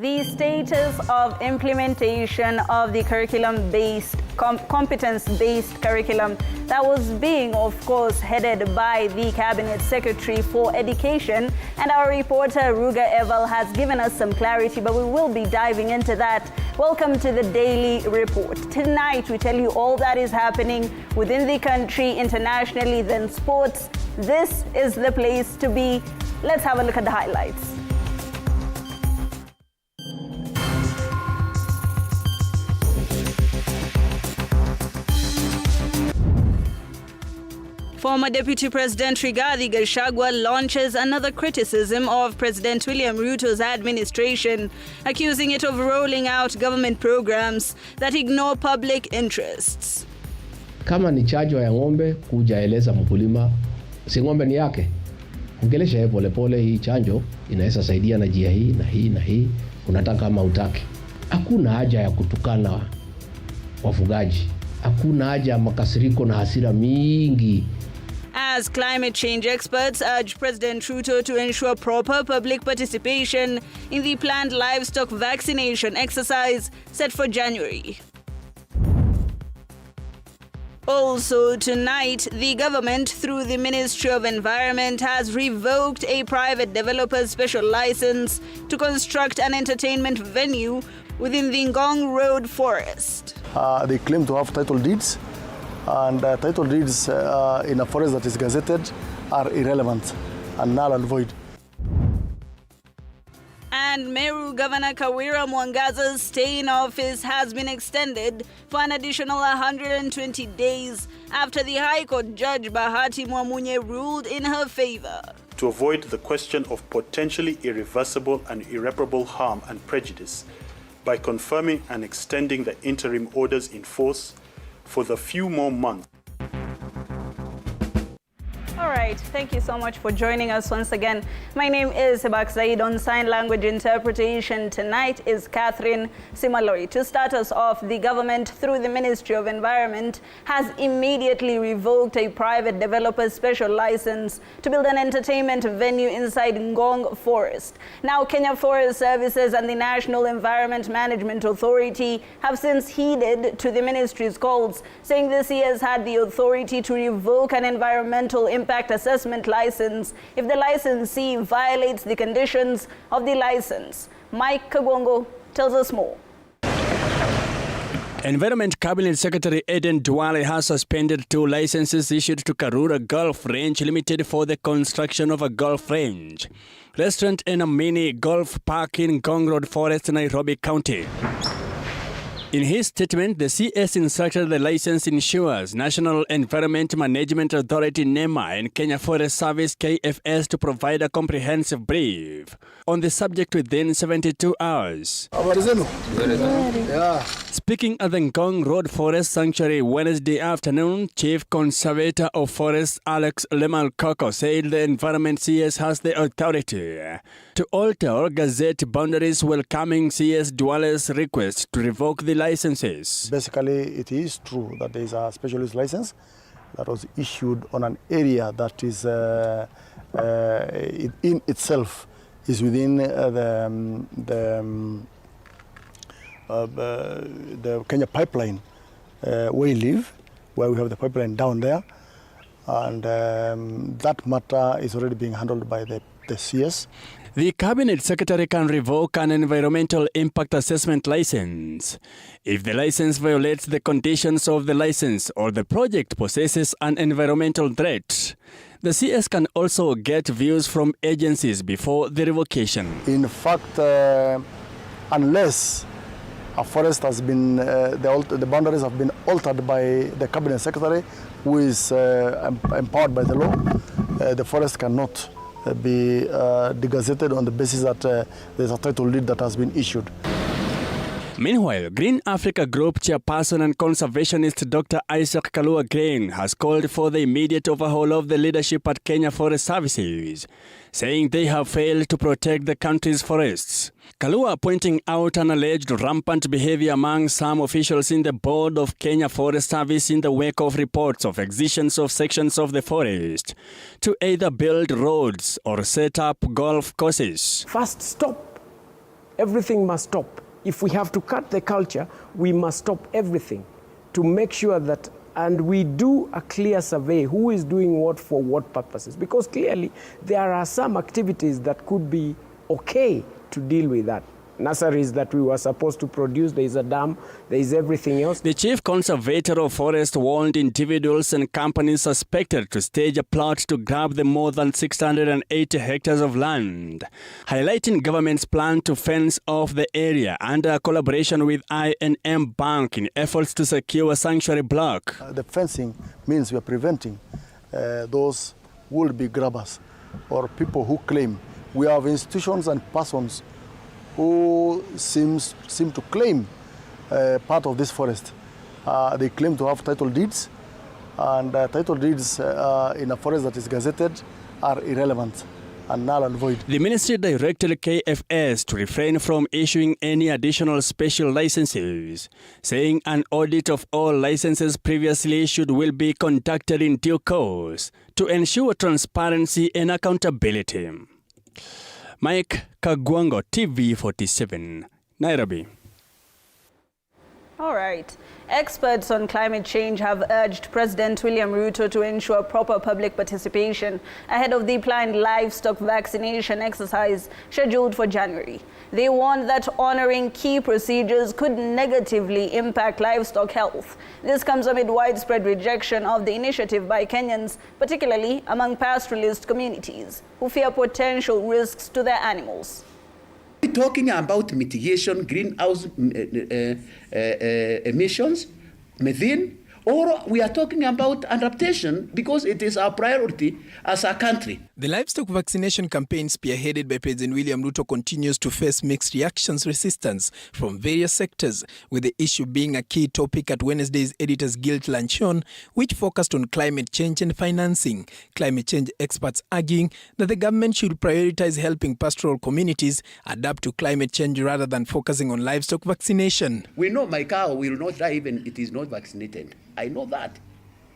The status of implementation of the curriculum-based, competence-based curriculum that was being, of course, headed by the Cabinet Secretary for Education. And our reporter, Ruga Eval, has given us some clarity, but we will be diving into that. Welcome to the Daily Report. Tonight, we tell you all that is happening within the country, internationally, then sports. This is the place to be. Let's have a look at the highlights. Former Deputy President Rigathi Gachagua launches another criticism of President William Ruto's administration, accusing it of rolling out government programs that ignore public interests. Kama ni chanjo ya ng'ombe, kuja eleza mkulima, si ng'ombe ni yake. Ongelesha yeye polepole, hii chanjo inaweza saidia na njia hii na hii na hii, unataka kama utaki. Hakuna haja ya kutukana wafugaji. Hakuna haja ya makasiriko na hasira mingi. As climate change experts urge President Ruto to ensure proper public participation in the planned livestock vaccination exercise set for January. Also tonight, the government, through the Ministry of Environment, has revoked a private developer's special license to construct an entertainment venue within the Ngong Road forest. They claim to have title deeds, and title deeds in a forest that is gazetted are irrelevant and null and void. And Meru Governor Kawira Mwangaza's stay in office has been extended for an additional 120 days after the High Court Judge Bahati Mwamunye ruled in her favor. To avoid the question of potentially irreversible and irreparable harm and prejudice, by confirming and extending the interim orders in force for the few more months. All right, thank you so much for joining us once again. My name is Hebak Zaid. On sign language interpretation tonight is Catherine Simalori. To start us off, the government, through the Ministry of Environment, has immediately revoked a private developer's special license to build an entertainment venue inside Ngong Forest. Now, Kenya Forest Services and the National Environment Management Authority have since heeded to the ministry's calls, saying this year has had the authority to revoke an environmental impact assessment license if the licensee violates the conditions of the license. Mike Kagwongo tells us more. Environment Cabinet Secretary Eden Duale has suspended 2 licenses issued to Karura Golf Range Limited for the construction of a golf range, restaurant and a mini golf park in Ngong Road Forest, Nairobi County. In his statement, the CS instructed the license ensures National Environment Management Authority NEMA and Kenya Forest Service KFS to provide a comprehensive brief on the subject within 72 hours. Speaking at the Ngong Road Forest Sanctuary Wednesday afternoon, Chief Conservator of Forests Alex Lemal Koko said the Environment CS has the authority to alter or gazette boundaries, welcoming CS Duale's request to revoke the licenses. Basically, it is true that there is a specialist license that was issued on an area that is in itself is within the Kenya pipeline where we live, where we have the pipeline down there, and that matter is already being handled by the CS. The Cabinet Secretary can revoke an environmental impact assessment license if the license violates the conditions of the license or the project possesses an environmental threat. The CS can also get views from agencies before the revocation. In fact, unless a forest has been, the boundaries have been altered by the Cabinet Secretary, who is empowered by the law, the forest cannot be degazetted on the basis that there's a title deed that has been issued. Meanwhile, Green Africa Group chairperson and conservationist Dr. Isaac Kalua Green has called for the immediate overhaul of the leadership at Kenya Forest Services, saying they have failed to protect the country's forests. Kalua pointing out an alleged rampant behavior among some officials in the board of Kenya Forest Service in the wake of reports of excisions of sections of the forest to either build roads or set up golf courses. First, stop. Everything must stop. If we have to cut the culture, we must stop everything to make sure that, and we do a clear survey, who is doing what for what purposes. Because clearly, there are some activities that could be okay to deal with that. Nurseries that we were supposed to produce, there is a dam, there is everything else. The chief conservator of forest warned individuals and companies suspected to stage a plot to grab the more than 680 hectares of land, highlighting government's plan to fence off the area under a collaboration with I&M Bank in efforts to secure a sanctuary block. The fencing means we are preventing those would-be grabbers or people who claim. We have institutions and persons who seem to claim part of this forest. They claim to have title deeds, and title deeds in a forest that is gazetted are irrelevant and null and void. The ministry directed KFS to refrain from issuing any additional special licenses, saying an audit of all licenses previously issued will be conducted in due course to ensure transparency and accountability. Mike Kagwango, TV47, Nairobi. All right. Experts on climate change have urged President William Ruto to ensure proper public participation ahead of the planned livestock vaccination exercise scheduled for January. They warned that honoring key procedures could negatively impact livestock health. This comes amid widespread rejection of the initiative by Kenyans, particularly among pastoralist communities, who fear potential risks to their animals. We're talking about mitigation, greenhouse emissions, methane, or we are talking about adaptation because it is our priority as a country. The livestock vaccination campaign spearheaded by President William Ruto continues to face mixed reactions, resistance from various sectors, with the issue being a key topic at Wednesday's Editors Guild luncheon, which focused on climate change and financing. Climate change experts arguing that the government should prioritize helping pastoral communities adapt to climate change rather than focusing on livestock vaccination. We know my cow will not die even if it is not vaccinated. I know that.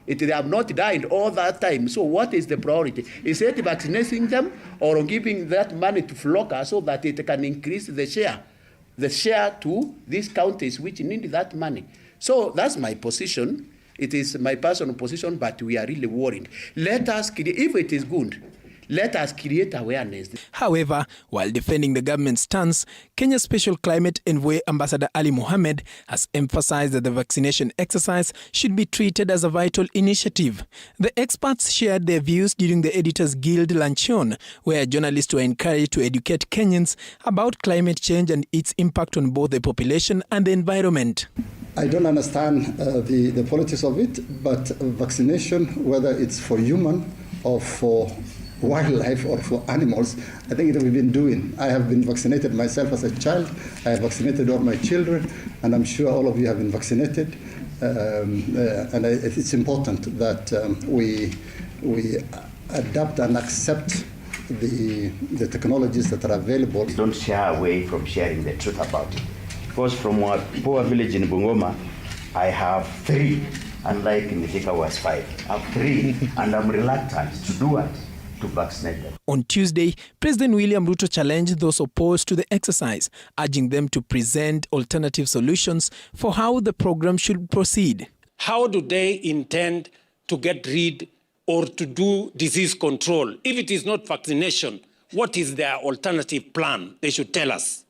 They have not died all that time. So what is the priority? Is it vaccinating them or giving that money to FLOCA so that it can increase the share to these counties which need that money? So that's my position. It is my personal position, but we are really worried. Let us, if it is good, let us create awareness. However, while defending the government's stance, Kenya's Special Climate Envoy Ambassador Ali Mohammed has emphasized that the vaccination exercise should be treated as a vital initiative. The experts shared their views during the Editors Guild luncheon, where journalists were encouraged to educate Kenyans about climate change and its impact on both the population and the environment. I don't understand the politics of it, but vaccination, whether it's for human or for wildlife or for animals, I think it we've been doing. I have been vaccinated myself as a child. I have vaccinated all my children, and I'm sure all of you have been vaccinated. And it's important that we adapt and accept the technologies that are available. Don't shy away from sharing the truth about it. Because from our poor village in Bungoma, I have 3, unlike Nithika was 5. I have 3, and I'm reluctant to do what? To vaccinate them. On Tuesday, President William Ruto challenged those opposed to the exercise, urging them to present alternative solutions for how the program should proceed. How do they intend to get rid or to do disease control? If it is not vaccination, what is their alternative plan? They should tell us.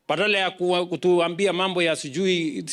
Badala ya kutuambia mambo ya sijui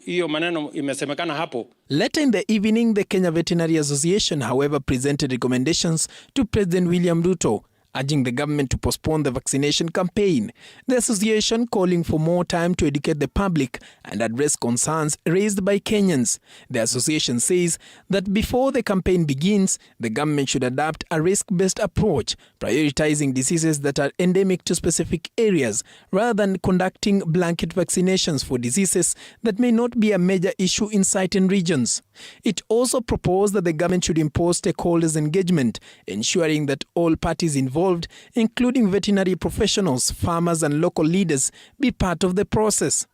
hiyo maneno imesemekana hapo. Later in the evening, the Kenya Veterinary Association, however, presented recommendations to President William Ruto, urging the government to postpone the vaccination campaign. The association calling for more time to educate the public and address concerns raised by Kenyans. The association says that before the campaign begins, the government should adopt a risk-based approach, prioritizing diseases that are endemic to specific areas rather than conducting blanket vaccinations for diseases that may not be a major issue in certain regions. It also proposed that the government should impose stakeholders' engagement, ensuring that all parties involved, including veterinary professionals, farmers and local leaders, be part of the process.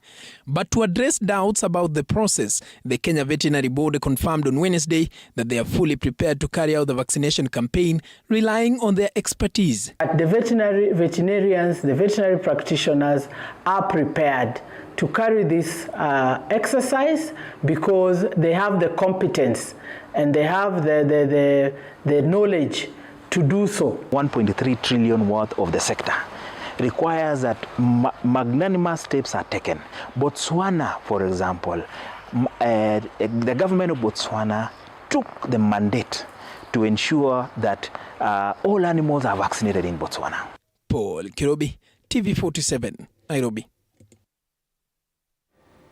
But to address doubts about the process, the Kenya Veterinary Board confirmed on Wednesday that they are fully prepared to carry out the vaccination campaign, relying on their expertise. The veterinarians, the veterinary practitioners are prepared to carry this exercise because they have the competence and they have the knowledge to do so. 1.3 trillion worth of the sector requires that magnanimous steps are taken. Botswana, for example, the government of Botswana took the mandate to ensure that all animals are vaccinated in Botswana. Paul Kirobi, TV47, Nairobi.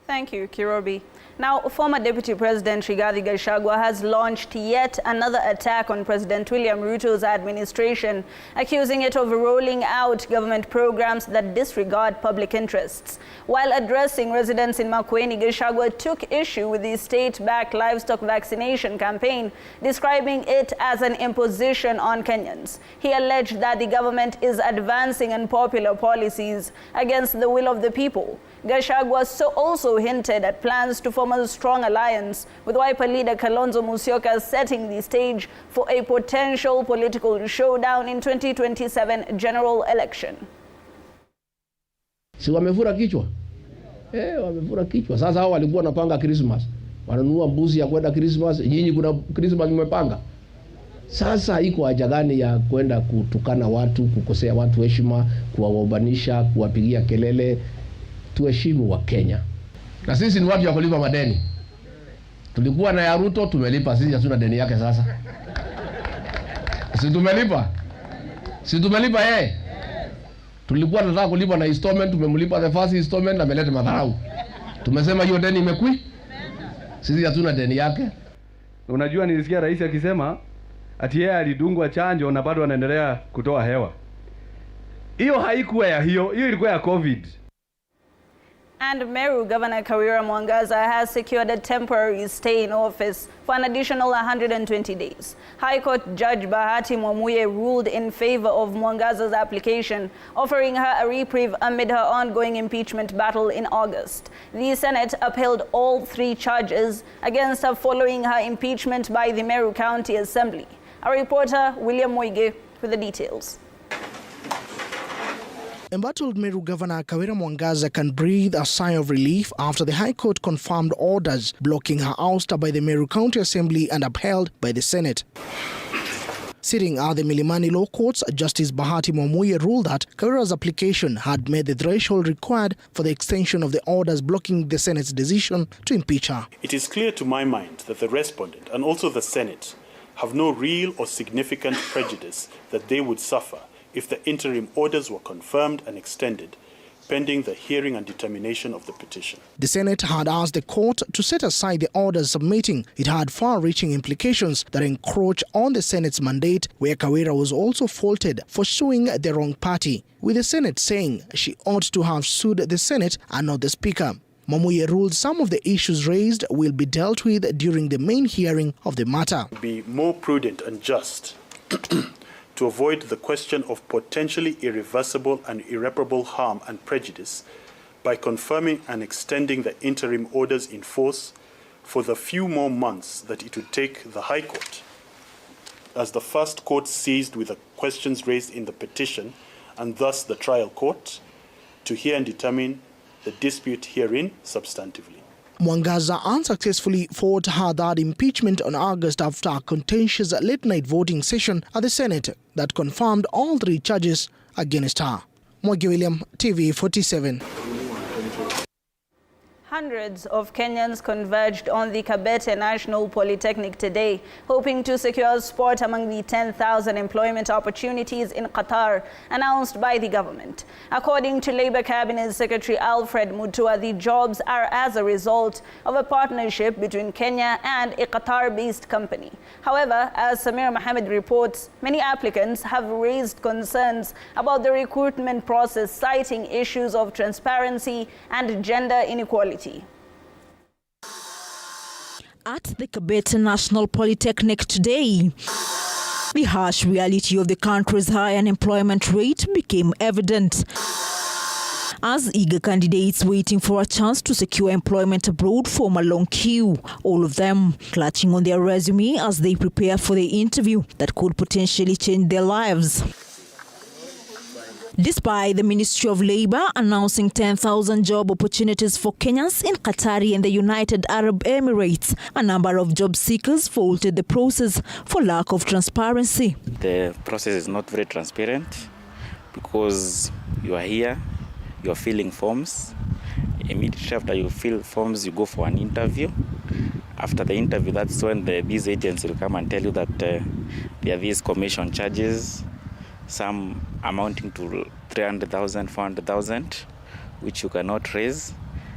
Thank you, Kirobi. Now, former Deputy President Rigathi Gachagua has launched yet another attack on President William Ruto's administration, accusing it of rolling out government programs that disregard public interests. While addressing residents in Makueni, Gachagua took issue with the state-backed livestock vaccination campaign, describing it as an imposition on Kenyans. He alleged that the government is advancing unpopular policies against the will of the people. Gachagua also hinted at plans to form a strong alliance with Wiper leader Kalonzo Musyoka, setting the stage for a potential political showdown in 2027 general election. Si wamevura kichwa? Wamevura kichwa. Sasa hao walikuwa wanapanga Christmas. Wananunua mbuzi ya kwenda Christmas, nyinyi kuna Christmas mmepanga. Sasa iko haja gani ya kwenda kutukana watu, kukosea watu heshima, kuwaobanisha, kuwapigia kelele? Tuheshimu wa Kenya. Na sisi ni watu ya kulipa madeni. Tulikuwa na ya Ruto, tumelipa, sisi hatuna deni yake sasa. Si tumelipa yeye. Tulikuwa tunataka kulipa na installment, tumemlipa the first installment na ameleta madharau. Tumesema hiyo deni imekui. Sisi hatuna deni yake. Unajua nilisikia rais akisema ati yeye alidungwa chanjo na bado anaendelea kutoa hewa. Hiyo haikuwa ya hiyo ilikuwa ya COVID. And Meru Governor Kawira Mwangaza has secured a temporary stay in office for an additional 120 days. High Court Judge Bahati Mwamuye ruled in favor of Mwangaza's application, offering her a reprieve amid her ongoing impeachment battle in August. The Senate upheld all 3 charges against her following her impeachment by the Meru County Assembly. Our reporter, William Moige, with the details. Embattled Meru Governor Kawira Mwangaza can breathe a sigh of relief after the High Court confirmed orders blocking her ouster by the Meru County Assembly and upheld by the Senate. Sitting at the Milimani Law Courts, Justice Bahati Mwamuye ruled that Kawira's application had met the threshold required for the extension of the orders blocking the Senate's decision to impeach her. It is clear to my mind that the respondent and also the Senate have no real or significant prejudice that they would suffer if the interim orders were confirmed and extended, pending the hearing and determination of the petition. The Senate had asked the court to set aside the orders submitting. It had far-reaching implications that encroach on the Senate's mandate, where Kawira was also faulted for suing the wrong party, with the Senate saying she ought to have sued the Senate and not the Speaker. Mwamuye ruled some of the issues raised will be dealt with during the main hearing of the matter. Be more prudent and just to avoid the question of potentially irreversible and irreparable harm and prejudice by confirming and extending the interim orders in force for the few more months that it would take the High Court, as the first court seized with the questions raised in the petition and thus the trial court, to hear and determine the dispute herein substantively. Mwangaza unsuccessfully fought her third impeachment on August after a contentious late-night voting session at the Senate that confirmed all 3 charges against her. Mwagi William, TV47. Hundreds of Kenyans converged on the Kabete National Polytechnic today, hoping to secure a spot among the 10,000 employment opportunities in Qatar announced by the government. According to Labour Cabinet Secretary Alfred Mutua, the jobs are as a result of a partnership between Kenya and a Qatar-based company. However, as Samir Mohammed reports, many applicants have raised concerns about the recruitment process, citing issues of transparency and gender inequality. At the Kabete National Polytechnic today, the harsh reality of the country's high unemployment rate became evident as eager candidates waiting for a chance to secure employment abroad form a long queue, all of them clutching on their resume as they prepare for the interview that could potentially change their lives. Despite the Ministry of Labour announcing 10,000 job opportunities for Kenyans in Qatar and the United Arab Emirates, a number of job seekers faulted the process for lack of transparency. The process is not very transparent because you are here, you are filling forms. Immediately after you fill forms, you go for an interview. After the interview, that's when these agents will come and tell you that there are these commission charges, some amounting to 300,000, 400,000, which you cannot raise.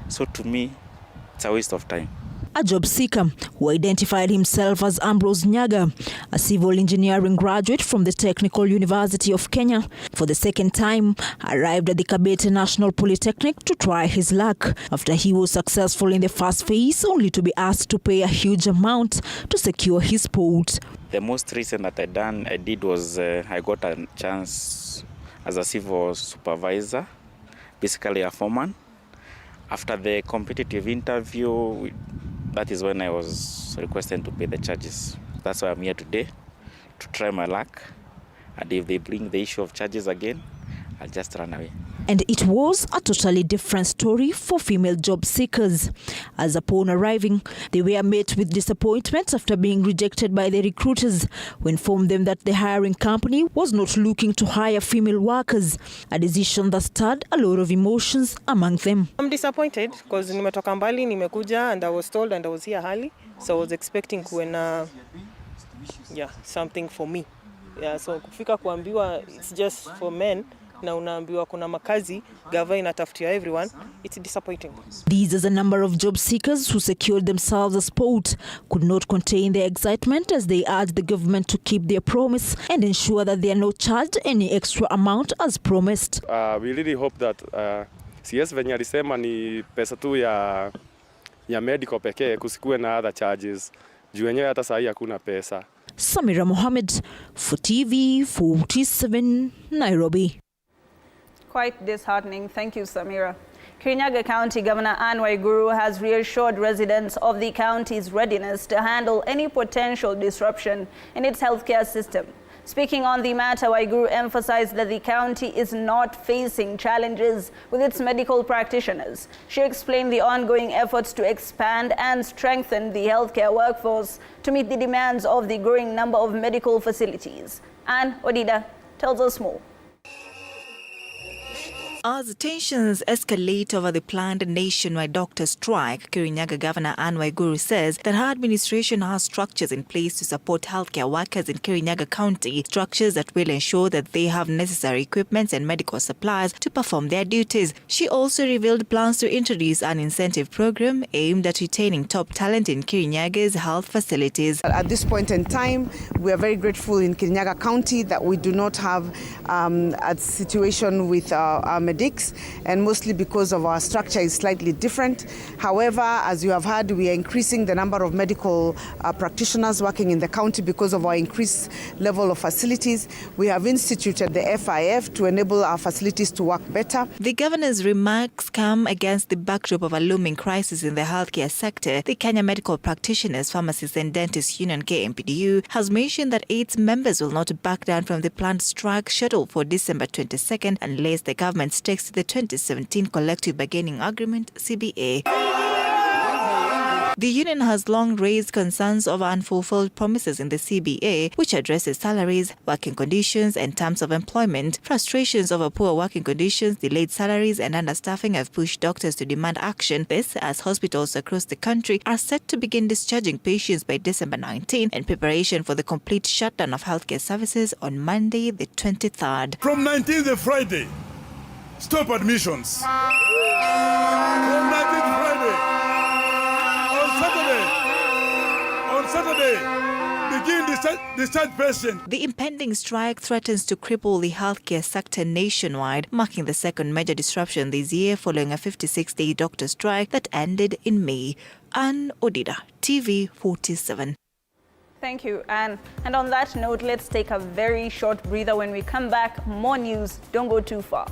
So to me, it's a waste of time. A job seeker who identified himself as Ambrose Nyaga, a civil engineering graduate from the Technical University of Kenya, for the second time arrived at the Kabete National Polytechnic to try his luck after he was successful in the first phase, only to be asked to pay a huge amount to secure his spot. The most recent that I did was I got a chance as a civil supervisor, basically a foreman. After the competitive interview, that is when I was requested to pay the charges. That's why I'm here today, to try my luck. And if they bring the issue of charges again, I'll just run away. And it was a totally different story for female job seekers, as upon arriving, they were met with disappointment after being rejected by the recruiters who informed them that the hiring company was not looking to hire female workers, a decision that stirred a lot of emotions among them. I'm disappointed because nimetoka mbali, nimekuja, and I was told and I was here early, so I was expecting something for me. So kufika kuambiwa it's just for men, na unaambiwa kuna makazi gava inatafutia everyone, it's disappointing. These are a number of job seekers who secured themselves a spot could not contain their excitement as they urged the government to keep their promise and ensure that they are not charged any extra amount as promised. We really hope that CS venye alisema ni pesa tu ya medical pekee, kusikue na other charges. Juu wenyewe hata sahi hakuna pesa. Samira Mohammed for TV47 Nairobi. Quite disheartening. Thank you, Samira. Kirinyaga County Governor Anne Waiguru has reassured residents of the county's readiness to handle any potential disruption in its healthcare system. Speaking on the matter, Waiguru emphasized that the county is not facing challenges with its medical practitioners. She explained the ongoing efforts to expand and strengthen the healthcare workforce to meet the demands of the growing number of medical facilities. Anne Odida tells us more. As tensions escalate over the planned nationwide doctor strike, Kirinyaga Governor Anne Waiguru says that her administration has structures in place to support healthcare workers in Kirinyaga County, structures that will ensure that they have necessary equipment and medical supplies to perform their duties. She also revealed plans to introduce an incentive program aimed at retaining top talent in Kirinyaga's health facilities. At this point in time, we are very grateful in Kirinyaga County that we do not have a situation with our medics, and mostly because of our structure is slightly different. However, as you have heard, we are increasing the number of medical practitioners working in the county because of our increased level of facilities. We have instituted the FIF to enable our facilities to work better. The governor's remarks come against the backdrop of a looming crisis in the healthcare sector. The Kenya Medical Practitioners, Pharmacists and Dentists Union KMPDU has mentioned that its members will not back down from the planned strike scheduled for December 22nd unless the government sticks to the 2017 Collective Bargaining Agreement, CBA. The union has long raised concerns over unfulfilled promises in the CBA, which addresses salaries, working conditions, and terms of employment. Frustrations over poor working conditions, delayed salaries, and understaffing have pushed doctors to demand action. This, as hospitals across the country are set to begin discharging patients by December 19 in preparation for the complete shutdown of healthcare services on Monday, the 23rd. From 19th Friday, stop admissions. From 19th Friday, on Saturday, begin discharge patient. The impending strike threatens to cripple the healthcare sector nationwide, marking the second major disruption this year following a 56-day doctor strike that ended in May. Ann Odida, TV47. Thank you, Anne. And on that note, let's take a very short breather. When we come back, more news. Don't go too far.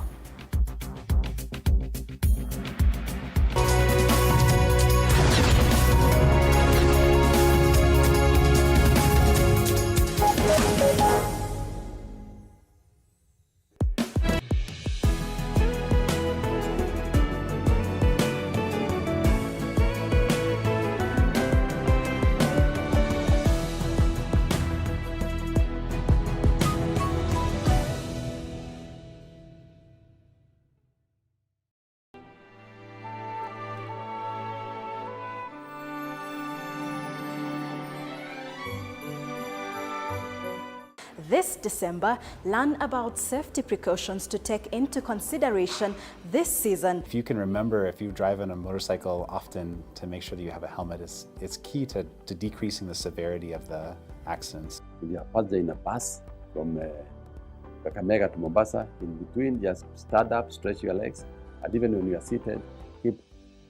This December, learn about safety precautions to take into consideration this season. If you can remember, if you drive on a motorcycle often, to make sure that you have a helmet, it's key to decreasing the severity of the accidents. If you are passing in a bus from Kakamega to Mombasa, in between, just stand up, stretch your legs, and even when you are seated, keep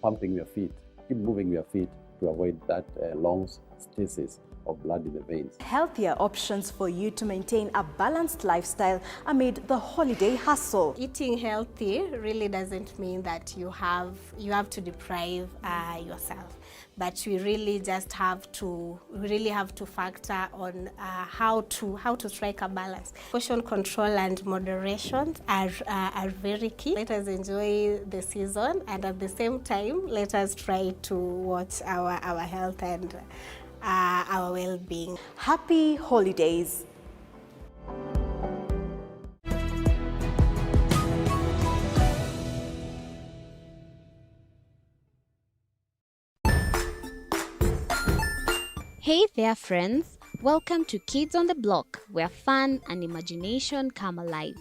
pumping your feet, keep moving your feet to avoid that long stasis of blood in the veins. Healthier options for you to maintain a balanced lifestyle amid the holiday hustle. Eating healthy really doesn't mean that you have to deprive yourself, but we really just have to factor on how to strike a balance. Portion control and moderation are very key. Let us enjoy the season, and at the same time, let us try to watch our health and our well-being. Happy holidays. Hey there friends, welcome to Kids on the Block, where fun and imagination come alive.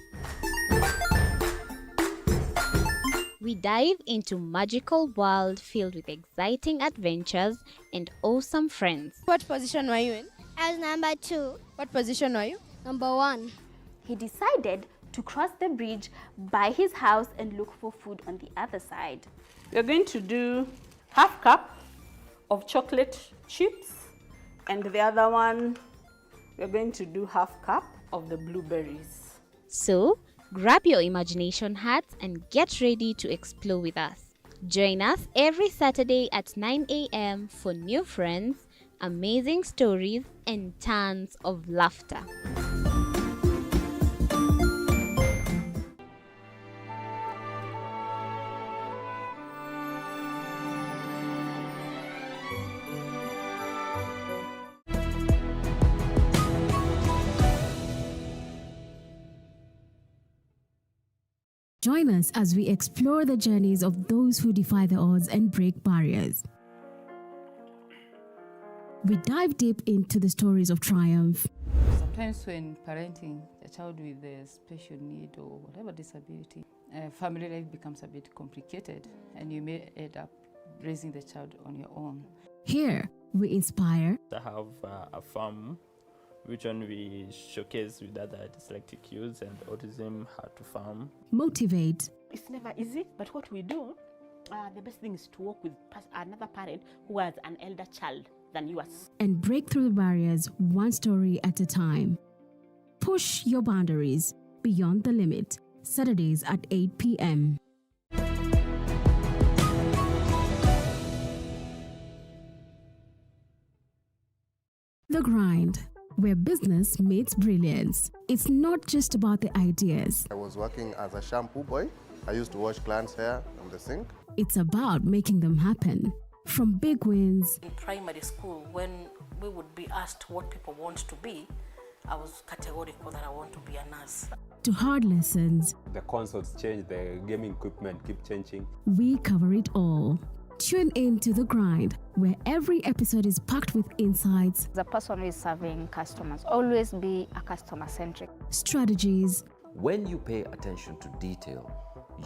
We dive into magical world filled with exciting adventures and awesome friends. What position were you in? I was number 2. What position were you? Number 1. He decided to cross the bridge by his house and look for food on the other side. We're going to do half cup of chocolate chips, and the other one, we're going to do half cup of the blueberries. So, grab your imagination hats and get ready to explore with us. Join us every Saturday at 9 a.m. for new friends, amazing stories, and tons of laughter. Join us as we explore the journeys of those who defy the odds and break barriers. We dive deep into the stories of triumph. Sometimes when parenting a child with a special need or whatever disability, family life becomes a bit complicated and you may end up raising the child on your own. Here, we inspire. I have a farm which one we showcase with other dyslexic youths and autism how to farm. Motivate. It's never easy, but what we do, the best thing is to work with another parent who has an elder child than yours. And break through the barriers one story at a time. Push your boundaries beyond the limit. Saturdays at 8 p.m. The Grind, where business meets brilliance. It's not just about the ideas. I was working as a shampoo boy. I used to wash clients' hair on the sink. It's about making them happen. From big wins in primary school, when we would be asked what people want to be, I was categorical that I want to be a nurse. to hard lessons, The consoles change, the gaming equipment keep changing. we cover it all. Tune in to The Grind, where every episode is packed with insights, The person who is serving customers, always be a customer-centric. strategies, When you pay attention to detail,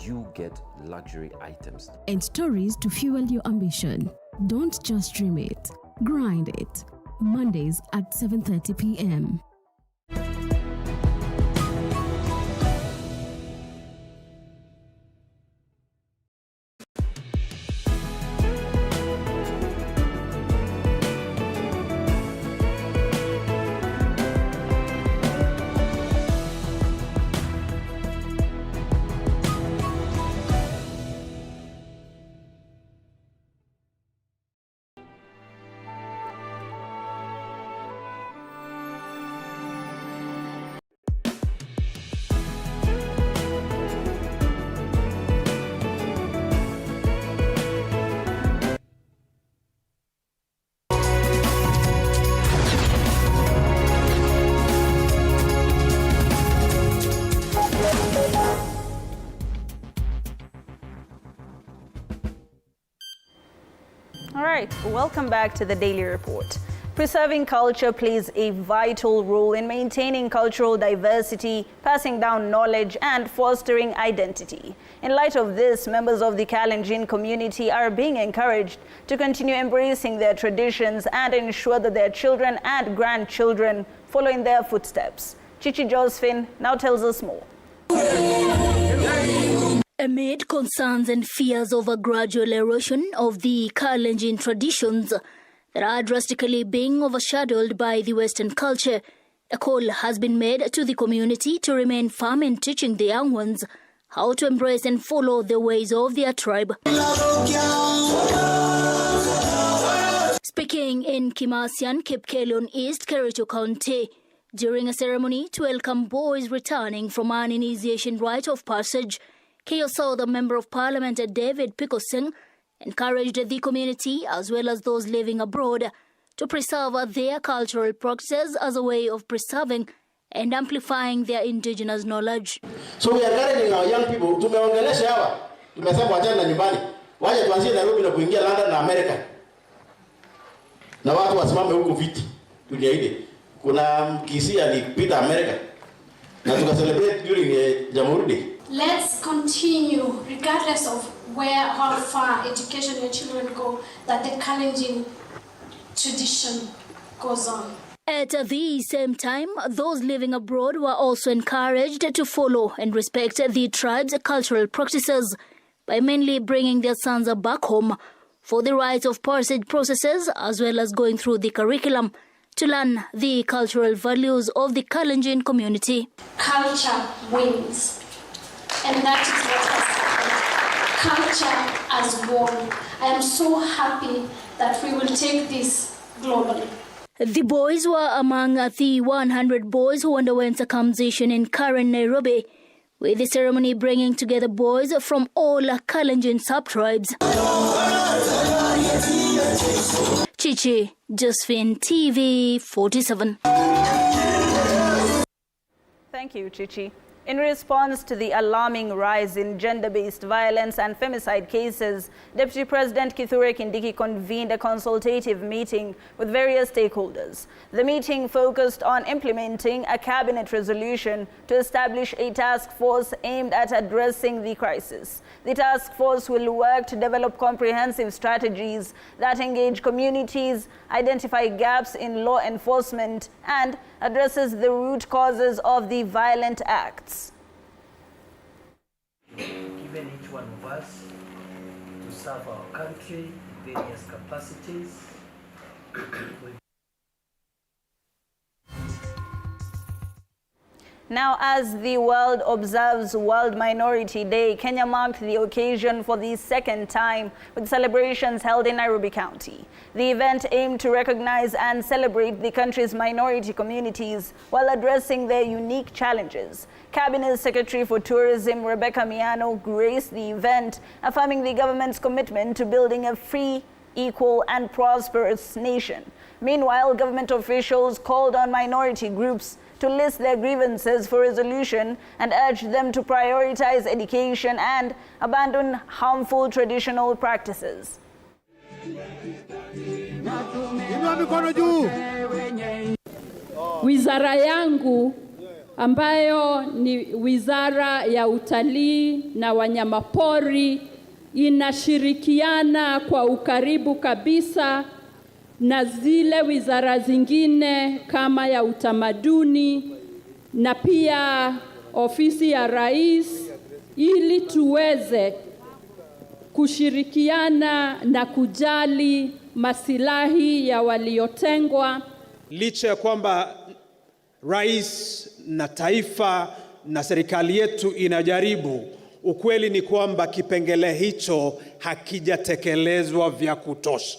you get luxury items. and stories to fuel your ambition. Don't just dream it, grind it. Mondays at 7:30 p.m. All right, welcome back to the Daily Report. Preserving culture plays a vital role in maintaining cultural diversity, passing down knowledge, and fostering identity. In light of this, members of the Kalenjin community are being encouraged to continue embracing their traditions and ensure that their children and grandchildren follow in their footsteps. Chichi Josephine now tells us more. Amid concerns and fears over gradual erosion of the Kalenjin traditions that are drastically being overshadowed by the Western culture, a call has been made to the community to remain firm in teaching the young ones how to embrace and follow the ways of their tribe. Speaking in Kimasian, Kipkelion East, Kericho County, during a ceremony to welcome boys returning from an initiation rite of passage, KICD, the Member of Parliament David Pikosing, encouraged the community as well as those living abroad to preserve their cultural practices as a way of preserving and amplifying their indigenous knowledge. So we are encouraging our young people, tumeongelesha hawa, tumesema wachana na nyumbani, waje tuanzie Nairobi na kuingia London na America. Na watu wasimame huko viti, tuliahidi. Kuna mkisi alipita America na tukacelebrate during Jamhuri Day. Let's continue, regardless of how far education your children go, that the Kalenjin tradition goes on. At the same time, those living abroad were also encouraged to follow and respect the tribe's cultural practices by mainly bringing their sons back home for the rites of passage processes as well as going through the curriculum to learn the cultural values of the Kalenjin community. Culture wins. And that is what has happened. Culture has won. I am so happy that we will take this globally. The boys were among the 100 boys who underwent circumcision in Karen, Nairobi, with the ceremony bringing together boys from all Kalenjin sub-tribes. Chichi Josephine, TV47. Thank you, Chichi. In response to the alarming rise in gender-based violence and femicide cases, Deputy President Kithure Kindiki convened a consultative meeting with various stakeholders. The meeting focused on implementing a cabinet resolution to establish a task force aimed at addressing the crisis. The task force will work to develop comprehensive strategies that engage communities, identify gaps in law enforcement, and addresses the root causes of the violent acts. Given each one of us to serve our country, various capacities. Now, as the world observes World Minority Day, Kenya marked the occasion for the second time with celebrations held in Nairobi County. The event aimed to recognize and celebrate the country's minority communities while addressing their unique challenges. Cabinet Secretary for Tourism Rebecca Miano graced the event, affirming the government's commitment to building a free, equal and prosperous nation. Meanwhile, government officials called on minority groups to list their grievances for resolution and urged them to prioritize education and abandon harmful traditional practices. Wizara yangu ambayo ni Wizara ya Utalii na Wanyamapori inashirikiana kwa ukaribu kabisa na zile wizara zingine kama ya utamaduni na pia ofisi ya rais ili tuweze kushirikiana na kujali masilahi ya waliotengwa. Licha ya kwamba rais na taifa na serikali yetu inajaribu, ukweli ni kwamba kipengele hicho hakijatekelezwa vya kutosha.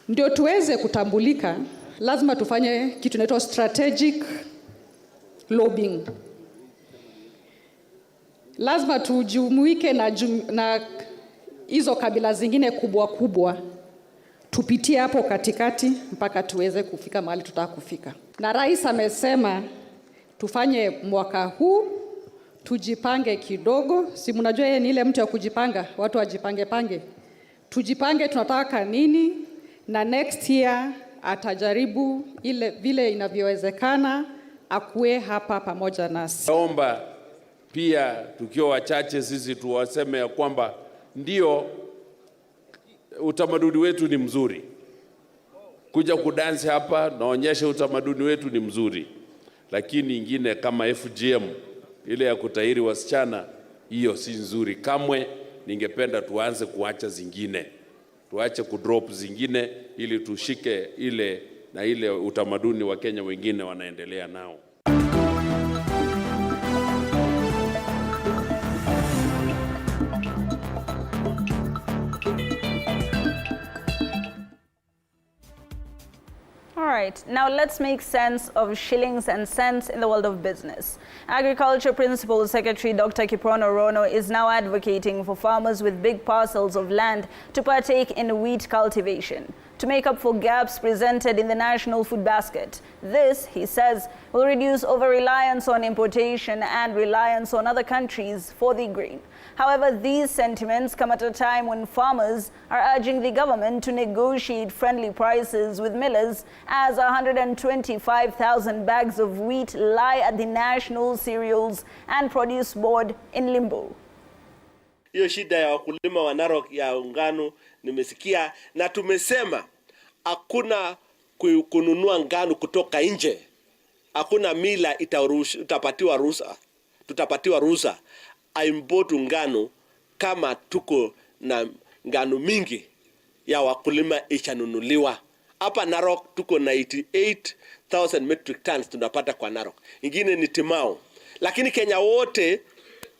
Ndio tuweze kutambulika, lazima tufanye kitu inaitwa strategic lobbying. Lazima tujumuike na hizo kabila zingine kubwa kubwa, tupitie hapo katikati mpaka tuweze kufika mahali tutaka kufika. Na rais amesema tufanye mwaka huu, tujipange kidogo. Si mnajua yeye ni ile mtu ya kujipanga, watu wajipange. Tujipange tunataka nini, na next year atajaribu ile vile inavyowezekana akuwe hapa pamoja nasi. Naomba pia tukiwa wachache sisi tuwaseme ya kwamba ndio utamaduni wetu ni mzuri. Kuja kudansi hapa naonyesha utamaduni wetu ni mzuri. Lakini ingine kama FGM ile ya kutahiri wasichana, hiyo si nzuri kamwe. Ningependa tuanze kuacha zingine. Tuache kudrop zingine ili tushike ile na ile utamaduni wa Kenya wengine wanaendelea nao. All right, now let's make sense of shillings and cents in the world of business. Agriculture Principal Secretary Dr. Kiprono Rono is now advocating for farmers with big parcels of land to partake in wheat cultivation to make up for gaps presented in the national food basket. This, he says, will reduce over-reliance on importation and reliance on other countries for the grain. However, these sentiments come at a time when farmers are urging the government to negotiate friendly prices with millers as 125,000 bags of wheat lie at the National Cereals and Produce Board in limbo. Hiyo shida ya wakulima wa Narok ya ngano nimesikia, na tumesema hakuna kununua ngano kutoka nje. Hakuna mila tutapatiwa ruhusa aimbotu ngano kama tuko na ngano mingi ya wakulima ichanunuliwa. Hapa Narok tuko na 88,000 metric tons tunapata kwa Narok. Ingine ni Timao. Lakini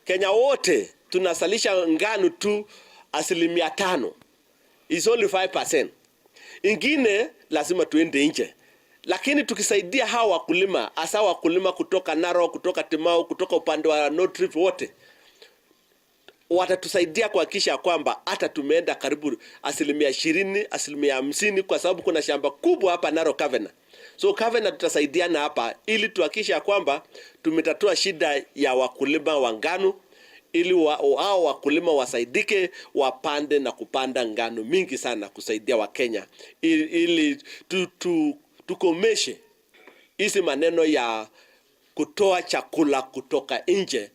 Kenya wote tunasalisha ngano tu 5%. It's only 5%. Ingine lazima tuende nje. Lakini tukisaidia hawa wakulima, hasa wakulima kutoka Narok, kutoka Timao, kutoka upande wa North Rift wote, watatusaidia kuhakikisha kwamba hata tumeenda karibu 20%, 50%, kwa sababu kuna shamba kubwa hapa Narok Kavena. So Kavena tutasaidiana hapa ili tuhakikisha kwamba tumetatua shida ya wakulima wa ngano, ili hao wakulima wasaidike wapande na kupanda ngano mingi sana kusaidia Wakenya, ili tukomeshe hizi maneno ya kutoa chakula kutoka nje,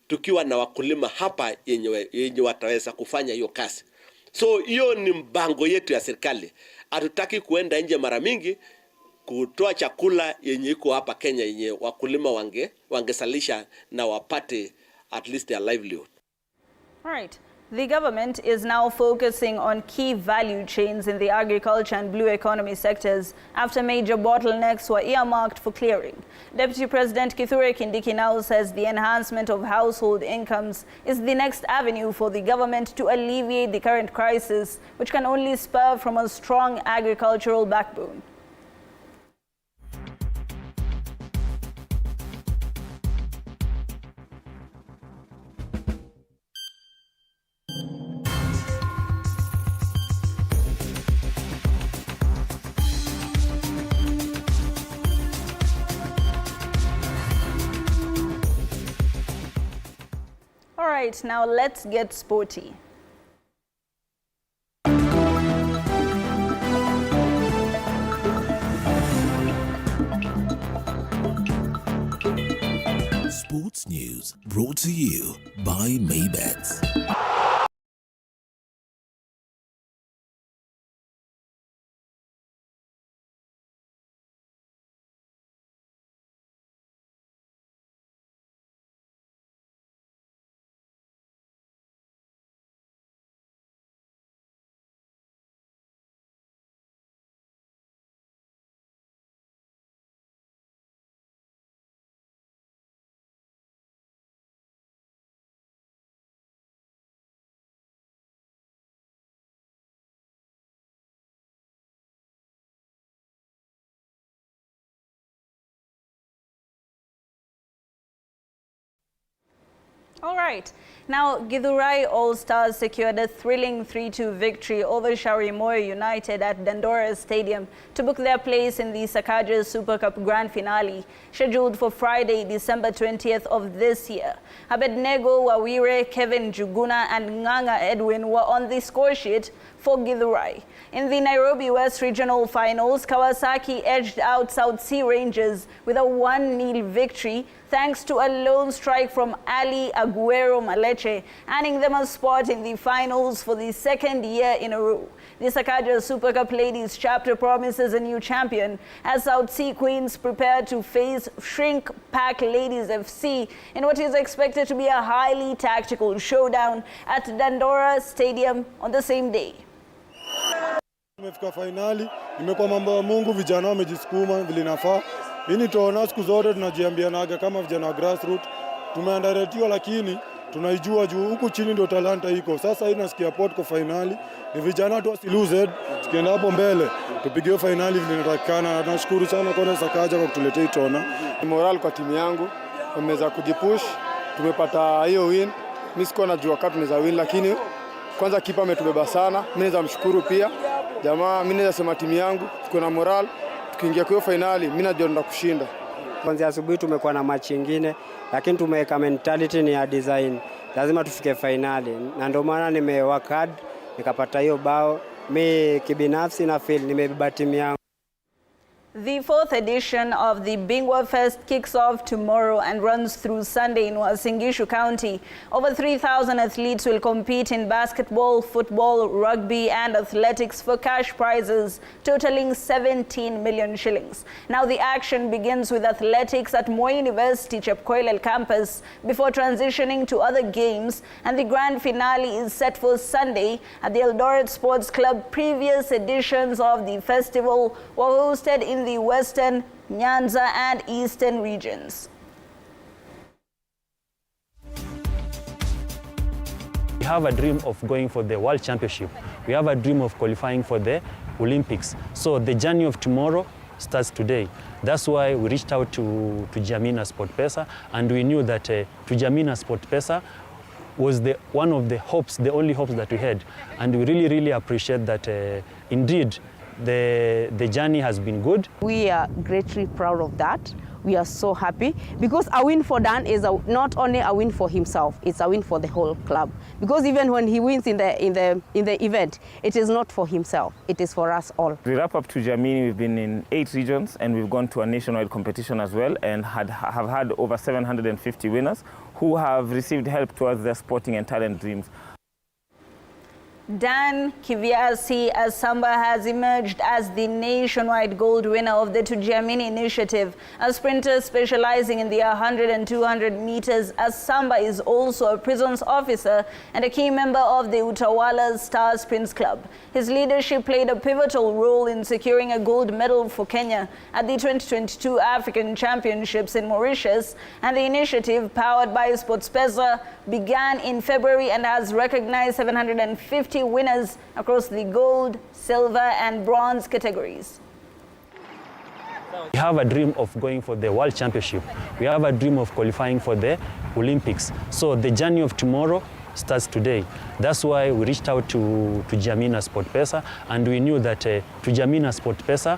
tukiwa na wakulima hapa yenye wataweza kufanya hiyo kazi. So hiyo ni mpango yetu ya serikali. Hatutaki kuenda nje mara mingi, kutoa chakula yenye iko hapa Kenya yenye wakulima wangesalisha na wapate at least their livelihood. All right. The government is now focusing on key value chains in the agriculture and blue economy sectors after major bottlenecks were earmarked for clearing. Deputy President Kithure Kindiki now says the enhancement of household incomes is the next avenue for the government to alleviate the current crisis, which can only spur from a strong agricultural backbone. right, now let's get sporty. Sports news brought to you by Maybets. All right. Now, Githurai All-Stars secured a thrilling 3-2 victory over Shaurimoyo United at Dandora Stadium to book their place in the Sakaja Super Cup Grand Finale, scheduled for Friday, December 20th of this year. Abednego Wawire, Kevin Juguna, and Nganga Edwin were on the score sheet for Githurai. In the Nairobi West Regional Finals, Kawasaki edged out South Sea Rangers with a 1-0 victory thanks to a lone strike from Ali Aguero Maleche, earning them a spot in the finals for the second year in a row. The Sakaja Super Cup Ladies chapter promises a new champion as South Sea Queens prepare to face Shrink Pack Ladies FC in what is expected to be a highly tactical showdown at Dandora Stadium on the same day. Tumefika finali, imekuwa mambo ya Mungu, vijana wamejisukuma vile inafaa. Hii tunaona siku zote tunajiambianaga kama vijana wa grassroots. Tumeandaretiwa lakini tunaijua juu huku chini ndio talanta iko. Sasa hii nasikia port kwa finali. Ni vijana tu wasiluze, tukienda hapo mbele tupige finali vile inatakikana. Nashukuru sana kwa Sakaja kwa kutuletea hii tona. Moral kwa timu yangu, wameweza kujipush, tumepata hiyo win. Mimi sikuwa najua kama tunaweza win lakini kwanza kipa ametubeba sana. Mimi naweza mshukuru pia. Jamaa, mimi naweza sema timu yangu tuko na moral, tukiingia kwa finali mimi najua ndio kushinda. Kwanza asubuhi tumekuwa na match nyingine lakini tumeweka mentality ni ya design. Lazima tufike finali. Na ndio maana nimework hard nikapata hiyo bao. Mimi kibinafsi na feel nimebeba timu yangu. The fourth edition of the Bingwa Fest kicks off tomorrow and runs through Sunday in Uasin Gishu County. Over 3,000 athletes will compete in basketball, football, rugby and athletics for cash prizes totaling 17 million shillings. Now the action begins with athletics at Moi University Chepkoilel campus before transitioning to other games, and the grand finale is set for Sunday at the Eldoret Sports Club. Previous editions of the festival were hosted in the Western, Nyanza and Eastern regions. We have a dream of going for the World Championship. We have a dream of qualifying for the Olympics. So the journey of tomorrow starts today. That's why we reached out to Jamina SportPesa, and we knew that Jamina SportPesa was one of the hopes, the only hopes that we had. And we really appreciate that indeed the journey has been good. We are greatly proud of that. We are so happy because a win for Dan is not only a win for himself, it's a win for the whole club. Because even when he wins in the event, it is not for himself, it is for us all. We wrap up to Jamini, we've been in 8 regions and we've gone to a nationwide competition as well and have had over 750 winners who have received help towards their sporting and talent dreams. Dan Kiviasi Asamba has emerged as the nationwide gold winner of the Tujiamini initiative. A sprinter specializing in the 100 and 200 meters, Asamba is also a prisons officer and a key member of the Utawala Star Sprints Club. His leadership played a pivotal role in securing a gold medal for Kenya at the 2022 African Championships in Mauritius, and the initiative, powered by SportPesa, began in February and has recognized 750 winners across the gold, silver and bronze categories. We have a dream of going for the World Championship. We have a dream of qualifying for the Olympics. So the journey of tomorrow starts today. That's why we reached out to Jamina SportPesa, and we knew that Jamina SportPesa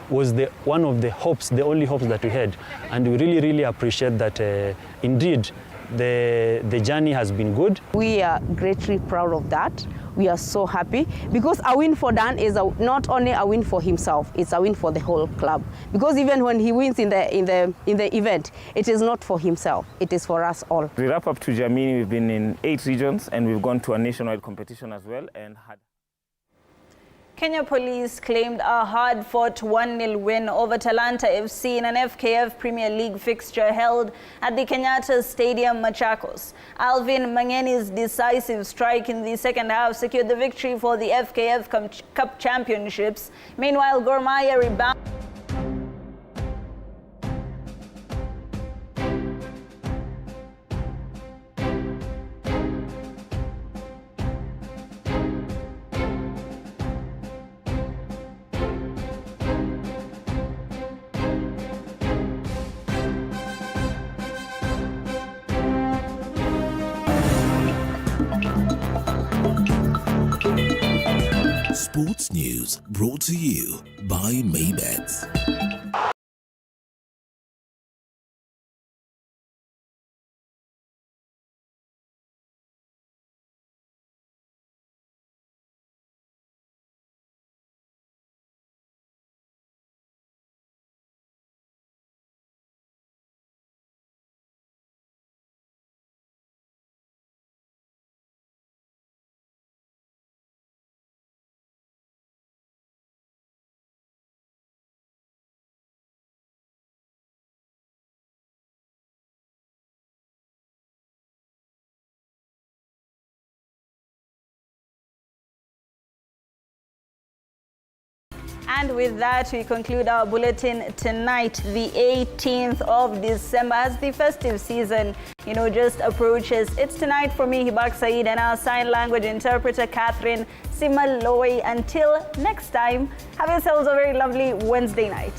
was one of the hopes, the only hopes that we had. And we really appreciate that indeed the journey has been good. We are greatly proud of that. We are so happy because a win for Dan is not only a win for himself, it's a win for the whole club. Because even when he wins in the event, it is not for himself, it is for us all. We wrap up to Jamini, we've been in 8 regions and we've gone to a nationwide competition as well and had. Kenya Police claimed a hard-fought 1-0 win over Talanta FC in an FKF Premier League fixture held at the Kenyatta Stadium, Machakos. Alvin Mangeni's decisive strike in the second half secured the victory for the FKF Cup Championships. Meanwhile, Gor Mahia rebounded. Sports News brought to you by Maybets. And with that, we conclude our bulletin tonight, the 18th of December, as the festive season, just approaches. It's tonight for me, Hibak Said, and our sign language interpreter, Catherine Simaloi. Until next time, have yourselves a very lovely Wednesday night.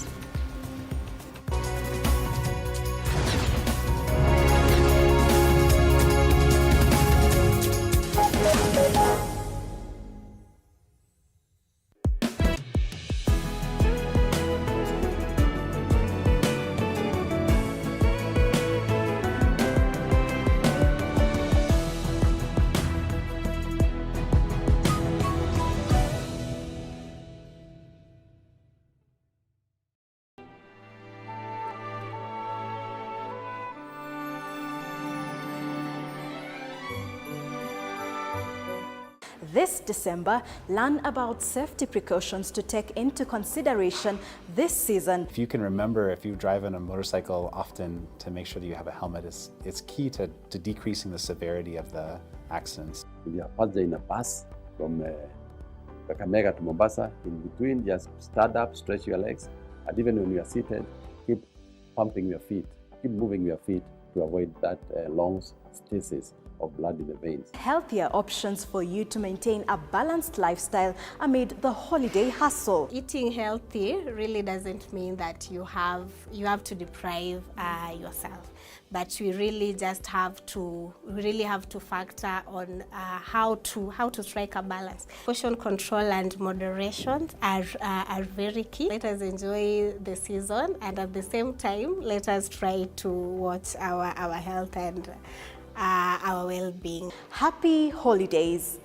This December, learn about safety precautions to take into consideration this season. If you can remember, if you drive on a motorcycle often, to make sure that you have a helmet, it's key to decreasing the severity of the accidents. If you are in a bus from Kakamega to Mombasa, in between, just stand up, stretch your legs, and even when you are seated, keep pumping your feet, keep moving your feet to avoid that long stasis of blood in the veins. Healthier options for you to maintain a balanced lifestyle amid the holiday hustle. Eating healthy really doesn't mean that you have to deprive yourself, but we really just have to factor on how to strike a balance. Portion control and moderation are very key. Let us enjoy the season, and at the same time, let us try to watch our health and our well-being. Happy holidays.